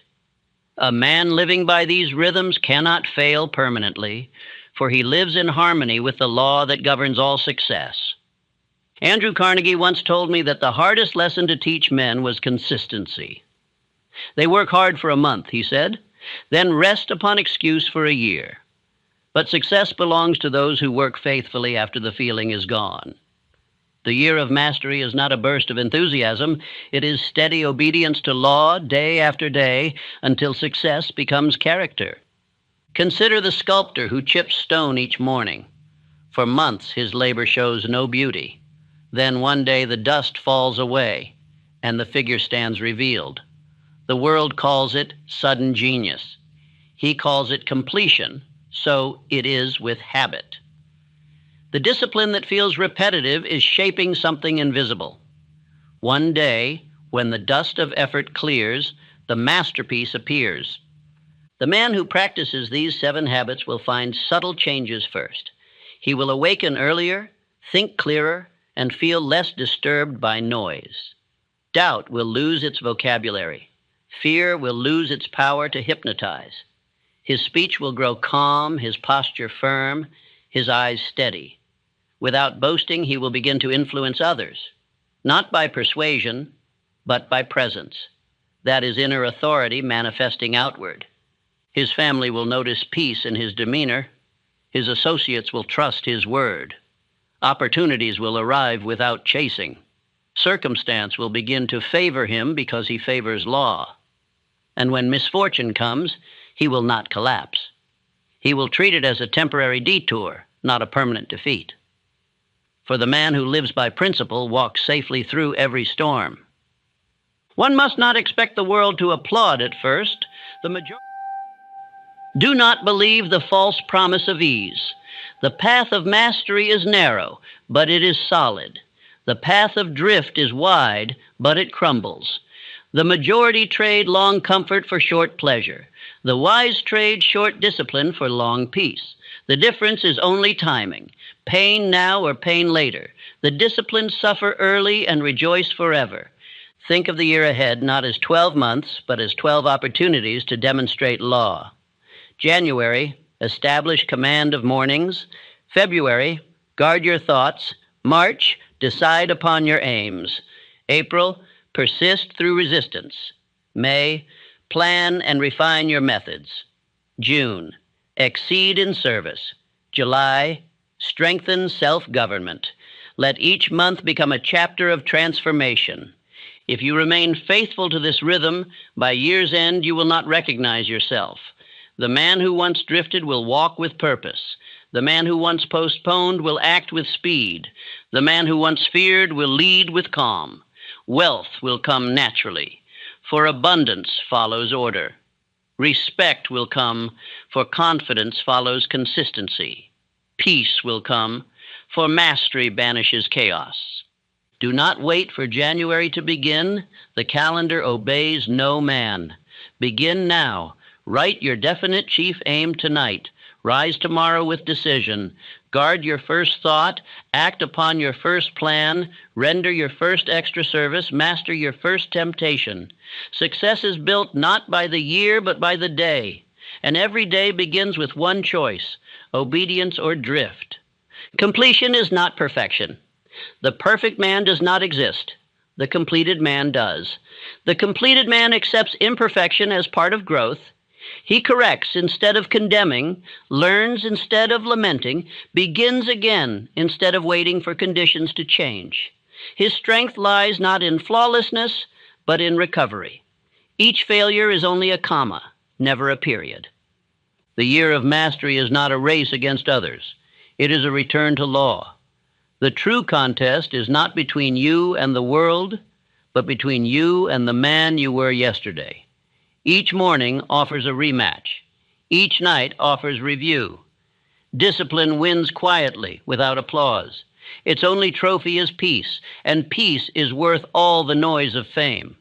A man living by these rhythms cannot fail permanently, for he lives in harmony with the law that governs all success. Andrew Carnegie once told me that the hardest lesson to teach men was consistency. They work hard for a month, he said, then rest upon excuse for a year. But success belongs to those who work faithfully after the feeling is gone. The year of mastery is not a burst of enthusiasm. It is steady obedience to law day after day until success becomes character. Consider the sculptor who chips stone each morning. For months his labor shows no beauty. Then one day the dust falls away, and the figure stands revealed. The world calls it sudden genius. He calls it completion, so it is with habit. The discipline that feels repetitive is shaping something invisible. One day, when the dust of effort clears, the masterpiece appears. The man who practices these 7 habits will find subtle changes first. He will awaken earlier, think clearer, and feel less disturbed by noise. Doubt will lose its vocabulary. Fear will lose its power to hypnotize. His speech will grow calm, his posture firm, his eyes steady. Without boasting, he will begin to influence others, not by persuasion, but by presence. That is inner authority manifesting outward. His family will notice peace in his demeanor. His associates will trust his word. Opportunities will arrive without chasing. Circumstance will begin to favor him because he favors law. And when misfortune comes, he will not collapse. He will treat it as a temporary detour, not a permanent defeat. For the man who lives by principle walks safely through every storm. One must not expect the world to applaud at first. Do not believe the false promise of ease. The path of mastery is narrow, but it is solid. The path of drift is wide, but it crumbles. The majority trade long comfort for short pleasure. The wise trade short discipline for long peace. The difference is only timing. Pain now or pain later. The disciplined suffer early and rejoice forever. Think of the year ahead not as 12 months, but as 12 opportunities to demonstrate law. January, establish command of mornings. February, guard your thoughts. March, decide upon your aims. April, persist through resistance. May, plan and refine your methods. June, exceed in service. July, strengthen self-government. Let each month become a chapter of transformation. If you remain faithful to this rhythm, by year's end you will not recognize yourself. The man who once drifted will walk with purpose. The man who once postponed will act with speed. The man who once feared will lead with calm. Wealth will come naturally, for abundance follows order. Respect will come, for confidence follows consistency. Peace will come, for mastery banishes chaos. Do not wait for January to begin. The calendar obeys no man. Begin now. Write your definite chief aim tonight. Rise tomorrow with decision. Guard your first thought. Act upon your first plan. Render your first extra service. Master your first temptation. Success is built not by the year, but by the day. And every day begins with one choice: obedience or drift. Completion is not perfection. The perfect man does not exist. The completed man does. The completed man accepts imperfection as part of growth. He corrects instead of condemning, learns instead of lamenting, begins again instead of waiting for conditions to change. His strength lies not in flawlessness, but in recovery. Each failure is only a comma, never a period. The year of mastery is not a race against others. It is a return to law. The true contest is not between you and the world, but between you and the man you were yesterday. Each morning offers a rematch. Each night offers review. Discipline wins quietly, without applause. Its only trophy is peace, and peace is worth all the noise of fame.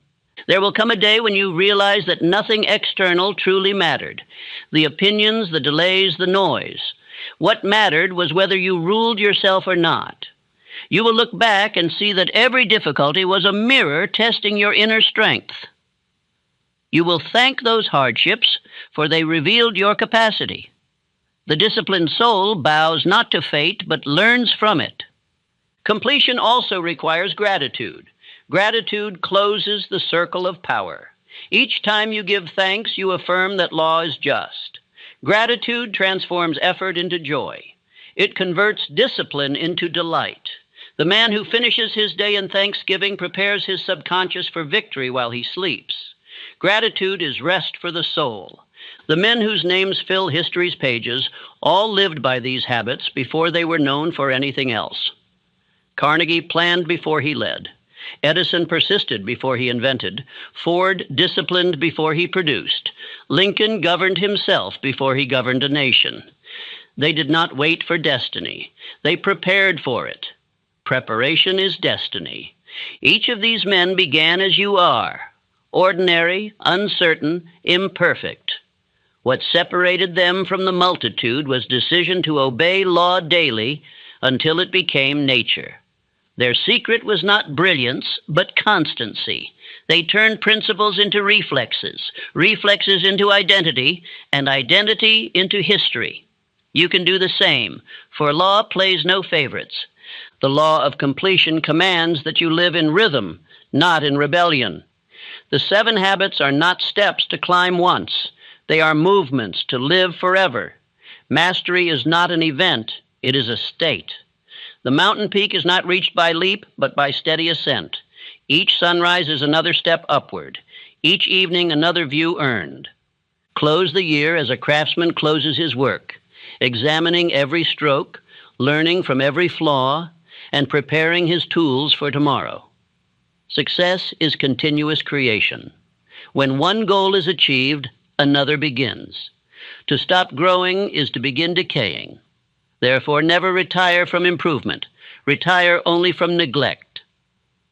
There will come a day when you realize that nothing external truly mattered. The opinions, the delays, the noise. What mattered was whether you ruled yourself or not. You will look back and see that every difficulty was a mirror testing your inner strength. You will thank those hardships, for they revealed your capacity. The disciplined soul bows not to fate, but learns from it. Completion also requires gratitude. Gratitude closes the circle of power. Each time you give thanks, you affirm that law is just. Gratitude transforms effort into joy. It converts discipline into delight. The man who finishes his day in thanksgiving prepares his subconscious for victory while he sleeps. Gratitude is rest for the soul. The men whose names fill history's pages all lived by these habits before they were known for anything else. Carnegie planned before he led. Edison persisted before he invented. Ford disciplined before he produced. Lincoln governed himself before he governed a nation. They did not wait for destiny. They prepared for it. Preparation is destiny. Each of these men began as you are, ordinary, uncertain, imperfect. What separated them from the multitude was decision to obey law daily until it became nature. Their secret was not brilliance, but constancy. They turned principles into reflexes, reflexes into identity, and identity into history. You can do the same, for law plays no favorites. The law of completion commands that you live in rhythm, not in rebellion. The 7 habits are not steps to climb once. They are movements to live forever. Mastery is not an event, it is a state. The mountain peak is not reached by leap, but by steady ascent. Each sunrise is another step upward. Each evening another view earned. Close the year as a craftsman closes his work, examining every stroke, learning from every flaw, and preparing his tools for tomorrow. Success is continuous creation. When one goal is achieved, another begins. To stop growing is to begin decaying. Therefore, never retire from improvement. Retire only from neglect.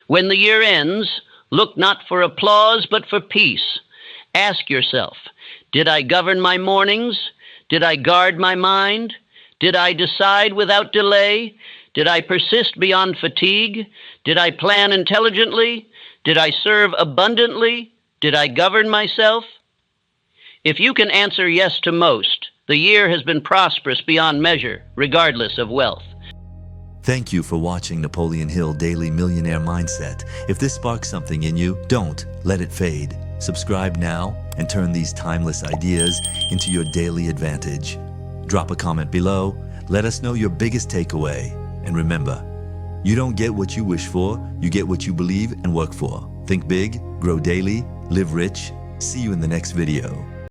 When the year ends, look not for applause, but for peace. Ask yourself, did I govern my mornings? Did I guard my mind? Did I decide without delay? Did I persist beyond fatigue? Did I plan intelligently? Did I serve abundantly? Did I govern myself? If you can answer yes to most, the year has been prosperous beyond measure, regardless of wealth. Thank you for watching Napoleon Hill Daily Millionaire Mindset. If this sparks something in you, don't let it fade. Subscribe now and turn these timeless ideas into your daily advantage. Drop a comment below. Let us know your biggest takeaway. And remember, you don't get what you wish for, you get what you believe and work for. Think big, grow daily, live rich. See you in the next video.